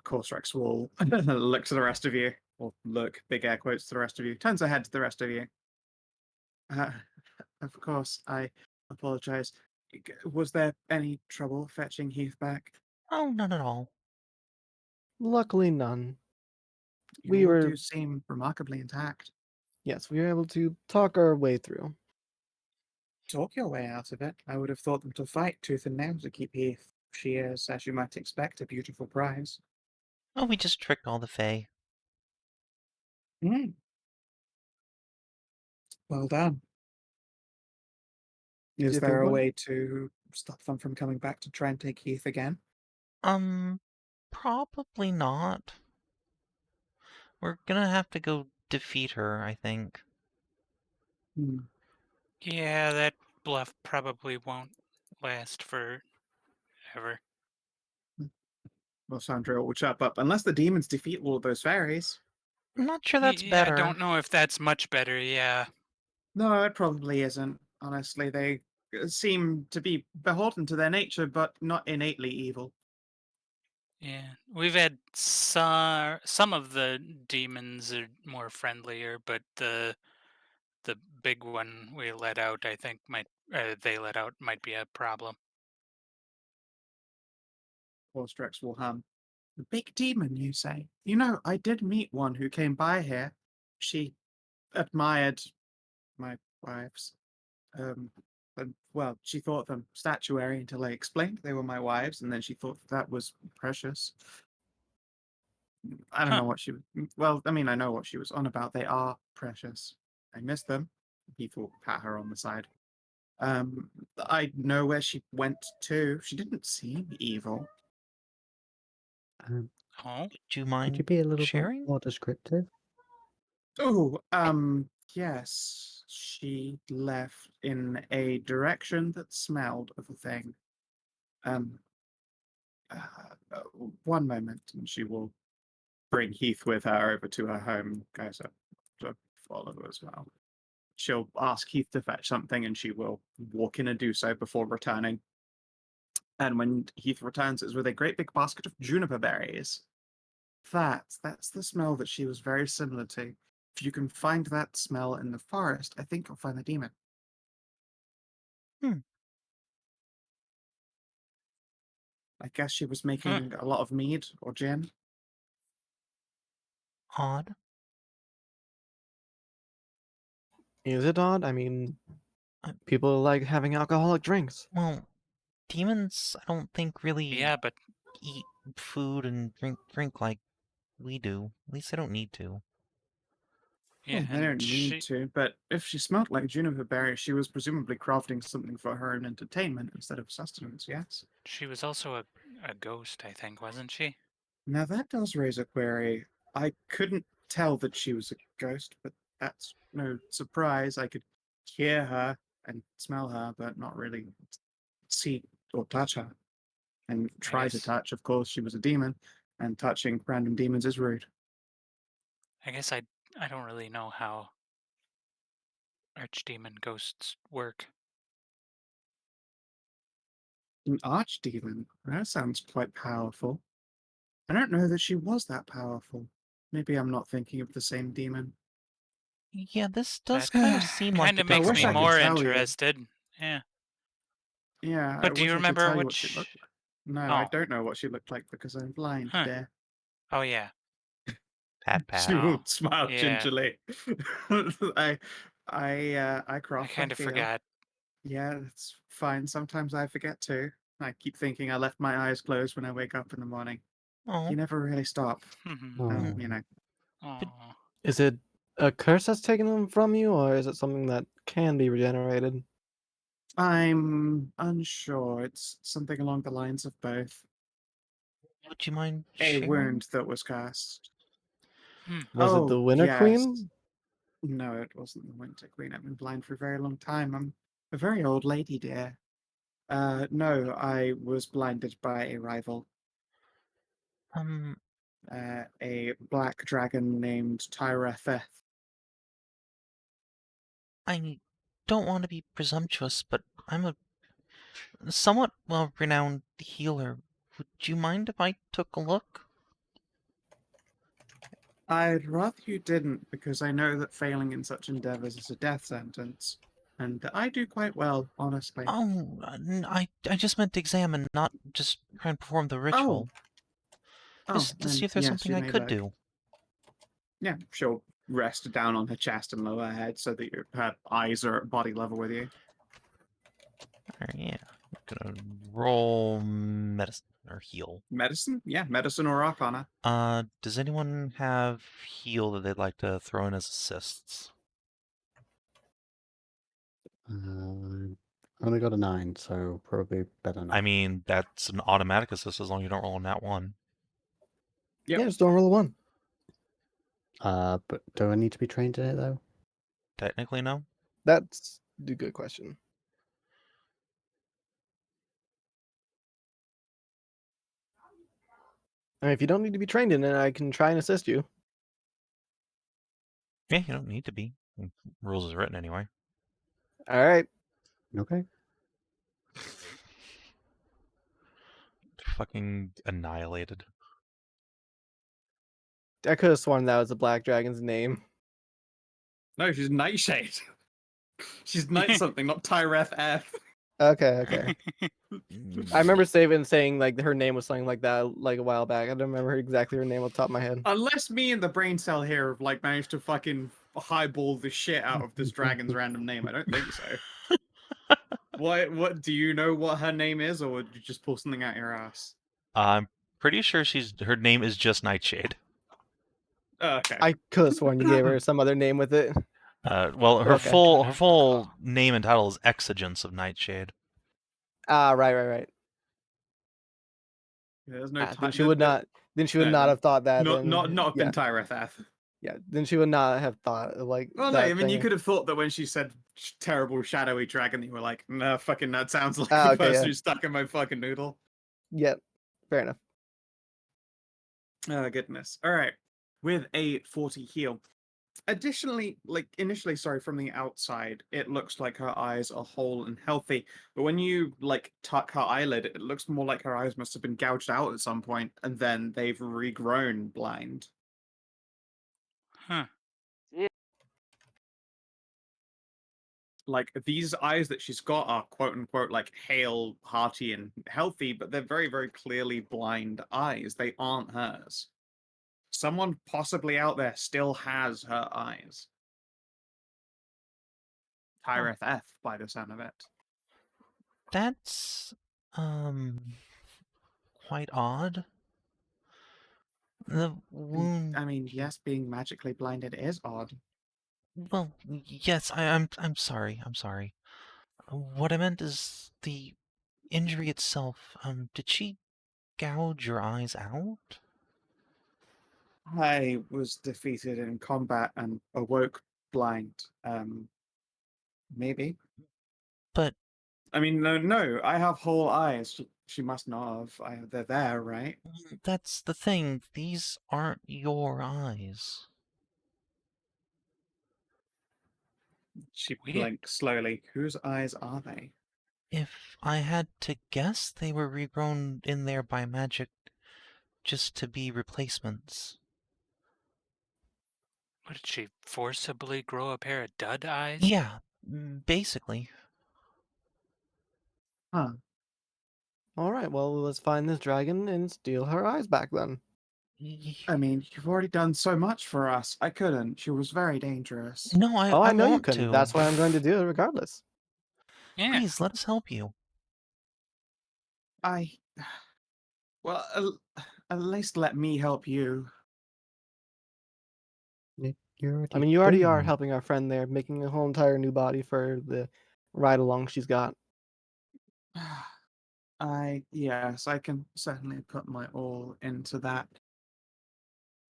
Korstrax will look to the rest of you, or look, big air quotes, to the rest of you. Turns her head to the rest of you. Of course, I apologize. Was there any trouble fetching Heath back? Oh, none at all. Luckily, none. You We all were- do seem remarkably intact. Yes, we were able to talk our way through. talk your way out of it. I would have thought them to fight tooth and nail to keep Heath. She is, as you might expect, a beautiful prize. Oh, we just tricked all the Fae. Mm. Well done. Is If it there a weren't- way to stop them from coming back to try and take Heath again? Probably not. We're gonna have to go defeat her, I think. Hmm. Yeah, that bluff probably won't last forever. Well, Sandra will chop up. Unless the demons defeat all of those fairies. I'm not sure that's Yeah, better. I don't know if that's much better. Yeah. No, it probably isn't. Honestly, they seem to be beholden to their nature, but not innately evil. Yeah, we've had some of the demons are more friendlier, but the big one we let out, I think they let out might be a problem. Horstrex will hum. The big demon, you say? You know, I did meet one who came by here. She admired my wives. And, well, she thought them statuary until I explained they were my wives, and then she thought that was precious. I don't know Huh. what she. Well, I mean, I know what she was on about. They are precious. I miss them. He thought, pat her on the side. I know where she went to. She didn't seem evil. Um, Oh, Do you could mind you be a little bit sharing? more descriptive? Oh, yes. She left in a direction that smelled of a thing. Um, one moment, and she will bring Heath with her over to her home. Guys are to follow as well. She'll ask Heath to fetch something, and she will walk in and do so before returning. And when Heath returns, it's with a great big basket of juniper berries. That's the smell that she was very similar to. If you can find that smell in the forest, I think you'll find the demon. Hmm. I guess she was huh. making a lot of mead or gin. Odd. Is it odd? I mean, I- people like having alcoholic drinks. Well, demons, I don't think really Yeah, but eat food and drink like we do. At least they don't need to. yeah, Well, they and don't need to, but if she smelled like juniper berry, she was presumably crafting something for her own entertainment instead of sustenance, yes? she was also a ghost, I think, wasn't she? Now that does raise a query. I couldn't tell that she was a ghost, but that's no surprise. I could hear her and smell her, but not really see or touch her. And try to guess- touch, of course, she was a demon, and touching random demons is rude. I guess I don't really know how archdemon ghosts work. An archdemon? That sounds quite powerful. I don't know that she was that powerful. Maybe I'm not thinking of the same demon. Yeah, this does That kind of seem like kind the of big makes wish me I could one. more tell you. interested. Yeah. Yeah, I But do you wish I could remember tell you what what she looked sh- like. No, I Oh. don't know what she looked like because I'm blind, Huh. dear. Oh yeah. Pat She pat. will Oh, smile yeah. gingerly. I I craft, I kind of feel. forgot. Yeah, that's fine. Sometimes I forget too. I keep thinking I left my eyes closed when I wake up in the morning. Oh, You never really stop. Oh. You know. Oh. Is it a curse that's taken them from you, or is it something that can be regenerated? I'm unsure. It's something along the lines of both. would you mind A sharing? wound that was cast. Was it the Winter yes. Queen? No, it wasn't the Winter Queen. I've been blind for a very long time. I'm a very old lady, dear. No, I was blinded by a rival, Um, a black dragon named Tyrenne. I don't want to be presumptuous, but I'm a somewhat well-renowned healer. Would you mind if I took a look? I'd rather you didn't, because I know that failing in such endeavors is a death sentence, and I do quite well, honestly. Oh, I just meant to examine, not just try and perform the ritual. Just to see Then if there's yes, something you I may could look. do. Yeah, she'll rest down on her chest and lower her head so that her eyes are at body level with you. Alright, yeah. I'm gonna roll medicine or heal. Medicine? Yeah, medicine or arcana. Does anyone have heal that they'd like to throw in as assists? Only got a 9, so probably better not. I mean, that's an automatic assist as long as you don't roll on that one. Yep. Yeah, just don't roll a 1. But do I need to be trained in it though? Technically, no. That's a good question. I mean, if you don't need to be trained in it, I can try and assist you. Yeah, you don't need to be. Rules is written anyway. All right. Okay. Fucking annihilated. I could have sworn that was the Black Dragon's name. No, she's Nightshade. She's Night something, not Tyreth F. Okay. I remember Savin saying like her name was something like that like a while back. I don't remember exactly her name off the top of my head. Unless me and the brain cell here have like managed to fucking highball the shit out of this dragon's random name. I don't think so. What do you know what her name is, or did you just pull something out your ass? I'm pretty sure her name is just Nightshade. Oh, okay. I could have sworn you gave her some other name with it. Well, her Okay. full name and title is Exigence of Nightshade. Ah, right. Yeah, there's no Then she would not. Then she would no, not no. have thought that. not then, not have yeah, been Tyreth F. yeah. Then she would not have thought like. Well, no, that I mean you thing. could have thought that when she said terrible shadowy dragon, you were like, no, fucking that sounds like Ah, the okay, person yeah. who's stuck in my fucking noodle. Yeah, fair enough. Oh goodness. All right, with a 40 heal. Additionally, like initially, sorry, from the outside, it looks like her eyes are whole and healthy. But when you like tuck her eyelid, it looks more like her eyes must have been gouged out at some point, and then they've regrown blind. Huh. Like these eyes that she's got are quote unquote like hale, hearty, and healthy, but they're very, very clearly blind eyes. They aren't hers. Someone possibly out there still has her eyes. Tyreth F, by the sound of it. That's quite odd. The wound. I mean, yes, being magically blinded is odd. Well, yes, I'm sorry. I'm sorry. What I meant is the injury itself. Did she gouge your eyes out? I was defeated in combat and awoke blind. Maybe. But I mean, no, I have whole eyes. She must not have. They're there, right? that's the thing. These aren't your eyes. She Weird. blinks slowly. Whose eyes are they? If I had to guess, they were regrown in there by magic just to be replacements. What did she forcibly grow a pair of dud eyes? Yeah, basically. Huh. All right. Well, let's find this dragon and steal her eyes back then. I mean, you've already done so much for us. I couldn't. She was very dangerous. No, I know you want couldn't. to. That's why I'm going to do it regardless. Yeah. Please, let us help you. Well, at least let me help you. I mean, you already are doing helping our friend there, making a whole entire new body for the ride along she's got. Yes, I can certainly put my all into that.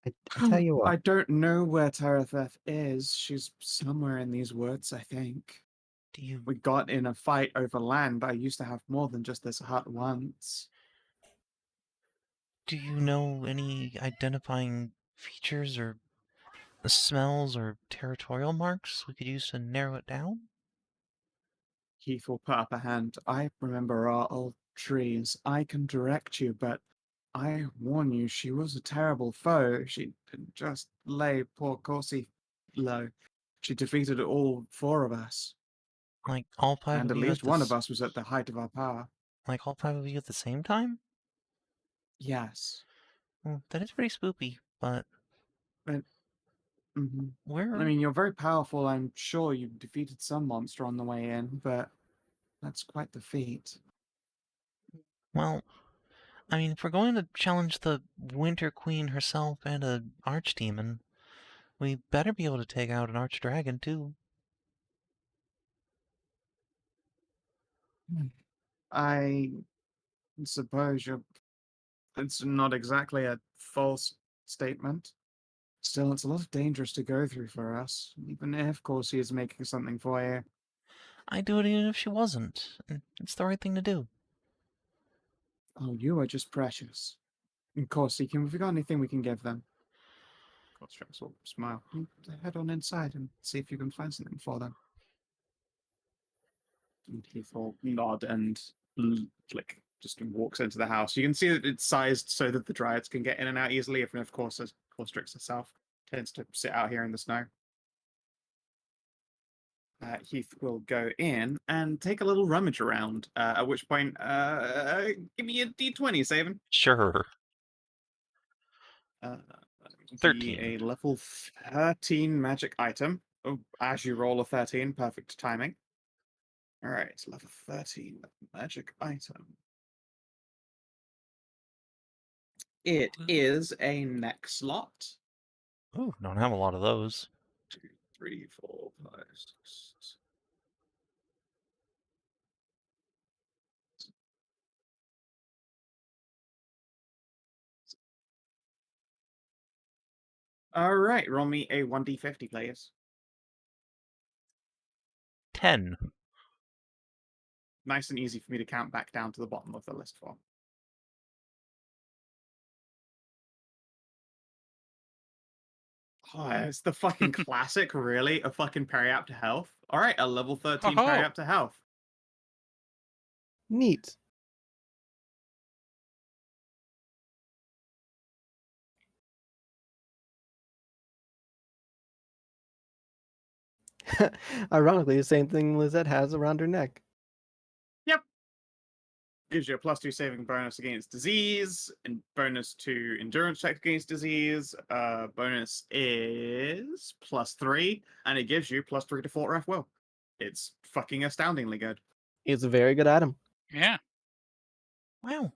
I tell you I what. don't know where Taratheth is. She's somewhere in these woods, I think. Do you We got in a fight over land. I used to have more than just this hut once. do you know any identifying features or smells or territorial marks we could use to narrow it down? Keith will put up a hand. I remember our old trees. I can direct you, but I warn you, she was a terrible foe. She didn't just lay poor Corsi low. She defeated all four of us. Like all five And of at you least one of us was at the height of our power. Like all five of you at the same time? Yes. Well, that is pretty spoopy, but Mm-hmm. where I mean, you're very powerful. I'm sure you defeated some monster on the way in, but That's quite the feat. Well, I mean, if we're going to challenge the Winter Queen herself and an archdemon, we better be able to take out an archdragon too. I suppose it's not exactly a false statement. Still, it's a lot of dangers to go through for us, even if, of course, he is making something for you. I'd do it even if she wasn't. It's the right thing to do. Oh, you are just precious. Of course, if we got anything we can give them. Of course, Travis will smile. You head on inside and see if you can find something for them. And Heath will nod and just walks into the house. You can see that it's sized so that the Dryads can get in and out easily, even if, of course, as Corstrix herself tends to sit out here in the snow. Heath will go in and take a little rummage around, at which point, give me a d20, Savin. Sure. Be 13. a level 13 magic item. Oh, as you roll a 13, perfect timing. All right, level 13 magic item. It is a neck slot. Ooh, don't have a lot of those. 2, 3, 4, 5, 6. All right, roll me a 1d50, please. 10. Nice and easy for me to count back down to the bottom of the list for. Oh, it's the fucking classic, really? A fucking parry up to health? All right, a level 13 parry Oh. up to health. Neat. Ironically, the same thing Lizette has around her neck. Yep. Gives you a +2 saving bonus against disease, and bonus to endurance checks against disease. Bonus is +3, and it gives you +3 to fort ref will. It's fucking astoundingly good. It's a very good item. Yeah. Wow.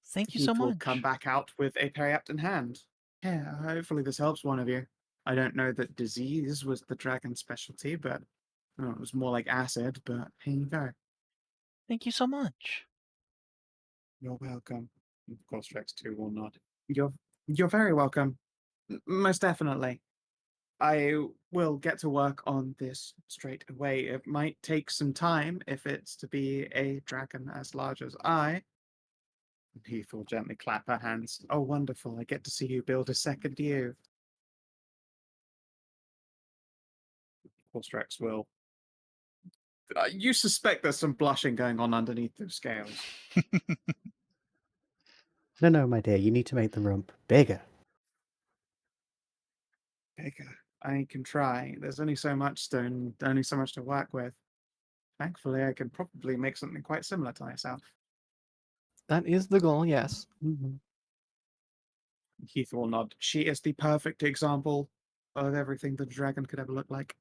Thank you Heath so will much. come back out with a parry-up in hand. Yeah, hopefully this helps one of you. I don't know that disease was the dragon's specialty, but it was more like acid, but here you go. Thank you so much. You're welcome. Of course, Rex 2 will nod. You're very welcome. Most definitely. I will get to work on this straight away. It might take some time if it's to be a dragon as large as I. Heath will gently clap her hands. Oh, wonderful. I get to see you build a second you. Of course, Rex will. You suspect there's some blushing going on underneath those scales. No, my dear, you need to make the rump bigger. Bigger. I can try. There's only so much stone, only so much to work with. Thankfully, I can probably make something quite similar to myself. That is the goal, yes. Mm-hmm. Heath will nod. She is the perfect example of everything that a dragon could ever look like.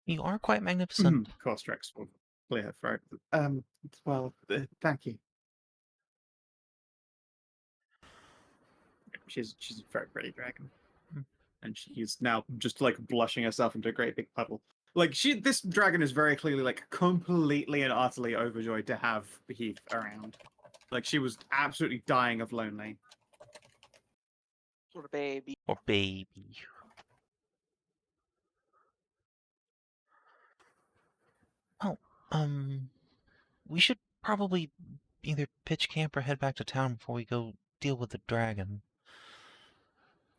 You are quite magnificent. Corstrex will clear her throat. Well, thank you. She's a very pretty dragon. And she's now just like blushing herself into a great big puddle. Like this dragon is very clearly like completely and utterly overjoyed to have Heath around. Like she was absolutely dying of lonely. Poor baby. Or baby. Well, we should probably either pitch camp or head back to town before we go deal with the dragon.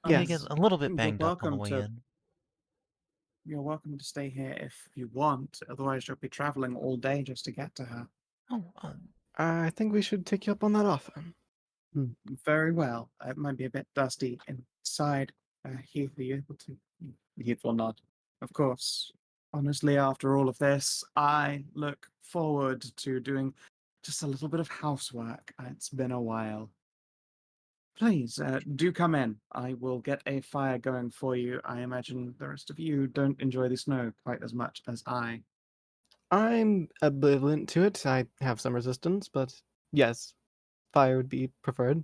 I may get Yes. a little bit You're banged up on the welcome way to- in. You're welcome to stay here if you want. Otherwise, you'll be traveling all day just to get to her. Oh, I think we should take you up on that offer. Very well. It might be a bit dusty inside. Heath, are you able to? Heath will nod. Of course. Honestly, after all of this, I look forward to doing just a little bit of housework. It's been a while. Please, do come in. I will get a fire going for you. I imagine the rest of you don't enjoy the snow quite as much as I. I'm ambivalent to it. I have some resistance, but yes, fire would be preferred.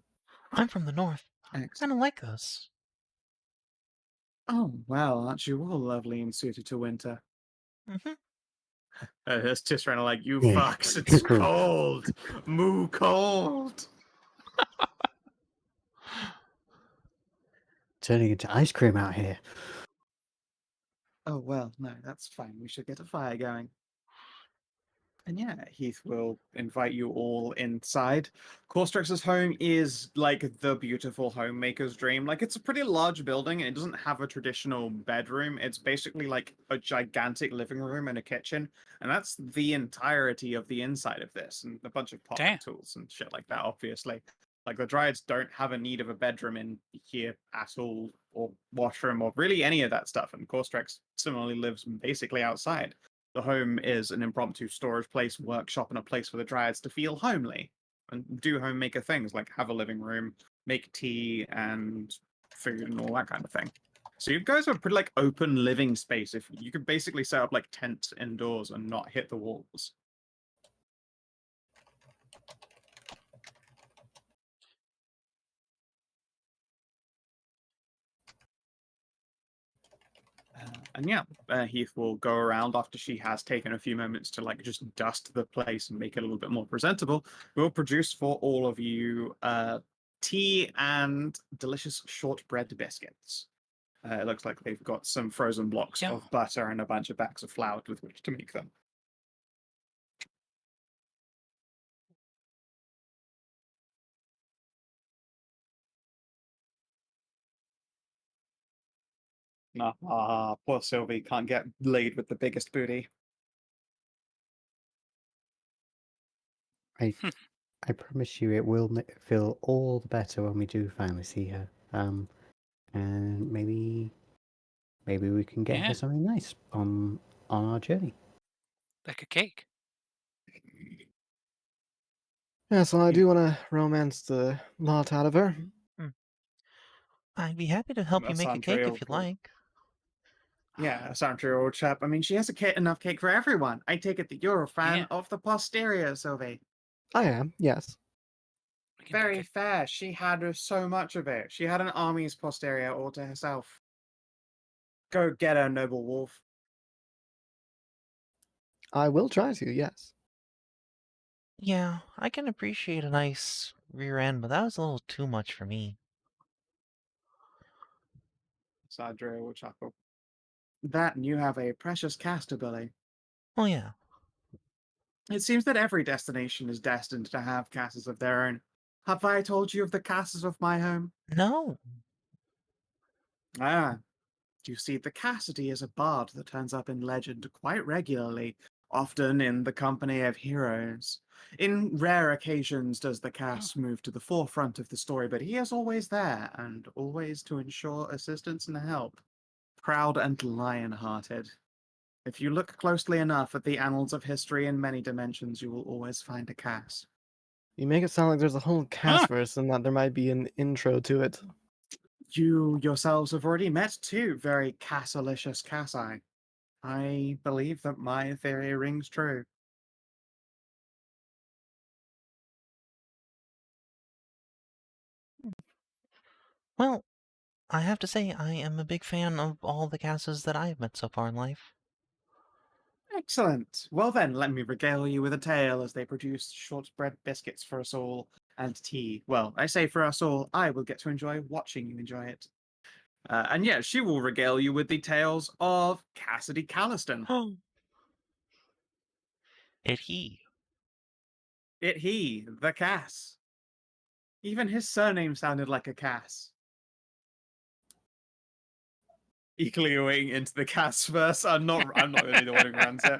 I'm from the north. I Excellent. don't like us. Oh, well, aren't you all lovely and suited to winter? Mm-hmm. It's Tisrena like, you Yeah. fucks, it's cold. Moo cold. Turning into ice cream out here. Oh, well, no, that's fine. We should get a fire going. And yeah, Heath will invite you all inside. Corstrex's home is like the beautiful homemaker's dream. Like, it's a pretty large building and it doesn't have a traditional bedroom. It's basically like a gigantic living room and a kitchen. And that's the entirety of the inside of this, and a bunch of Damn. pocket tools and shit like that, obviously. Like, the Dryads don't have a need of a bedroom in here at all, or washroom, or really any of that stuff. And Corstrex similarly lives basically outside. The home is an impromptu storage place, workshop, and a place for the Dryads to feel homely and do homemaker things like have a living room, make tea and food and all that kind of thing. So you guys have a pretty like open living space. If you could basically set up like tents indoors and not hit the walls. And yeah, Heath will go around after she has taken a few moments to like just dust the place and make it a little bit more presentable. We'll produce for all of you tea and delicious shortbread biscuits. It looks like they've got some frozen blocks Yum. of butter and a bunch of bags of flour with which to make them. Poor Sylvie can't get laid with the biggest booty. I promise you, it will feel all the better when we do finally see her. And maybe we can get Yeah. her something nice on our journey. Like a cake. Yeah, so I do want to romance the lot out of her. I'd be happy to help you make a cake if you'd like. Yeah, Sandra, old chap. I mean, she has enough cake for everyone. I take it that you're a fan Yeah. of the posterior, Sylvie. I am, yes. We can Very bake fair. She had so much of it. She had an army's posterior all to herself. Go get her, noble wolf. I will try to, yes. Yeah, I can appreciate a nice rear end, but that was a little too much for me. Sadria will chuckle. That and you have a precious cast ability. Well, yeah. It seems that every destination is destined to have castles of their own. Have I told you of the castles of my home? No. Ah, you see, the Cassidy is a bard that turns up in legend quite regularly, often in the company of heroes. In rare occasions does the cast move to the forefront of the story, but he is always there, and always to ensure assistance and help. Proud and lion-hearted. If you look closely enough at the annals of history in many dimensions, you will always find a Cass. You make it sound like there's a whole cast verse and that there might be an intro to it. You yourselves have already met two very Cassalicious Cassi. I believe that my theory rings true. Well, I have to say I am a big fan of all the castles that I have met so far in life. Excellent. Well then, let me regale you with a tale as they produce shortbread biscuits for us all and tea. Well, I say for us all, I will get to enjoy watching you enjoy it. And yeah, she will regale you with the tales of Cassidy Calliston. He. He, the Cass. Even his surname sounded like a Cass. Echoing into the Cass verse. I'm not gonna be the one who runs it.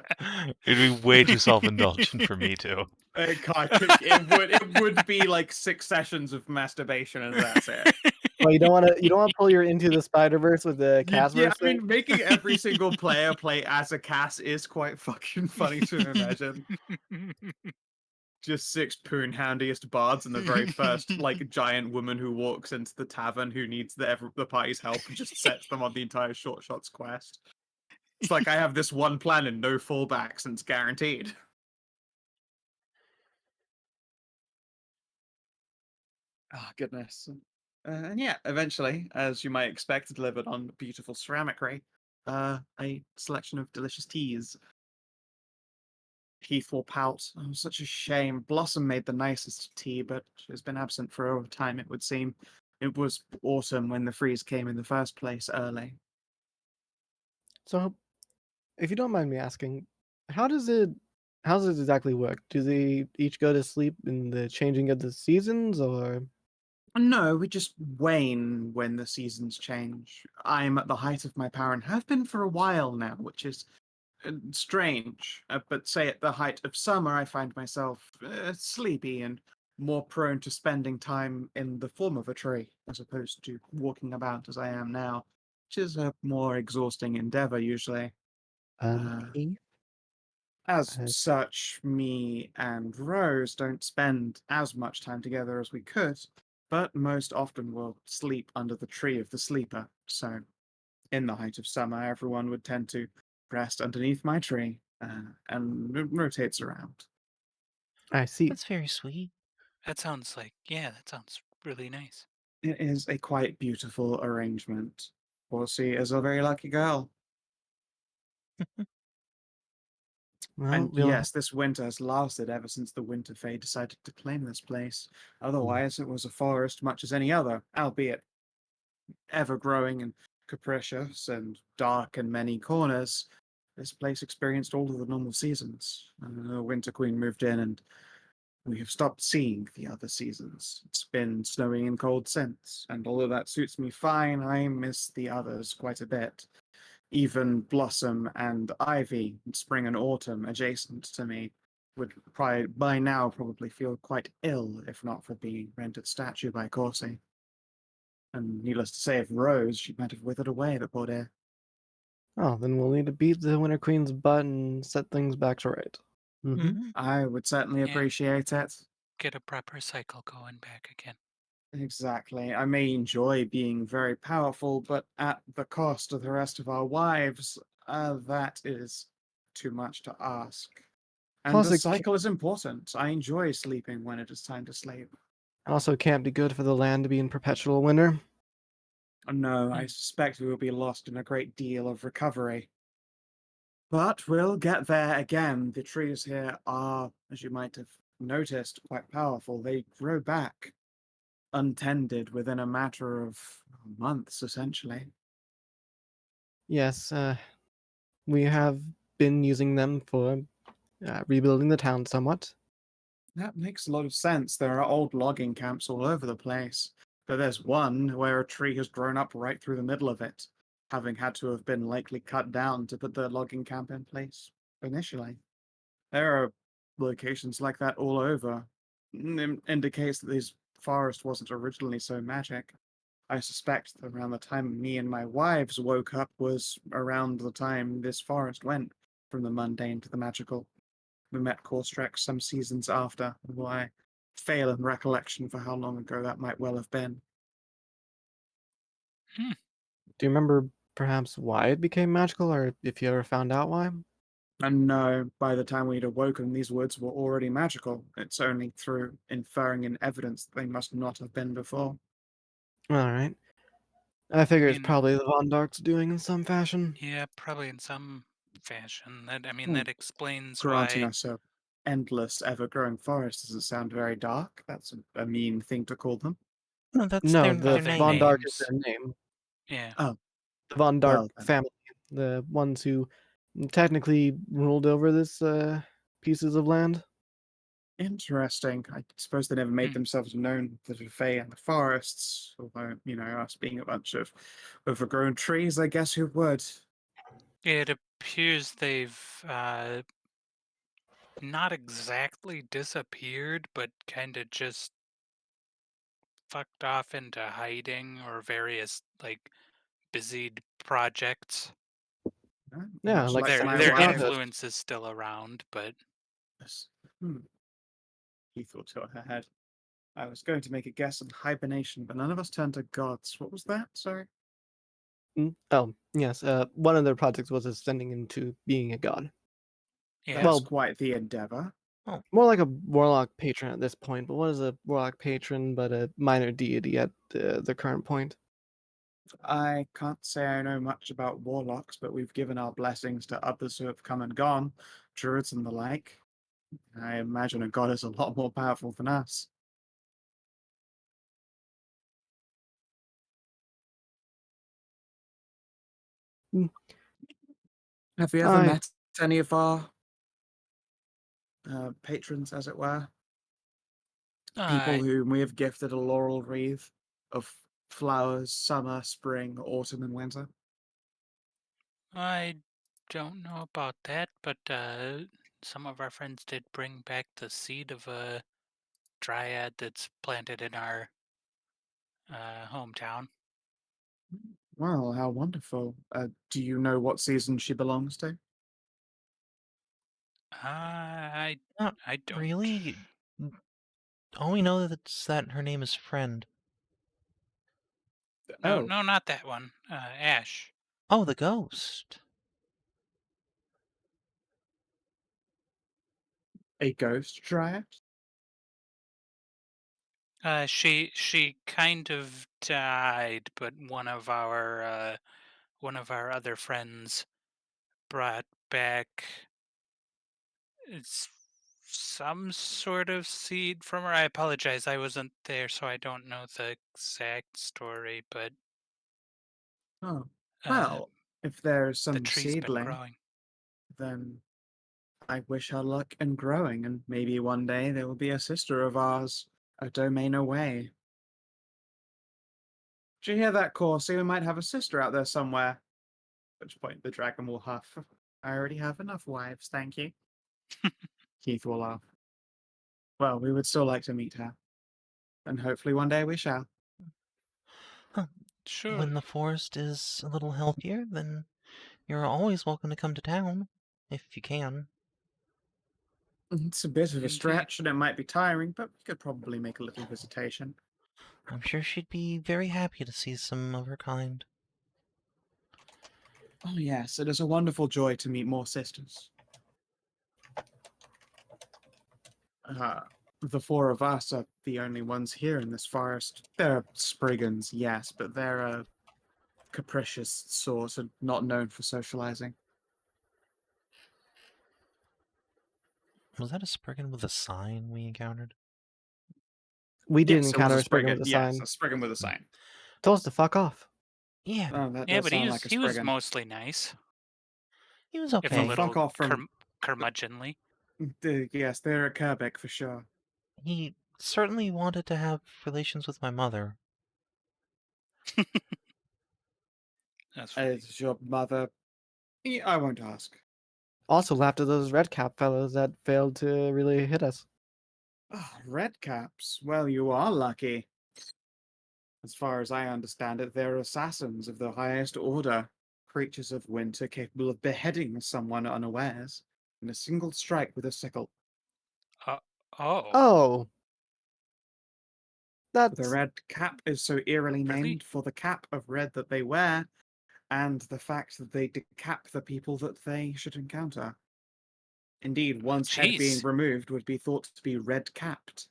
It'd be way too self-indulgent for me too. It would be like 6 sessions of masturbation and that's it. Well, you don't want to pull your Into the Spider-Verse with the cast Yeah, verse I mean, making every single player play as a Cass is quite fucking funny to imagine. Just 6 poon-handiest bards and the very first, like, giant woman who walks into the tavern who needs the party's help and just sets them on the entire Short Shots quest. It's like I have this one plan and no fallbacks, and it's guaranteed. Oh, goodness. And yeah, eventually, as you might expect, delivered on beautiful ceramic a selection of delicious teas. Heath will pout. Oh, such a shame. Blossom made the nicest tea, but she's been absent for a time, it would seem. It was autumn when the freeze came in the first place, early. So, if you don't mind me asking, how does it exactly work? Do they each go to sleep in the changing of the seasons, or? No, we just wane when the seasons change. I'm at the height of my power and have been for a while now, which is strange. But say at the height of summer, I find myself sleepy and more prone to spending time in the form of a tree as opposed to walking about as I am now, which is a more exhausting endeavor usually. Heath, As Uh, such, me and Rose don't spend as much time together as we could, but most often we'll sleep under the tree of the sleeper. So, in the height of summer, everyone would tend to rest underneath my tree and it rotates around. I see. That's very sweet. That sounds really nice. It is a quite beautiful arrangement. Horsey is a very lucky girl. Well, And we'll yes, this winter has lasted ever since the Winter Fae decided to claim this place. Otherwise, it was a forest much as any other, albeit ever growing and capricious and dark in many corners. This place experienced all of the normal seasons. The Winter Queen moved in, and we have stopped seeing the other seasons. It's been snowing and cold since, and although that suits me fine, I miss the others quite a bit. Even Blossom and Ivy, spring and autumn adjacent to me, would by now probably feel quite ill if not for being rendered statue by Corsi. And needless to say, if Rose, she might have withered away, the poor dear. Oh, then we'll need to beat the Winter Queen's butt and set things back to right. Mm-hmm. I would certainly Yeah. appreciate it. Get a proper cycle going back again. Exactly. I may enjoy being very powerful, but at the cost of the rest of our wives, that is too much to ask. And Plus, the it cycle is important. I enjoy sleeping when it is time to sleep. also can't be good for the land to be in perpetual winter. No, I Hmm. suspect we will be lost in a great deal of recovery. But we'll get there again. The trees here are, as you might have noticed, quite powerful. They grow back untended within a matter of months, essentially. Yes, we have been using them for rebuilding the town somewhat. That makes a lot of sense. There are old logging camps all over the place, but there's one where a tree has grown up right through the middle of it, having had to have been likely cut down to put the logging camp in place initially. There are locations like that all over. Indicates that this forest wasn't originally so magic. I suspect that around the time me and my wives woke up was around the time this forest went from the mundane to the magical. We met Corstrex some seasons after, although I fail in recollection for how long ago that might well have been. Hmm. Do you remember perhaps why it became magical, or if you ever found out why? And no, by the time we'd awoken, these woods were already magical. It's only through inferring in evidence that they must not have been before. All right. I figure it's mean- probably the Von Dark's doing in some fashion. Yeah, probably in some fashion. Hmm. That explains Granting why. us a endless, ever-growing forest doesn't sound very dark. That's a mean thing to call them. No, that's No, their the their Von name. Dark is names. their name. Yeah. Oh, The Von Dark well then. family, the ones who technically ruled over this pieces of land. Interesting. I suppose they never made Hmm. themselves known to the Fae and the forests, although, us being a bunch of overgrown trees, I guess who would? It appears they've not exactly disappeared, but kind of just fucked off into hiding or various busied projects. Yeah, Much like like Their my Saoirse's their wife. godhood. influence is still around, but Yes. He thought to her head. I was going to make a guess on hibernation, but none of us turned to gods. What was that? Sorry? Oh, yes. One of their projects was ascending into being a god. Yeah. That's Well- quite the endeavor. More like a warlock patron at this point. But what is a warlock patron but a minor deity at the current point? I can't say I know much about warlocks, but we've given our blessings to others who have come and gone, druids and the like. I imagine a god is a lot more powerful than us. Hmm. Have you ever I- met any of our patrons, as it were? People I whom we have gifted a laurel wreath of flowers, summer, spring, autumn, and winter? I don't know about that, but some of our friends did bring back the seed of a Dryad that's planted in our hometown. Well, how wonderful. Do you know what season she belongs to? I Not I don't. really. All we know is that her name is Friend. No, Oh, no, not that one. Ash. Oh, the ghost. a ghost dryad? She kind of died, but one of our other friends brought back it's some sort of seed from her. I apologize, I wasn't there, so I don't know the exact story, but Oh, uh, well, if there's the some tree's been seedling, growing. then I wish her luck in growing, and maybe one day there will be a sister of ours, a domain away. Did you hear that, Corsi? We might have a sister out there somewhere. At which point the dragon will huff. I already have enough wives, thank you. Keith will laugh. Well, we would still like to meet her. And hopefully one day we shall. Sure. When the forest is a little healthier, then you're always welcome to come to town, if you can. It's a bit of a Indeed. stretch and it might be tiring, but we could probably make a little visitation. I'm sure she'd be very happy to see some of her kind. Oh, yes, it is a wonderful joy to meet more sisters. The four of us are the only ones here in this forest. There are Spriggans, yes, but they're a capricious sort and not known for socializing. Was that a Spriggan with a sign we encountered? We did Yes, it was encounter a a Spriggan with a Yes, sign. a Spriggan with a sign. Told us to fuck off. Yeah, Oh, that Yeah, does but sound like a he was Spriggan. mostly nice, he was if a okay. little Fuck off from- curmudgeonly. Yes, they're a Kerbeck for sure. He certainly wanted to have relations with my mother. That's funny. Is your mother... I won't ask. Also laughed at those red cap fellows that failed to really hit us. Ah, redcaps. Well, you are lucky. As far as I understand it, they're assassins of the highest order, creatures of winter capable of beheading someone unawares in a single strike with a sickle. Oh, Oh. That's The red cap is so eerily Really? named for the cap of red that they wear, and the fact that they decap the people that they should encounter. Indeed, one's head being jeez. removed would be thought to be red-capped.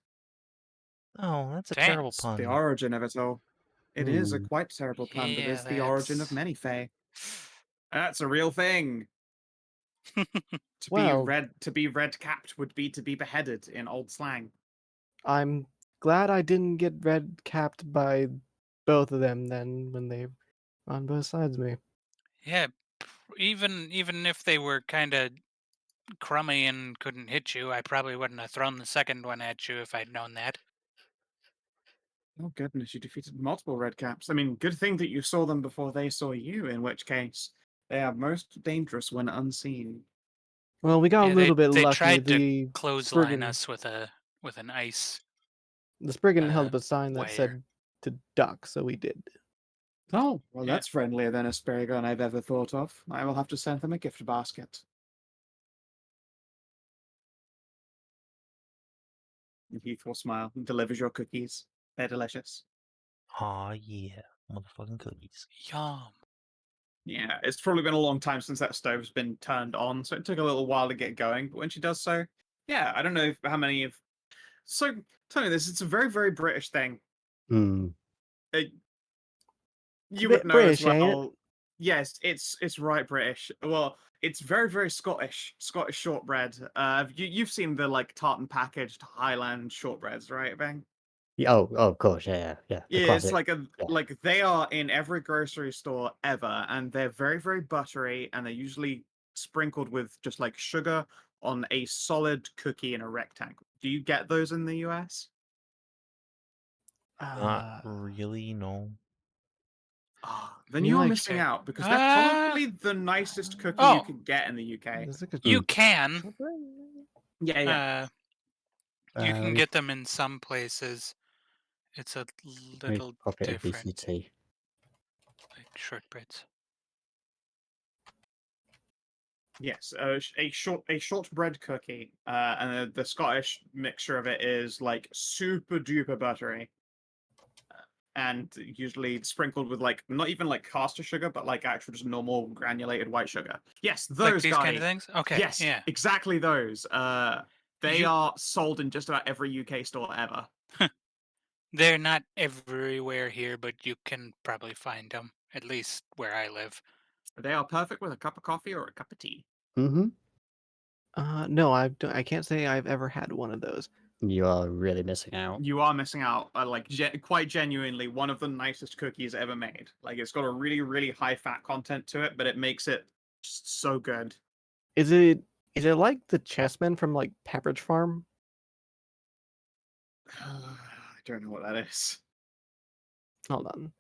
Oh, that's a Dang. terrible It's pun. the origin of it all. It is a Hmm. quite terrible pun, but Yeah, it's the origin of that's- many fae. That's a real thing. Well- To be red-capped would be to be beheaded in old slang. I'm glad I didn't get red capped by both of them then when they were on both sides of me. Yeah, even if they were kind of crummy and couldn't hit you, I probably wouldn't have thrown the second one at you if I'd known that. Oh goodness, you defeated multiple redcaps. I mean, good thing that you saw them before they saw you, in which case they are most dangerous when unseen. Well, we got Yeah, a little bit they lucky. tried to The clothesline Spriggan, us with an ice. the Spriggan held uh, up a sign that wire. said to duck, so we did. Oh, well, Yeah. that's friendlier than a Sparagon I've ever thought of. I will have to send them a gift basket. And Heath will smile and delivers your cookies. They're delicious. Aw, yeah. Motherfucking cookies. Yum. Yeah, it's probably been a long time since that stove's been turned on, so it took a little while to get going. But when she does so, yeah, I don't know how many of. So tell me this: it's a very, very British thing. Hmm. It, It's a you would bit know as British, ain't it? well. Yes, it's right British. Well, it's very, very Scottish. Scottish shortbread. You've seen the like tartan packaged Highland shortbreads, right, Bang? Yeah, oh, of course, yeah. The Yeah, it's classic. Yeah. like they are in every grocery store ever, and they're very, very buttery, and they're usually sprinkled with just like sugar on a solid cookie in a rectangle. Do you get those in the US? Not Uh, really, no. Ah, I then feel you're like missing Okay. out because they're probably the nicest cookie you Oh, could get in the UK. there's like a you Mm. can. Yeah, yeah. You can We get them in some places. It's a we little pop it at different, VCT. like shortbreads. Yes, a shortbread cookie, and the Scottish mixture of it is like super duper buttery, and usually sprinkled with like not even like caster sugar, but like actual just normal granulated white sugar. Yes, Like those these kind of guy. things? Okay, Yes, yeah. exactly those. They You are sold in just about every UK store ever. They're not everywhere here, but you can probably find them, at least where I live. They are perfect with a cup of coffee or a cup of tea. Mm-hmm. no, I can't say I've ever had one of those. You are really missing out. You are missing out. Like quite genuinely, one of the nicest cookies ever made. Like it's got a really, really high fat content to it, but it makes it just so good. Is it like the chessmen from like Pepperidge Farm? I don't know what that is. Hold on.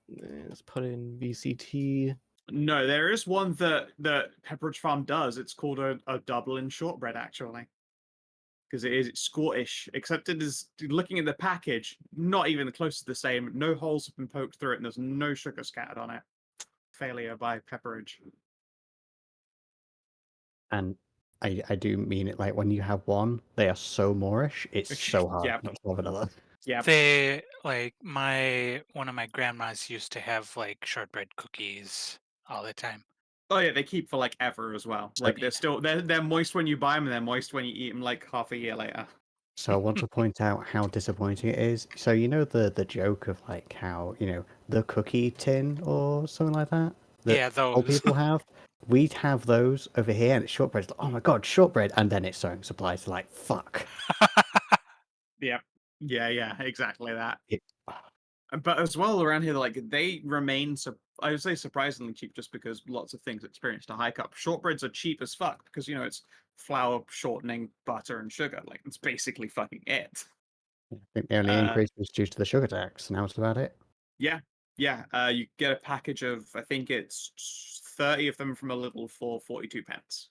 Let's put in VCT. No, there is one that Pepperidge Farm does. It's called a Dublin shortbread, actually, because it's Scottish. Except it is looking at the package, not even close to the same. No holes have been poked through it, and there's no sugar scattered on it. Failure by Pepperidge. And I do mean it, like when you have one, they are so Moorish, it's so hard Yep. not to have another. Yeah. They like one of my grandmas used to have like shortbread cookies all the time. Oh yeah, they keep for like ever as well. Like they're moist when you buy them, and they're moist when you eat them. Like half a year later. So I want to point out how disappointing it is. So you know the joke of like how, the cookie tin or something like that Yeah, all those. people have. We'd have those over here, and it's shortbread. It's like, oh my god, shortbread! And then it's sewing supplies. Like fuck. Yeah, yeah, exactly that. It, But as well around here, like they remain, I would say surprisingly cheap, just because lots of things experienced a hike up. Shortbreads are cheap as fuck because it's flour, shortening, butter, and sugar. Like it's basically fucking it. I think the only Uh, increase was due to the sugar tax, and that was about it. yeah, yeah. You get a package of I think it's 30 of them from a little for 42 pence.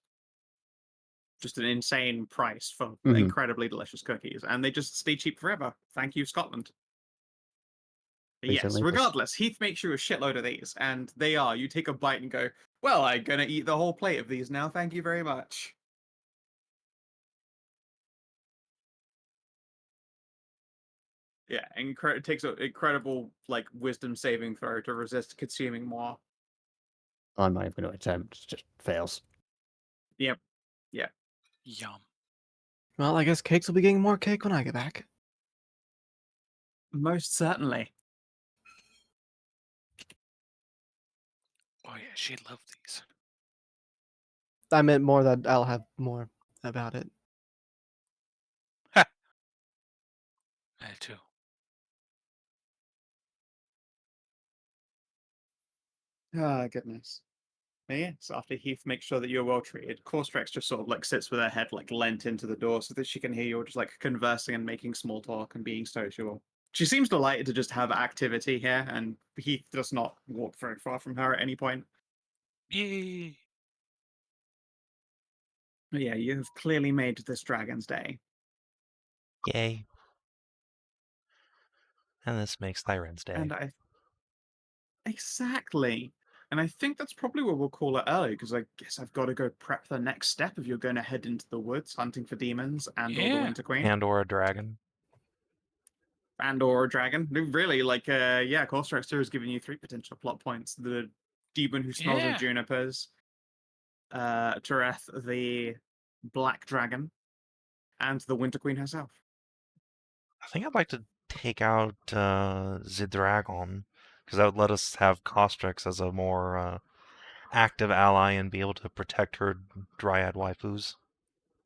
Just an insane price for Mhm. incredibly delicious cookies, and they just stay cheap forever. Thank you, Scotland. But yes, Recently, regardless, Heath makes you a shitload of these, and they are. You take a bite and go, well, I'm gonna eat the whole plate of these now. Thank you very much. Yeah, it takes an incredible like wisdom saving throw to resist consuming more. I'm not even going to attempt. It just fails. Yep. Yeah. Yum. Well, I guess Cakes will be getting more cake when I get back. Most certainly. Oh yeah, she'd love these. I meant more that I'll have more about it. I too. Ah, goodness. But yes, after Heath makes sure that you're well treated, Corstrex just sort of like sits with her head like leant into the door so that she can hear you just like conversing and making small talk and being sociable. She seems delighted to just have activity here, and Heath does not walk very far from her at any point. Yay. But yeah, you have clearly made this dragon's day. Yay. And this makes Thyrenne's day. And exactly. And I think that's probably what we'll call it early, because I guess I've got to go prep the next step if you're going to head into the woods hunting for demons and or the Yeah. Winter Queen. And or a dragon. and/or a dragon. Really, like, yeah, Corsair is giving you 3 potential plot points. The demon who smells of Yeah. junipers, Tereth, the black dragon, and the Winter Queen herself. I think I'd like to take out the dragon, because that would let us have Costrix as a more active ally and be able to protect her Dryad waifus.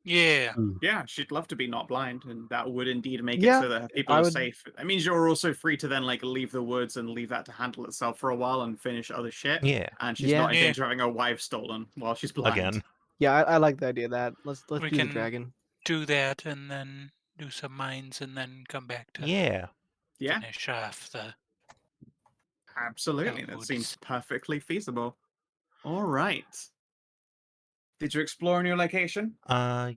Yeah. Yeah, she'd love to be not blind, and that would indeed make it Yeah, so that her people I are would- safe. That means you're also free to then like leave the woods and leave that to handle itself for a while and finish other shit. Yeah, And she's Yeah. not in Yeah. danger of having her wife stolen while she's blind. again. Yeah, I like the idea of that. Let's We do the can- dragon. Do that and then do some mines and then come back to Yeah. Yeah, finish off the. absolutely. That seems woods. perfectly feasible. All right. Did you explore a new location? Yeah,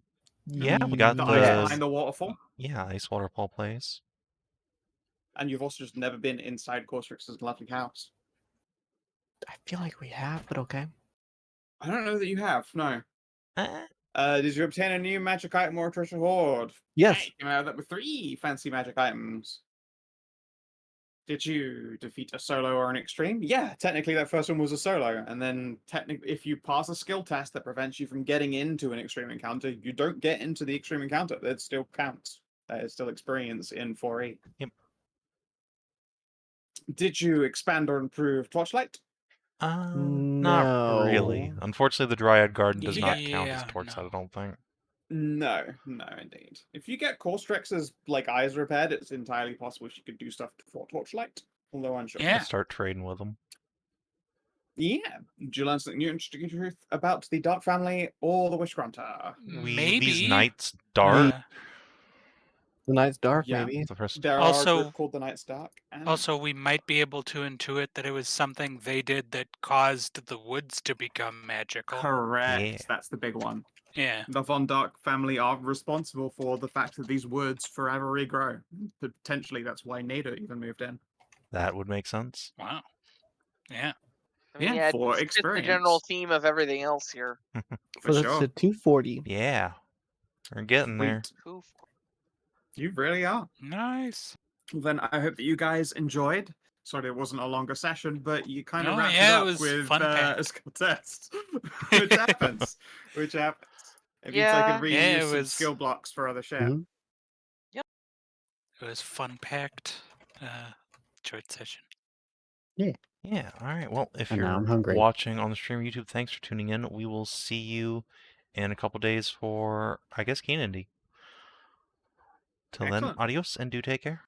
we got The the ice behind the waterfall? yeah, ice waterfall place. And you've also just never been inside Corstrix's lovely house. I feel like we have, but okay. I don't know that you have, no. Eh, Did you obtain a new magic item or a treasure hoard? Yes. Hey, you came out with 3 fancy magic items. Did you defeat a solo or an extreme? Yeah, technically that first one was a solo, and then technically if you pass a skill test that prevents you from getting into an extreme encounter, you don't get into the extreme encounter. That still counts. That is still experience in 4E. Yep. Did you expand or improve Torchlight? Not really. No. Unfortunately, the Dryad Garden does not count as Yeah, Torchlight, no. I don't think. No, indeed. If you get Corstrix's like eyes repaired, it's entirely possible she could do stuff for Torchlight. Although unsure. Yeah. Start trading with them. Yeah. Did you learn something new interesting truth about the Dark family or the Wish Granter? Maybe These knights dark. The night's dark, Yeah. maybe. The first There are a Also- group called the Night's Dark. And Also, we might be able to intuit that it was something they did that caused the woods to become magical. correct. Yeah. That's the big one. Yeah. The Von Dark family are responsible for the fact that these woods forever regrow. Potentially, that's why Nader even moved in. that would make sense. Wow. Yeah. I mean, Yeah, yeah, for it's just the general experience. theme of everything else here. For So that's sure. a 240. Yeah. We're getting there. Sweet. Who You really are. Nice. Well, then I hope that you guys enjoyed. Sorry, it wasn't a longer session, but you kind of No, wrapped yeah, it it up was with fun-packed. a skill test, which happens. Which happens. It means I Yeah. can reuse Yeah, it some was- skill blocks for other shit. Mhm. It was fun packed. Choice session. Yeah, alright. Well, if And now I'm you're hungry. watching on the stream YouTube, thanks for tuning in. We will see you in a couple days for, I guess, Skow&D. Till then, Excellent. adios and do take care.